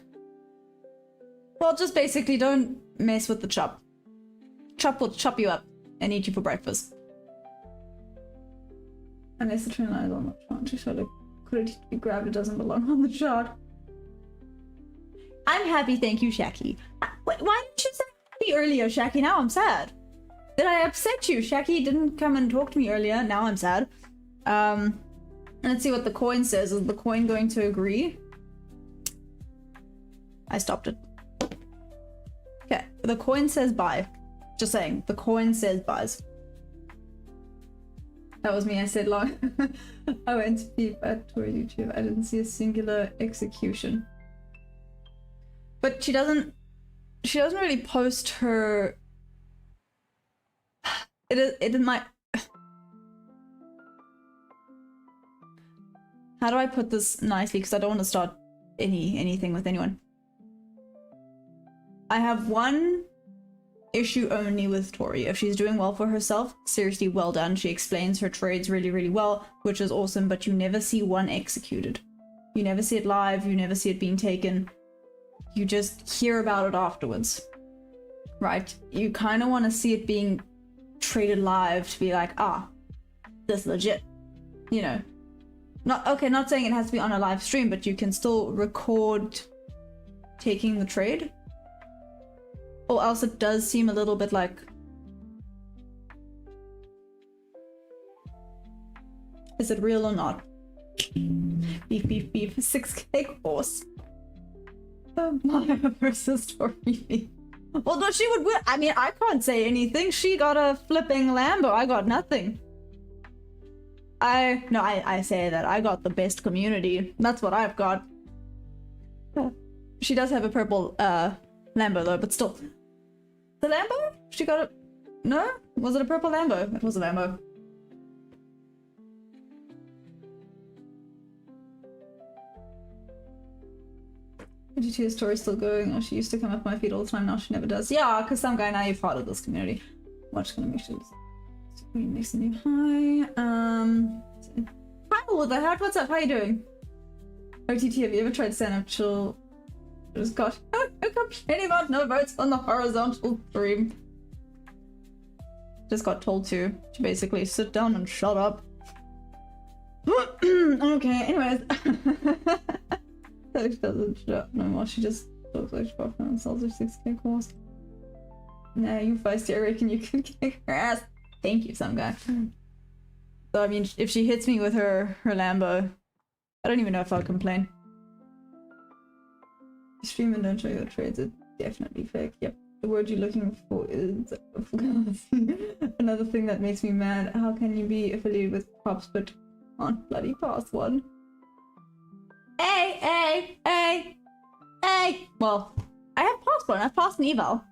Well, just basically don't mess with the chop. Chop will chop you up and eat you for breakfast. Unless the trend line is on the chart to show liquidity to be grabbed, it doesn't belong on the chart. I'm happy, thank you, Shaki. Wait, why didn't you say happy earlier, Shaki? Now I'm sad. Did I upset you? Shaki didn't come and talk to me earlier. Now I'm sad. Let's see what the coin says. Is the coin going to agree? I stopped it. Okay, the coin says buy. Just saying, the coin says buys. That was me, I said long. I went to peep at Tori YouTube. I didn't see a singular execution. But she doesn't really post her... It might... How do I put this nicely? Because I don't want to start anything with anyone. I have one issue only with Tori. If she's doing well for herself, seriously, well done. She explains her trades really, really well, which is awesome, but you never see one executed. You never see it live, you never see it being taken. You just hear about it afterwards, right? You kind of want to see it being traded live to be like, ah, this is legit, you know. Not saying it has to be on a live stream, but you can still record taking the trade. Or else it does seem a little bit like... Is it real or not? Beef, beef, beef. 6k horse. Oh my versus Tori. Well, no, she would win. I mean, I can't say anything. She got a flipping Lambo. I got nothing. I say that. I got the best community. That's what I've got. She does have a purple Lambo though, but still. The Lambo? She got a... No? Was it a purple Lambo? It was a Lambo. GT's story still going. Oh, she used to come up my feed all the time. Now she never does. Yeah, because some guy, now you're part of this community. I'm just gonna make sure next to you. Hi. Hi, all the heck. What's up? How you doing? OTT, have you ever tried stand up chill? Just got complaining about no votes on the horizontal stream. Just got told to basically sit down and shut up. Okay, anyways. She doesn't shut up no more. She just looks like she's profit and sells her 6k course. Nah, you feisty. I reckon you can kick her ass. Thank you, some guy. So I mean, if she hits me with her Lambo, I don't even know if I'll complain. You stream and don't show your trades, it's definitely fake. Yep. The word you're looking for is another thing that makes me mad. How can you be affiliated with Pops but can't bloody pass one? Hey! Well, I have passed one. I've passed an eval.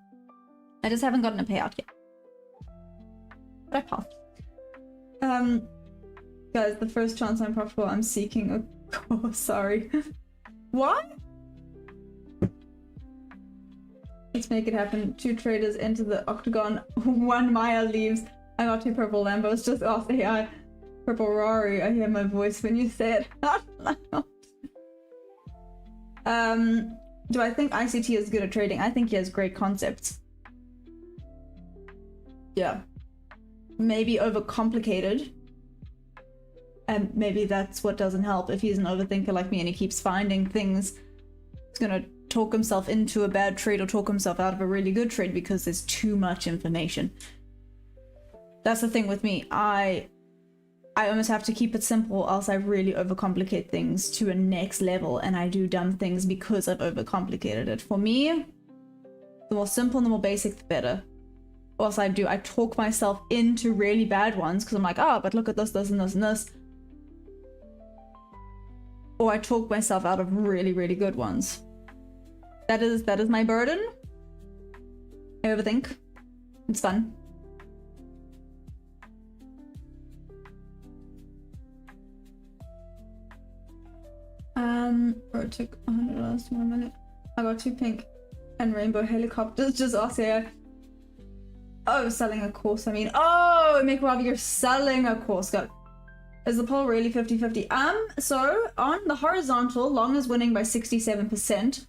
I just haven't gotten a payout yet. But I passed. Guys, the first chance I'm profitable, I'm seeking a course. Sorry. What? Let's make it happen. 2 traders enter the octagon. 1 Maya leaves. I got 2 purple Lambos. Just ask AI. Purple Rari. I hear my voice when you say it out loud. Do I think ICT is good at trading? I think he has great concepts. Yeah. Maybe overcomplicated. And maybe that's what doesn't help. If he's an overthinker like me and he keeps finding things, he's gonna talk himself into a bad trade or talk himself out of a really good trade because there's too much information. That's the thing with me. I almost have to keep it simple, else I really overcomplicate things to a next level, and I do dumb things because I've overcomplicated it. For me, the more simple and the more basic, the better. Or else I talk myself into really bad ones because I'm like, oh, but look at this, this, and this, and this. Or I talk myself out of really, really good ones. That is my burden. I overthink. It's fun. Or it took $100 to 1 minute. I got 2 pink and rainbow helicopters. Just ask AI. Oh, selling a course. I mean, oh, make Robbie, you're selling a course. Go. Is the poll really 50-50? So on the horizontal, long is winning by 67%.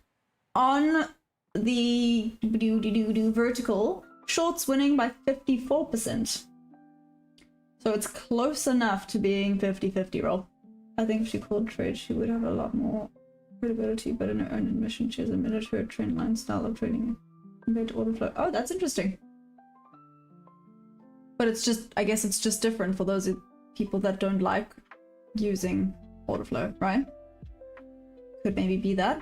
On the vertical, short's winning by 54%. So it's close enough to being 50-50 roll. I think if she called trade, she would have a lot more credibility, but in her own admission, she has admitted her trend line style of trading compared to order flow. Oh, that's interesting. But it's just, I guess it's just different for those people that don't like using order flow, right? Could maybe be that.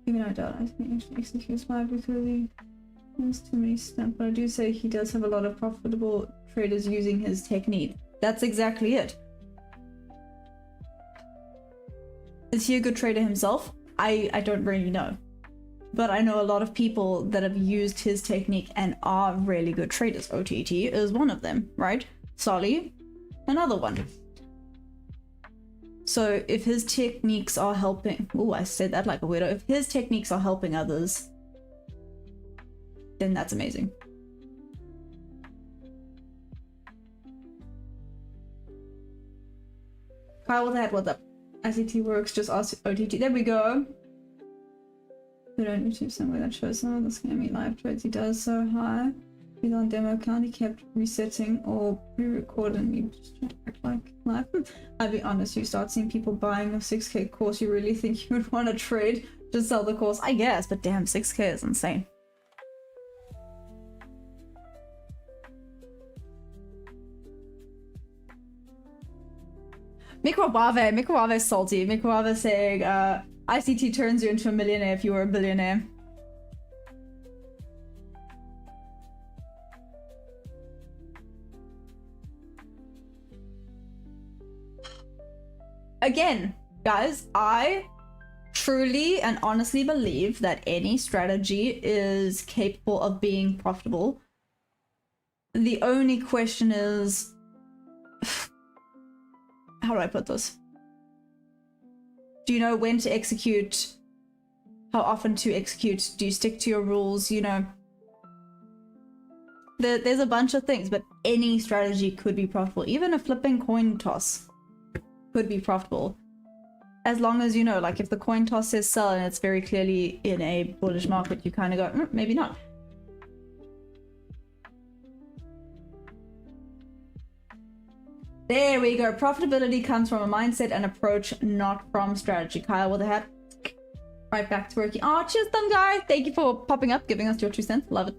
Even I doubt I think actually executes live because he has too many stamps. But I do say he does have a lot of profitable traders using his technique. That's exactly it. Is he a good trader himself? I don't really know. But I know a lot of people that have used his technique and are really good traders. OTT is one of them, right? Solly, another one. So if his techniques are helping, oh, I said that like a weirdo. If his techniques are helping others, then that's amazing. Kyle with that, what's up? ICT works, just ask OTT. There we go. Put on YouTube somewhere that shows some of the scammy live trades he does so high. He's on demo account, he kept resetting or pre-recording me just to act like live. I'll be honest, you start seeing people buying a 6k course, you really think you would want to trade to sell the course? I guess, but damn, 6k is insane. Mikwave salty. Mikwave saying, ICT turns you into a millionaire if you were a billionaire. Again, guys, I truly and honestly believe that any strategy is capable of being profitable. The only question is, how do I put this? Do you know when to execute? How often to execute? Do you stick to your rules? You know, there's a bunch of things, but any strategy could be profitable. Even a flipping coin toss could be profitable. As long as, you know, like if the coin toss says sell and it's very clearly in a bullish market, you kind of go, maybe not. There we go. Profitability comes from a mindset and approach, not from strategy. Kyle with a hat. Right back to working. Oh, cheers, Thumb Guy. Thank you for popping up, giving us your 2 cents. Love it.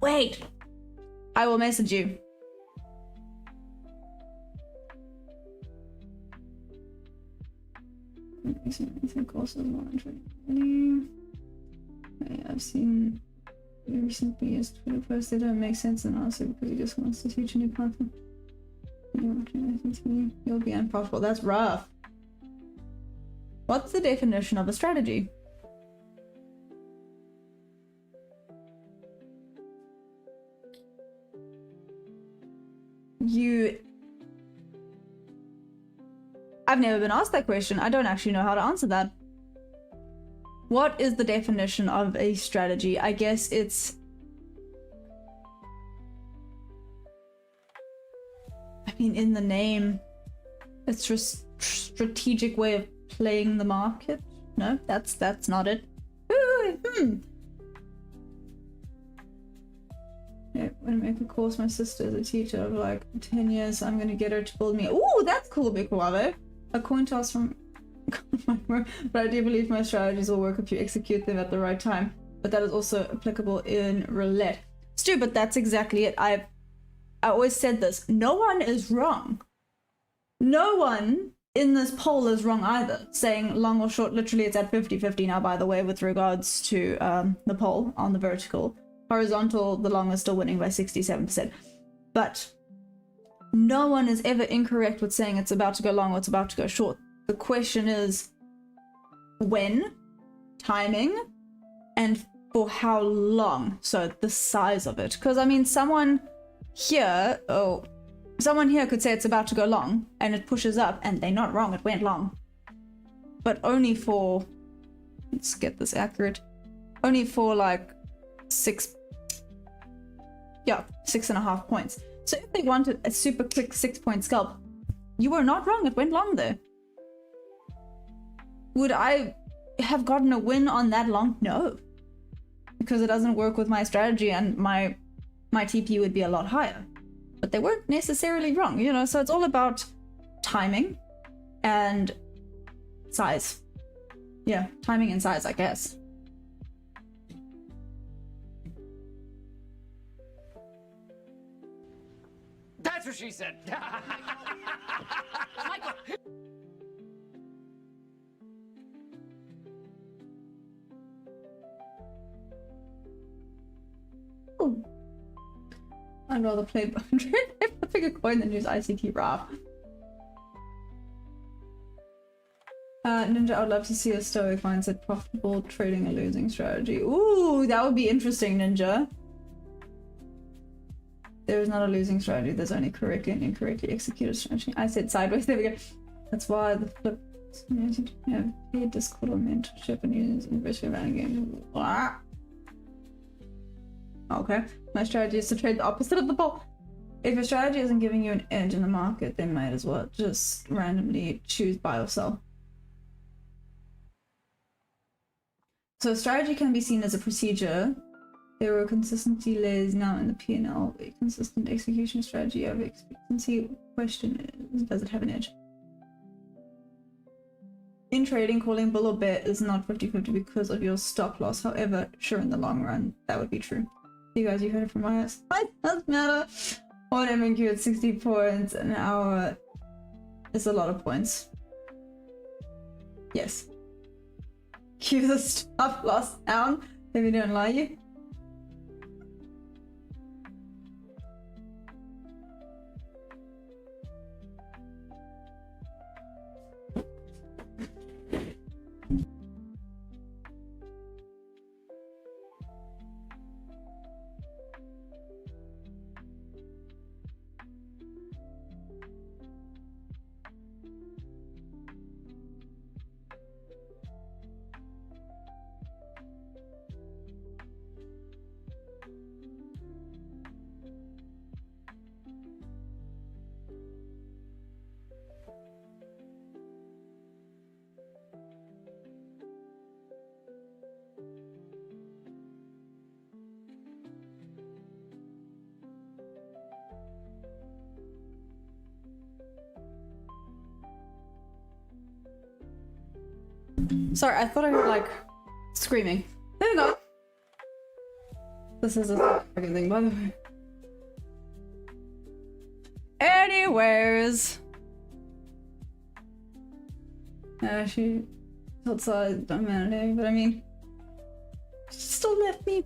Wait. I will message you. I've seen recently his Twitter posts that don't make sense and also because he just wants to teach a new content. You'll be unprofitable. That's rough. What's the definition of a strategy? I've never been asked that question. I don't actually know how to answer that. What is the definition of a strategy? I guess it's... I mean, in the name, it's just strategic way of playing the market. No, that's not it. Yeah, when I make a course, my sister is a teacher of like 10 years. I'm gonna get her to build me. Ooh, that's cool, Big Wave. A coin toss from. But I do believe my strategies will work if you execute them at the right time. But that is also applicable in roulette. Stu, but that's exactly it. I always said this. No one is wrong. No one in this poll is wrong either. Saying long or short, literally it's at 50-50 now, by the way, with regards to the poll on the vertical. Horizontal, the long is still winning by 67%. But no one is ever incorrect with saying it's about to go long or it's about to go short. The question is when, timing, and for how long. So the size of it. Because I mean, someone here could say it's about to go long and it pushes up and they're not wrong, it went long. But only for, let's get this accurate, only for like 6.5 points. So if they wanted a super quick 6-point scalp, you were not wrong, it went long there. Would I have gotten a win on that long? No. Because it doesn't work with my strategy and my TP would be a lot higher. But they weren't necessarily wrong, you know, so it's all about timing and size. Yeah, timing and size, I guess. That's what she said. Michael. I'd rather play Bundred if I pick a coin than use ICT RAW. Ninja, I would love to see a stoic mindset profitable trading a losing strategy. Ooh, that would be interesting, Ninja. There is not a losing strategy, there's only correctly and incorrectly executed strategy. I said sideways, there we go. That's why the flip have paid Discord or mentorship and use university around game. Okay, my strategy is to trade the opposite of the pole. If your strategy isn't giving you an edge in the market, then might as well just randomly choose buy or sell. So strategy can be seen as a procedure. There were consistency layers now in the P&L. A consistent execution strategy over expectancy. Question is, does it have an edge? In trading, calling bull or bear is not 50-50 because of your stop loss. However, sure, in the long run, that would be true. You guys, you heard it from my ass. It doesn't matter. One MNQ at 60 points an hour is a lot of points. Yes. Cue the stop loss down if you don't like it. Sorry, I thought I heard like screaming. There we go. This is a fucking thing, by the way. Anyways. She outside, don't matter, but I mean, she still left me.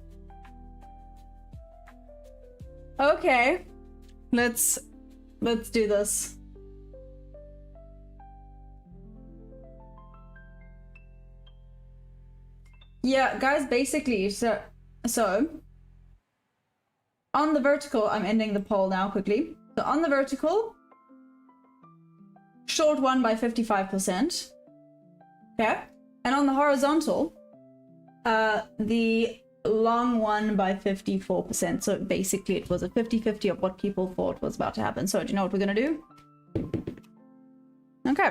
Okay, let's do this. Yeah, guys, basically, so on the vertical, I'm ending the poll now quickly. So on the vertical, short won by 55%. Okay, and on the horizontal, the long won by 54%. So basically, it was a 50-50 of what people thought was about to happen. So do you know what we're gonna do? Okay,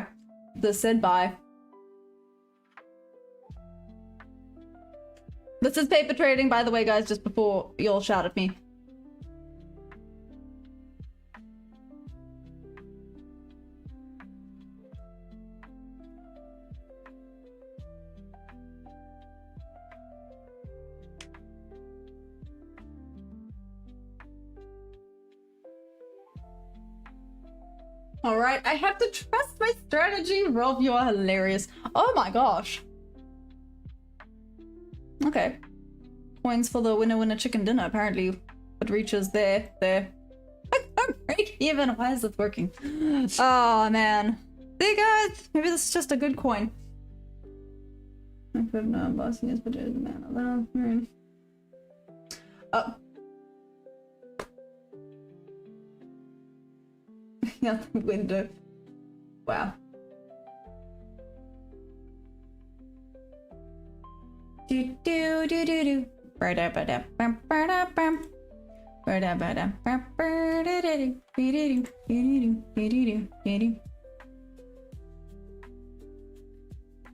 this said bye. This is paper trading, by the way, guys, just before you all shout at me. All right, I have to trust my strategy. Rob, you are hilarious. Oh my gosh. Okay. Coins for the winner chicken dinner, apparently. It reaches there. Great, even. Why is this working? Oh, man. See, guys? Maybe this is just a good coin. I could not bossy is, but there's a man alone. Oh. Out the window. Wow. Do do do do do.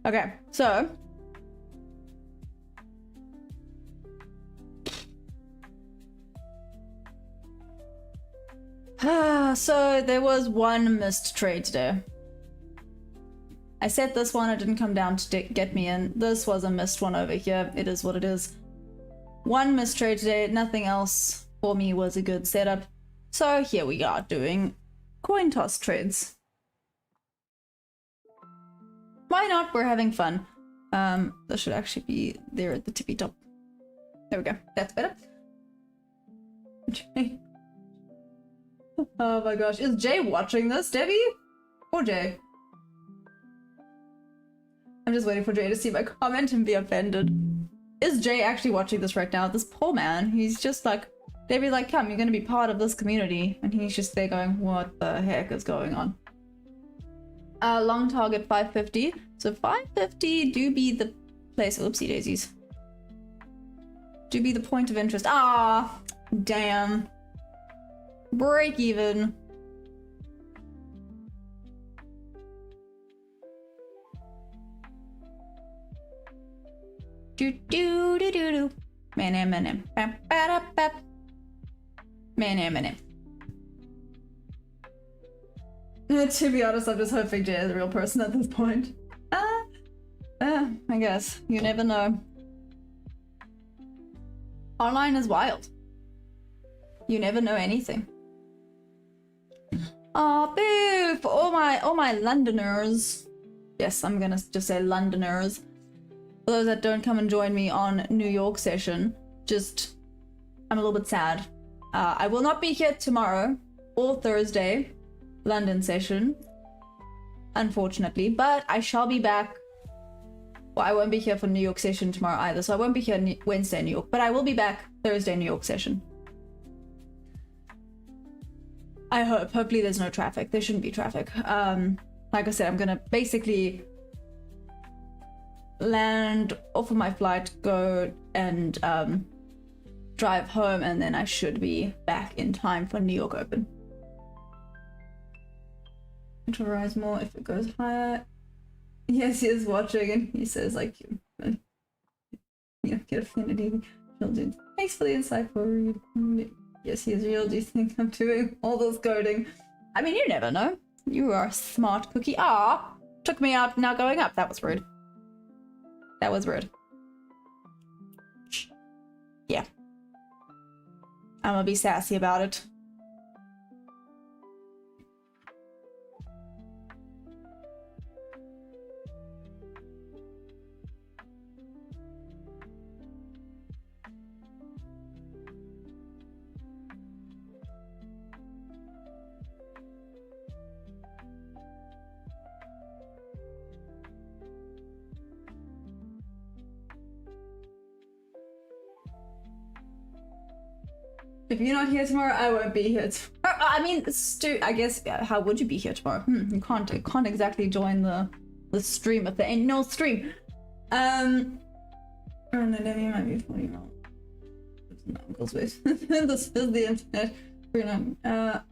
Okay, so so there was one missed trade today. I said this one, it didn't come down to get me in. This was a missed one over here. It is what it is. One missed trade today, nothing else for me was a good setup. So here we are doing coin toss trades. Why not? We're having fun. This should actually be there at the tippy top. There we go. That's better. Oh my gosh. Is Jay watching this, Debbie? Or Jay? I'm just waiting for Jay to see my comment and be offended. Is Jay actually watching this right now? This poor man, he's just like, Debbie's like, come, you're gonna be part of this community. And he's just there going, what the heck is going on? Long target 550. So 550 do be the place, oopsie daisies. Do be the point of interest. Ah, damn. Break even. Do do do do do. Man. Bap, bap, bap. Man. To be honest, I'm just hoping Jay is a real person at this point. I guess. You never know. Online is wild. You never know anything. Oh, boo! For all my Londoners. Yes, I'm gonna just say Londoners. For those that don't come and join me on New York session, I'm a little bit sad. I will not be here tomorrow or Thursday, London session, unfortunately, but I shall be back. Well, I won't be here for New York session tomorrow either, so I won't be here Wednesday, New York, but I will be back Thursday, New York session. I hope. Hopefully there's no traffic. There shouldn't be traffic. Like I said, I'm gonna basically land off of my flight, go and drive home, and then I should be back in time for New York Open. It'll rise more if it goes higher. Yes, he is watching, and he says, like, get offended even. Thanks for the insightful read. Yes, he is real. Do you think I'm doing all this coding? I mean, you never know. You are a smart cookie. Ah, took me out now going up. That was rude. That was rude. Yeah. I'm gonna be sassy about it. If you're not here tomorrow, I won't be here tomorrow. I mean, Stu, I guess, how would you be here tomorrow? You can't exactly join the stream if there ain't no stream. Oh no, Debbie might be funny now. Uncle's face. This is the internet.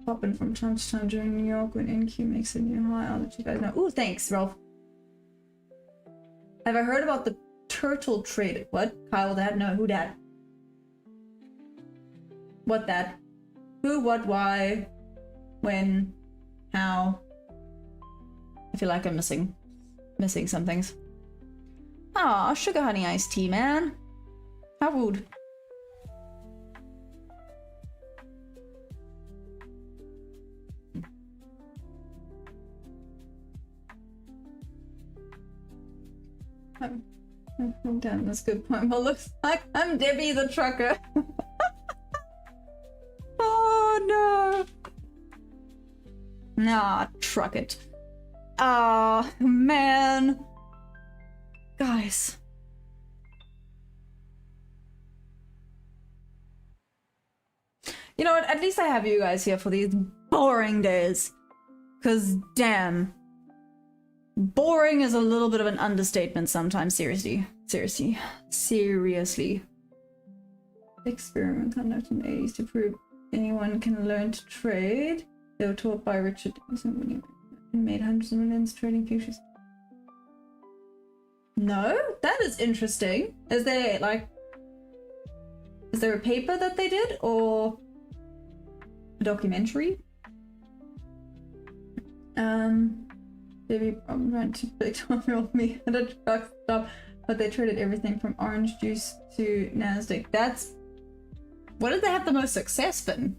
Popping from time to time during New York when NQ makes a new high. I'll let you guys know. Ooh, thanks, Ralph. Have I heard about the turtle trade? What? Kyle, that? No, who dat? What that? Who, what, why, when, how? I feel like I'm missing some things. Aw, sugar honey iced tea, man. How rude. I'm done. That's a good point. Well, looks like I'm Debbie the trucker. Oh no! Nah, truck it. Ah, man. Guys. You know what? At least I have you guys here for these boring days. Cause damn. Boring is a little bit of an understatement sometimes, seriously. Experiment conducted in the 80s to prove anyone can learn to trade. They were taught by Richard Dawson when he made hundreds of millions trading futures. No? That is interesting. Is there a paper that they did, or a documentary? Maybe I'm trying to pick 12-year-old me at a truck stop, but they traded everything from orange juice to Nasdaq. That's... What did they have the most success in?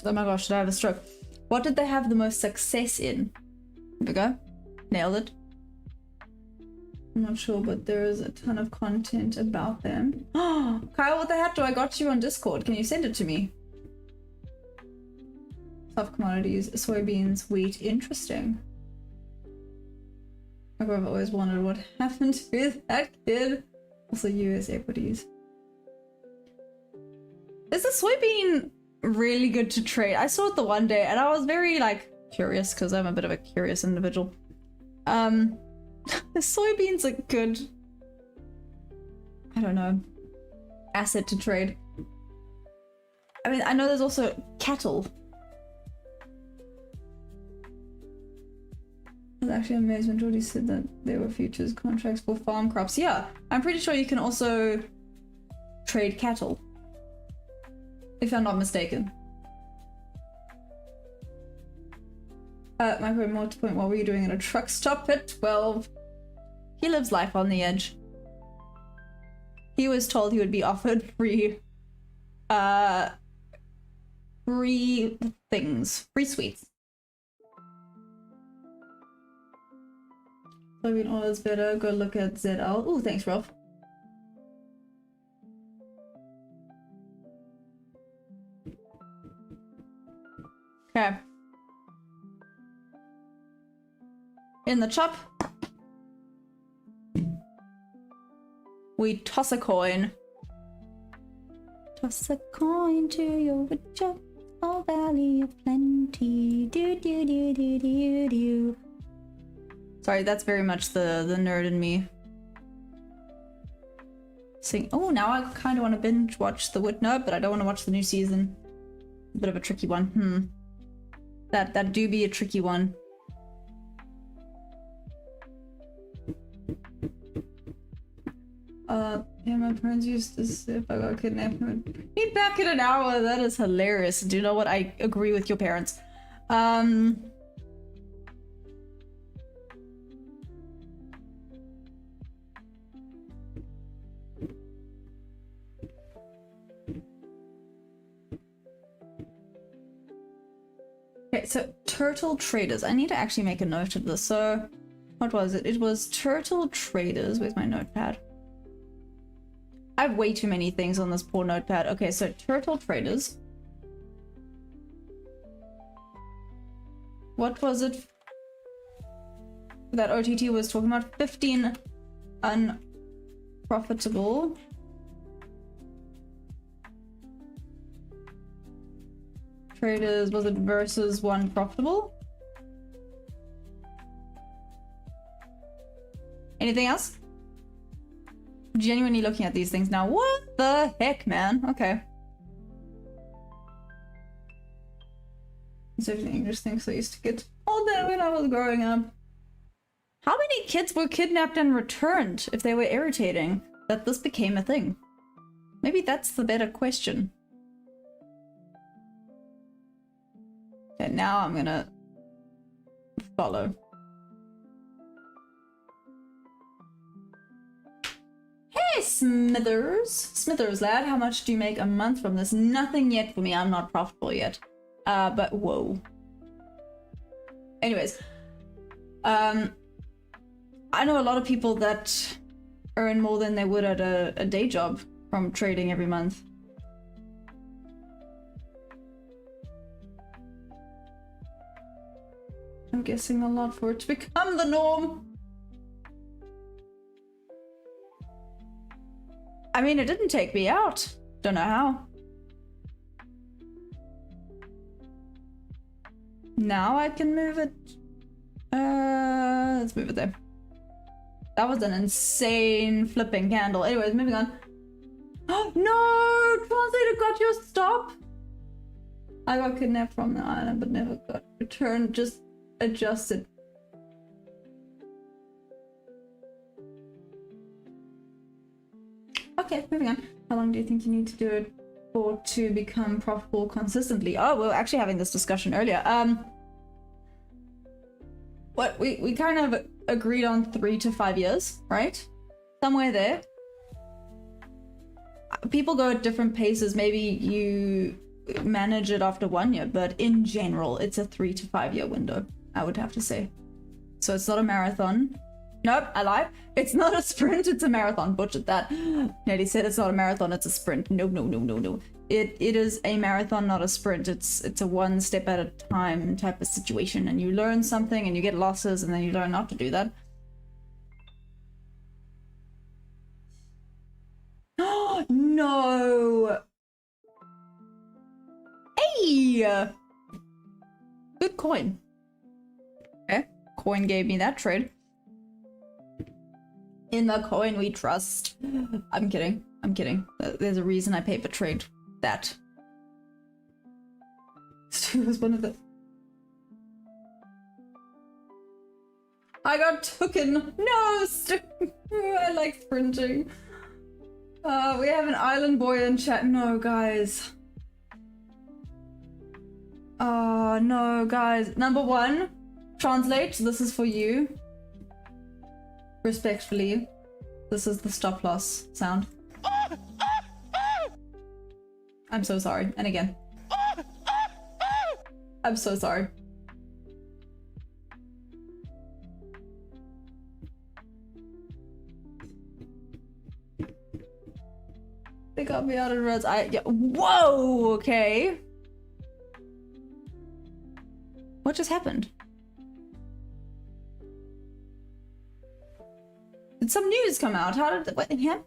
Oh my gosh, did I have a stroke? What did they have the most success in? Here we go. Nailed it. I'm not sure, but there is a ton of content about them. Oh, Kyle, what the heck do I got you on Discord? Can you send it to me? Soft commodities, soybeans, wheat. Interesting. I've always wondered what happened with that kid. Also, US equities. Is the soybean really good to trade? I saw it the one day and I was very like curious because I'm a bit of a curious individual. The soybeans are good. I don't know. Asset to trade. I mean, I know there's also cattle. I was actually amazed when Jordy said that there were futures contracts for farm crops. Yeah, I'm pretty sure you can also trade cattle. If I'm not mistaken. Micro more to point, what were you doing at a truck stop at 12? He lives life on the edge. He was told he would be offered free things. Free sweets. Soybean oil is better. Go look at ZL. Ooh, thanks, Ralph. Okay. In the chop, we toss a coin. Toss a coin to your rich old valley of plenty. Do do do do do do. Sorry, that's very much the nerd in me. Sing. Oh, now I kind of want to binge watch The Wit Nerd, but I don't want to watch the new season. A bit of a tricky one. That do be a tricky one. Yeah, my parents used to say if I got kidnapped, meet back in an hour. That is hilarious. Do you know what? I agree with your parents. Okay, so turtle traders. I need to actually make a note of this. So, what was it? It was turtle traders. Where's my notepad? I have way too many things on this poor notepad. Okay, so turtle traders. What was it that OTT was talking about? 15 unprofitable. Traders, was it versus 1 profitable? Anything else? Genuinely looking at these things now. What the heck, man? Okay. It's everything English things I used to get all that when I was growing up. How many kids were kidnapped and returned if they were irritating that this became a thing? Maybe that's the better question. Okay, now I'm gonna follow. Hey, Smithers. Smithers, lad, how much do you make a month from this? Nothing yet for me. I'm not profitable yet. But whoa. Anyways, I know a lot of people that earn more than they would at a day job from trading every month. I'm guessing a lot for it to become the norm. I mean, it didn't take me out. Don't know how. Now I can move it. Let's move it there. That was an insane flipping candle. Anyways, moving on. Oh no! Translator got your stop! I got kidnapped from the island but never got returned. Just adjusted. Okay, moving on. How long do you think you need to do it for to become profitable consistently? Oh, we were actually having this discussion earlier. What we kind of agreed on 3 to 5 years, right? Somewhere there. People go at different paces. Maybe you manage it after 1 year, but in general, it's a 3 to 5 year window, I would have to say. So it's not a marathon. Nope, I lied. It's not a sprint, it's a marathon. Butchered that. Nettie said it's not a marathon, it's a sprint. No, no, no, no, no. It is a marathon, not a sprint. It's a one step at a time type of situation, and you learn something and you get losses and then you learn not to do that. Oh no! Hey! Good coin. Okay, coin gave me that trade. In the coin we trust. I'm kidding. I'm kidding. There's a reason I paper trade that. Stu was one of the... I got taken. No, Stu. I like sprinting. We have an island boy in chat. No, guys. Oh, no, guys. Number one, translate. This is for you. Respectfully, this is the stop loss sound. I'm so sorry. And again. I'm so sorry. They got me out of roads. Yeah. Whoa! Okay. What just happened? Did some news come out? How did what? Yeah.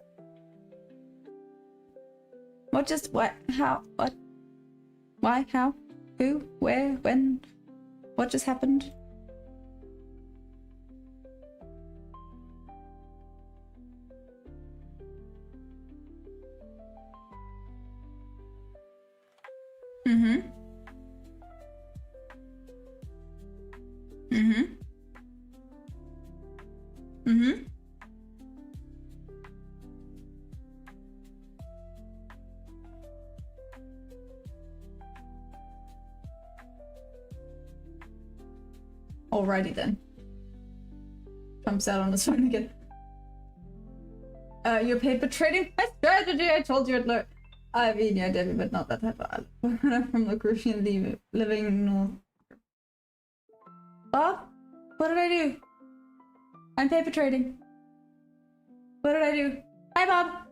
What just what? How? What? Why? How? Who? Where? When? What just happened? Mm-hmm. Mm-hmm. Mm-hmm. Alrighty then. Jumps out on his phone again. Your paper trading? My strategy, I told you I'd learn. I mean, yeah, Debbie, but not that type of island. I'm from the Caribbean, living north. Bob? What did I do? I'm paper trading. What did I do? Hi, Bob!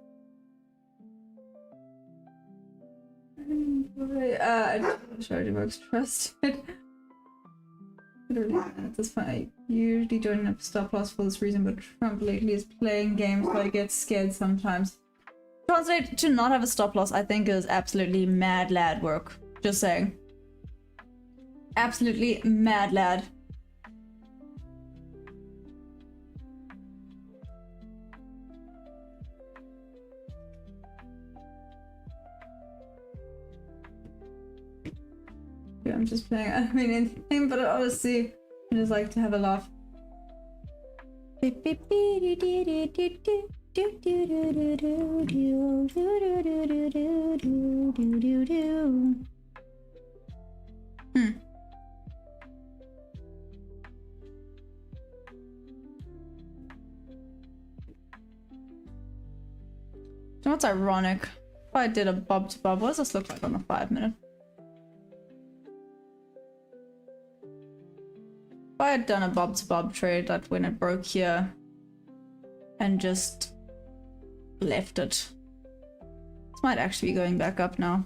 Strategy works trusted. At this point, I usually don't have stop loss for this reason, but Trump lately is playing games, so I get scared sometimes. Translate to not have a stop loss, I think, is absolutely mad lad work. Just saying. Absolutely mad lad. I'm just playing, I mean anything, but honestly, I just like to have a laugh. You know what's ironic? If I did a bob to bob, what does this look like on a 5-minute? If I had done a bob to bob trade, that when it broke here and just left it. This might actually be going back up now.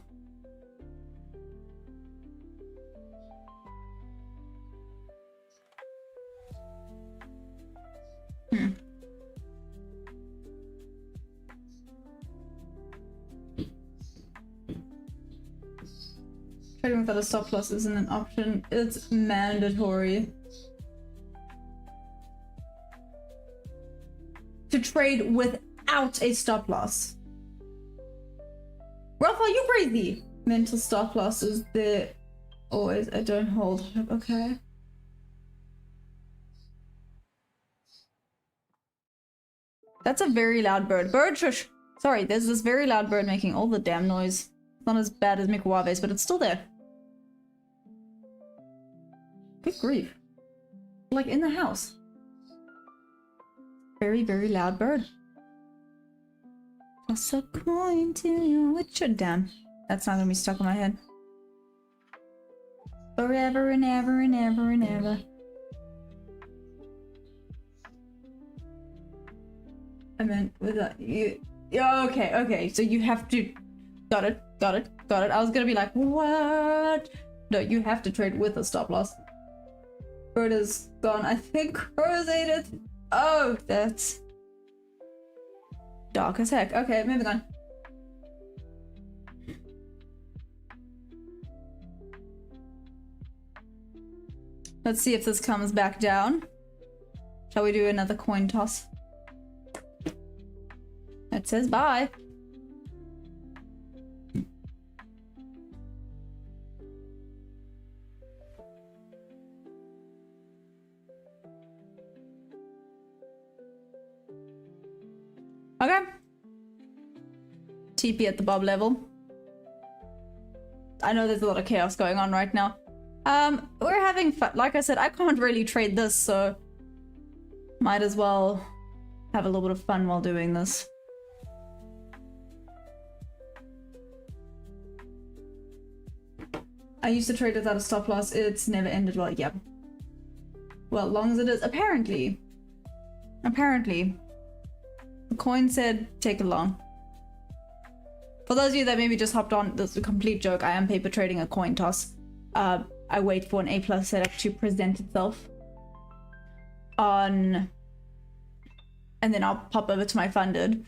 Trading without a stop loss isn't an option, it's mandatory. To trade without a stop loss. Ralph, are you crazy? Mental stop loss is the always I don't hold. Okay. That's a very loud bird. Bird shush! Sorry, there's this very loud bird making all the damn noise. It's not as bad as Mikuave's, but it's still there. Good grief. Like in the house. Very, very loud bird. Toss a coin to your witcher. Damn. That's not gonna be stuck in my head. Forever and ever and ever and ever. I meant with that you. Yeah, okay. So you have to. Got it. I was gonna be like, what? No, you have to trade with a stop loss. Bird is gone. I think Rose ate it. Oh, that's dark as heck. Okay, moving on. Let's see if this comes back down. Shall we do another coin toss? It says bye. Okay. TP at the bob level. I know there's a lot of chaos going on right now. We're having fun. Like I said, I can't really trade this, so might as well have a little bit of fun while doing this. I used to trade without a stop loss. It's never ended well. Yep. Well, long as it is. Apparently. The coin said take it long. For those of you that maybe just hopped on, this is a complete joke. I am paper trading a coin toss. I wait for an A+ setup to present itself on, and then I'll pop over to my funded.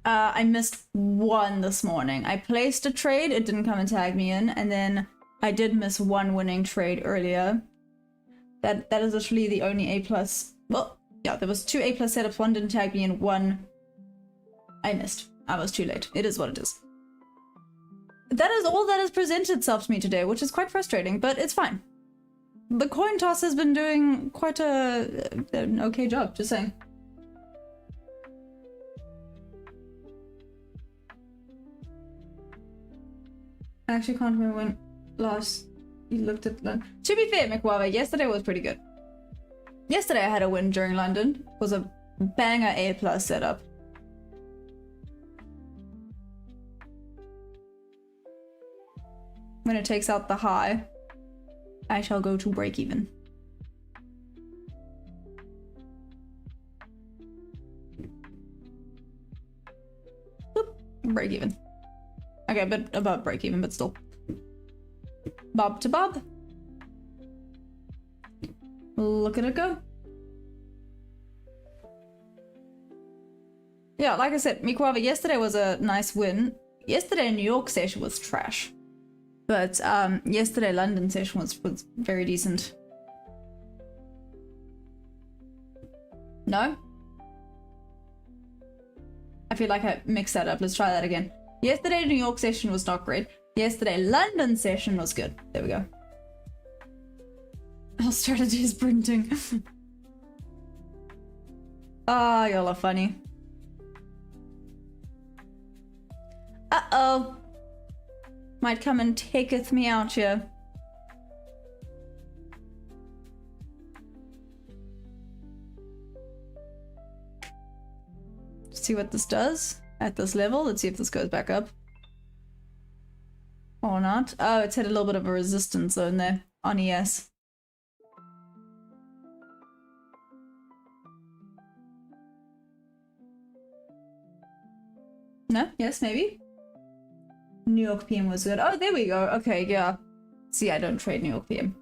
I missed one this morning. I placed a trade, it didn't come and tag me in, and then I did miss one winning trade earlier. That is literally the only A+. Well, yeah, there was 2 A+ setups, one didn't tag me in, one I missed. I was too late. It is what it is. That is all that has presented itself to me today, which is quite frustrating, but it's fine. The coin toss has been doing quite an okay job, just saying. I actually can't remember when last you looked at London. To be fair, McWava, yesterday was pretty good. Yesterday I had a win during London. It was a banger A+ setup. When it takes out the high, I shall go to break even. Boop, break even. Okay, but above break even, but still. Bob to bob. Look at it go. Yeah, like I said, Mikwava, yesterday was a nice win. Yesterday New York session was trash. But yesterday London session was very decent. No? I feel like I mixed that up. Let's try that again. Yesterday New York session was not great. Yesterday London session was good. There we go. Our strategy is printing. Ah, y'all are funny. Uh-oh. Might come and taketh me out here. See what this does at this level. Let's see if this goes back up. Or not. Oh, it's hit a little bit of a resistance zone there on ES. No? Yes, maybe? New York PM was good. Oh, there we go. Okay, yeah. See, I don't trade New York PM.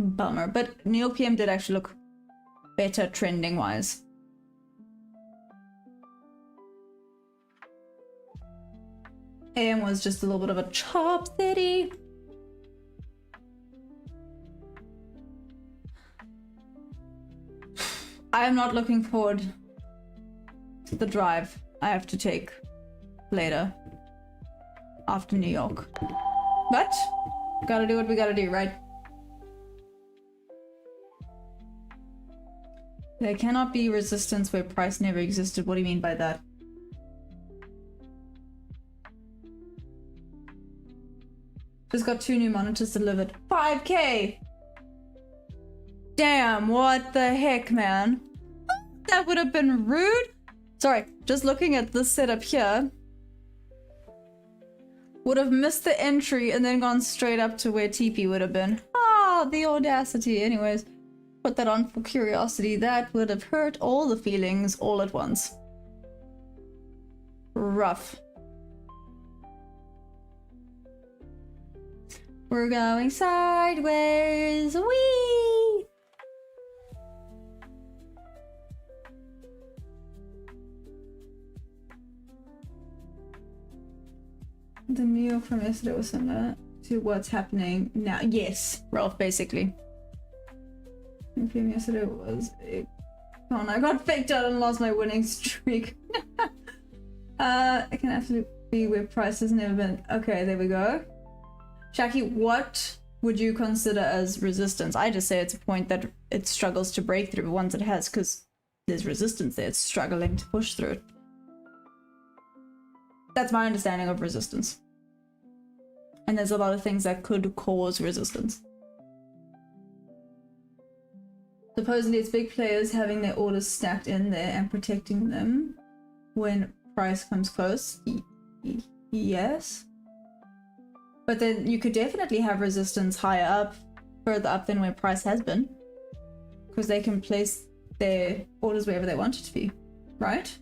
Bummer. But New York PM did actually look better trending-wise. AM was just a little bit of a chop city. I am not looking forward to the drive I have to take later. After New York. But gotta do what we gotta do, right? There cannot be resistance where price never existed. What do you mean by that? Just got 2 new monitors delivered. 5K! Damn, what the heck, man? That would have been rude. Sorry, just looking at this setup here. Would have missed the entry and then gone straight up to where TP would have been. Ah, the audacity. Anyways, put that on for curiosity. That would have hurt all the feelings all at once. rough. We're going sideways. Whee! The New York from yesterday was similar to what's happening now. Yes, Ralph, basically. The film yesterday was a con. I got faked out and lost my winning streak. It can absolutely be where price has never been. Okay, there we go. Shaki, what would you consider as resistance? I just say it's a point that it struggles to break through. Once it has, because there's resistance there, it's struggling to push through it. That's my understanding of resistance. And there's a lot of things that could cause resistance. Supposedly it's big players having their orders stacked in there and protecting them when price comes close. Yes. But then you could definitely have resistance higher up, further up than where price has been. Because they can place their orders wherever they want it to be, right?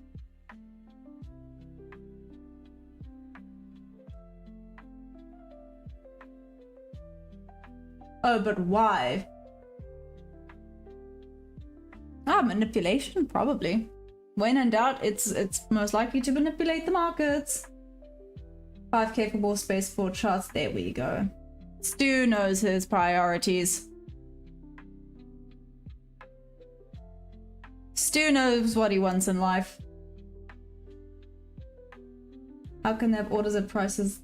Oh, but why? Ah, manipulation, probably. When in doubt, it's most likely to manipulate the markets. 5k for more space for charts. There we go. Stu knows his priorities. Stu knows what he wants in life. How can they have orders at prices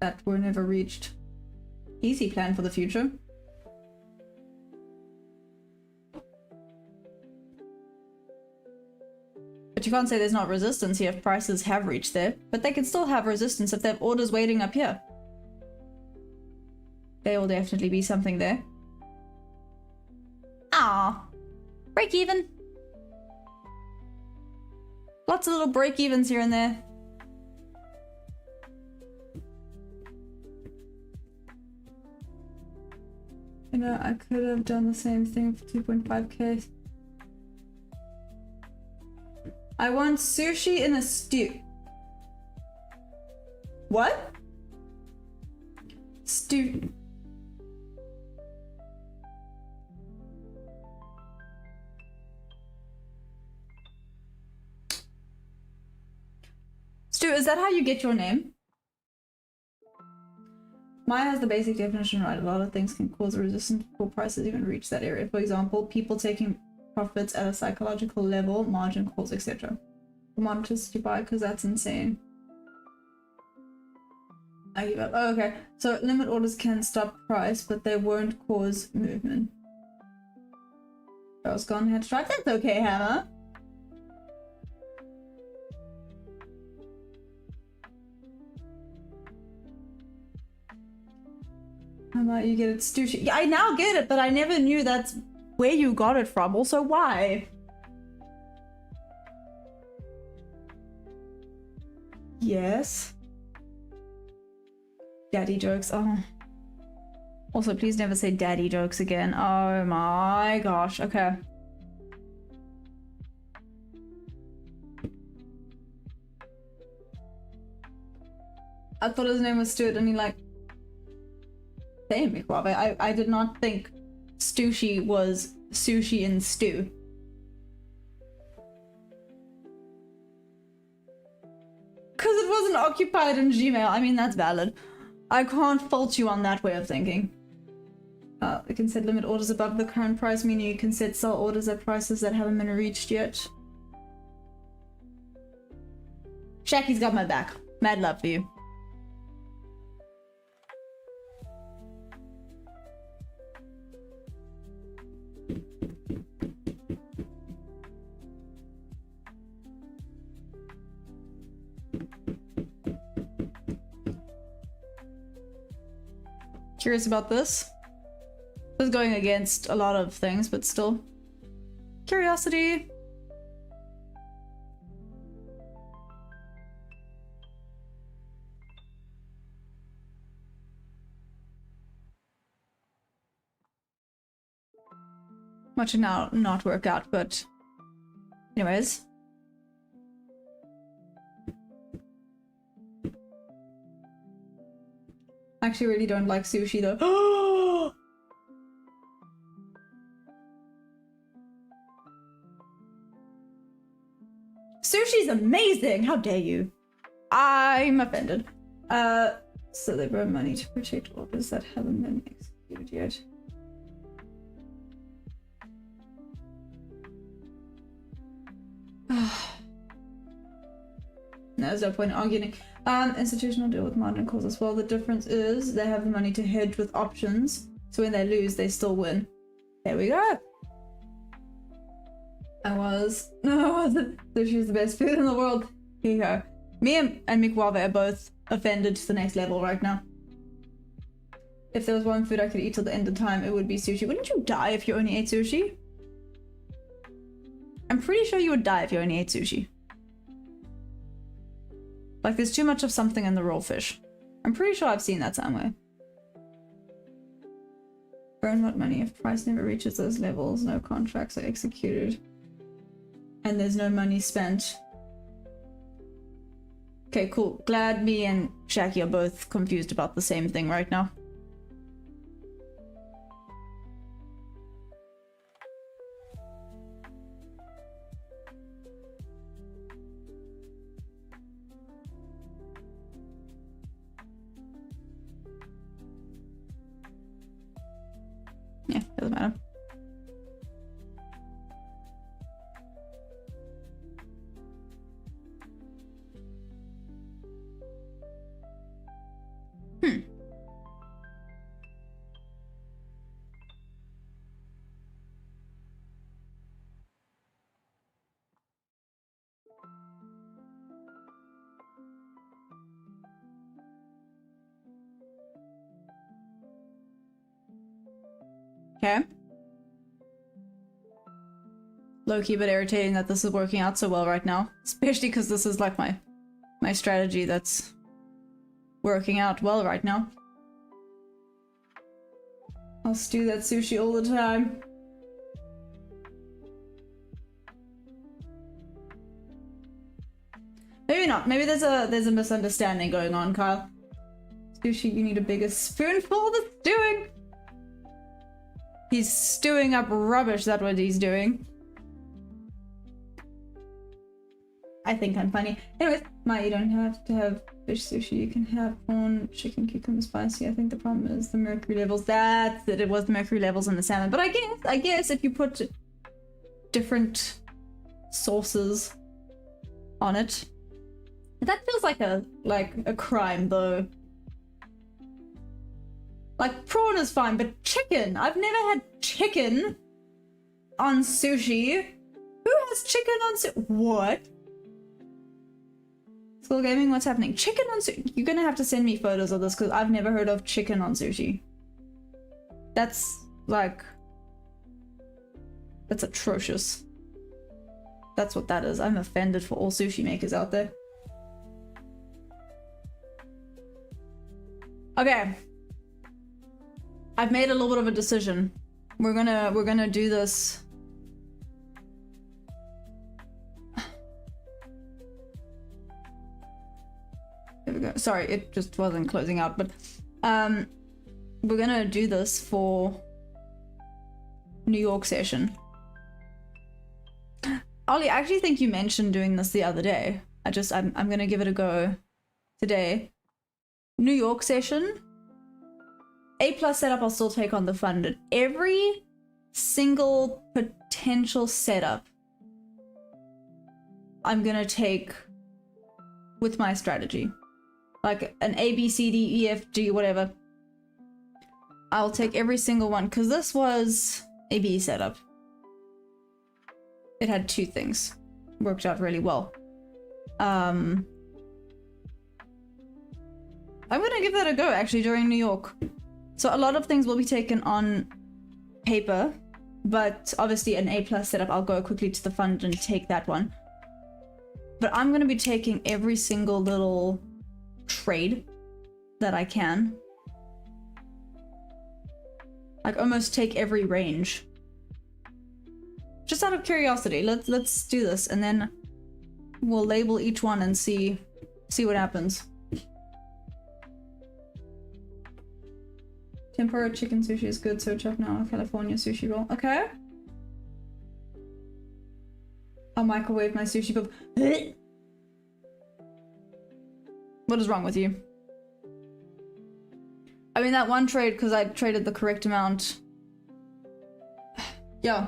that were never reached? Easy plan for the future. But you can't say there's not resistance here if prices have reached there. But they can still have resistance if they have orders waiting up here. There will definitely be something there. Ah, break even. Lots of little break evens here and there. You know, I could have done the same thing for 2.5k. I want sushi in a stew. What? Stew. Stu, is that how you get your name? Maya has the basic definition right. A lot of things can cause a resistance before prices even reach that area. For example, people taking profits at a psychological level, margin calls, etc. Commodities to buy, because that's insane. I give up. Oh, okay. So limit orders can stop price, but they won't cause movement. I was gone, had to try. That's okay, Hammer. How about you get it, sushi? Yeah, I now get it, but I never knew that's where you got it from. Also, why? Yes. Daddy jokes. Oh. Also, please never say daddy jokes again. Oh my gosh. Okay. I thought his name was Stuart and he like... I did not think Stushi was sushi and stew. Because it wasn't occupied in Gmail. I mean, that's valid. I can't fault you on that way of thinking. You can set limit orders above the current price, meaning you can set sell orders at prices that haven't been reached yet. Shaki's got my back. Mad love for you. Curious about this. This is going against a lot of things, but still. Curiosity. Much to now not work out, but anyways. actually really don't like sushi though. Sushi's amazing! How dare you? I'm offended. So they borrow money to protect orders that haven't been executed yet. No, there's no point in arguing. Institutional deal with margin calls as well. The difference is they have the money to hedge with options, so when they lose, they still win. There we go. No, I wasn't. Sushi's the best food in the world. Here you go. Me and Mikwave are both offended to the next level right now. If there was one food I could eat till the end of time, it would be sushi. Wouldn't you die if you only ate sushi? I'm pretty sure you would die if you only ate sushi. Like, there's too much of something in the raw fish. I'm pretty sure I've seen that somewhere. Burn what money if price never reaches those levels, no contracts are executed, and there's no money spent. Okay, cool. Glad me and Shaki are both confused about the same thing right now. Yeah, doesn't matter. Okay. Low-key but irritating that this is working out so well right now. Especially because this is like my strategy that's working out well right now. I'll stew that sushi all the time. Maybe not. Maybe there's a misunderstanding going on, Kyle. Sushi, you need a bigger spoonful of stewing. He's stewing up rubbish, that's what he's doing. I think I'm funny. Anyways, you don't have to have fish sushi, you can have corn, chicken, cucumber, spicy. I think the problem is the mercury levels. That's it, it was the mercury levels in the salmon. But I guess if you put different sauces on it, that feels like a crime though. Like, prawn is fine, but chicken! I've never had chicken on sushi. Who has chicken on sushi? What? School Gaming, what's happening? Chicken on sushi? You're gonna have to send me photos of this because I've never heard of chicken on sushi. That's, like... that's atrocious. That's what that is. I'm offended for all sushi makers out there. Okay. I've made a little bit of a decision. We're gonna do this. There we go. Sorry, it just wasn't closing out, but we're gonna do this for New York session. Ollie, I actually think you mentioned doing this the other day. I'm gonna give it a go today. New York session. A+ setup, I'll still take on the fund. And every single potential setup I'm gonna take with my strategy. Like an A, B, C, D, E, F, G, whatever. I'll take every single one, because this was a B setup. It had two things. Worked out really well. I'm gonna give that a go, actually, during New York. So a lot of things will be taken on paper, but obviously an A+ setup, I'll go quickly to the fund and take that one. But I'm going to be taking every single little trade that I can. Like almost take every range. Just out of curiosity, let's do this and then we'll label each one and see what happens. Tempura chicken sushi is good. Search up now. California sushi roll. Okay. I'll microwave my sushi bowl. What is wrong with you? I mean, that one trade, because I traded the correct amount. Yeah.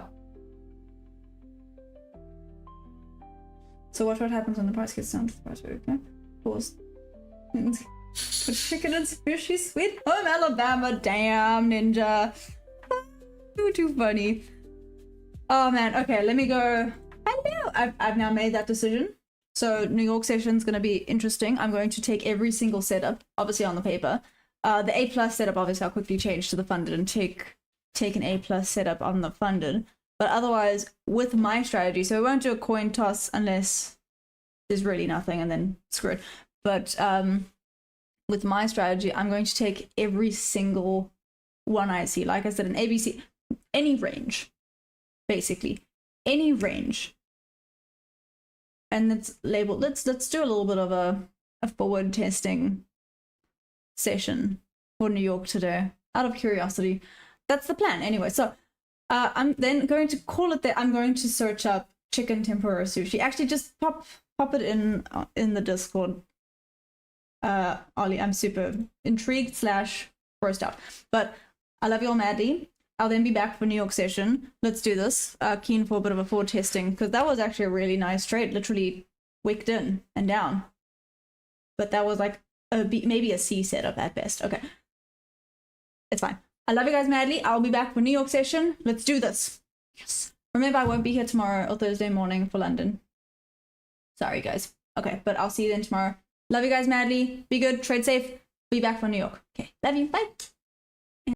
So watch what happens when the price gets down to the price rate, okay? Pause. Put chicken and sushi, sweet home Alabama. Damn, ninja. You're too funny. Oh man, okay, let me go. I know. I've now made that decision. So New York session is going to be interesting. I'm going to take every single setup, obviously on the paper. The A+ setup, obviously, I'll quickly change to the funded and take an A+ setup on the funded. But otherwise, with my strategy, so I won't do a coin toss unless there's really nothing and then screw it. But with my strategy, I'm going to take every single one I see. Like I said, an ABC, any range, basically. Any range. And it's labeled, let's do a little bit of a forward testing session for New York today, out of curiosity. That's the plan anyway. So I'm then going to call it that. I'm going to search up chicken tempura sushi. Actually, just pop it in the Discord. Ollie, I'm super intrigued / grossed out. But I love you all madly. I'll then be back for New York session. Let's do this. Keen for a bit of a forward testing, because that was actually a really nice trade. Literally wicked in and down. But that was like a B, maybe a C setup at best. Okay. It's fine. I love you guys madly. I'll be back for New York session. Let's do this. Yes. Remember, I won't be here tomorrow or Thursday morning for London. Sorry, guys. Okay, but I'll see you then tomorrow. Love you guys madly. Be good. Trade safe. Be back for New York. Okay. Love you. Bye.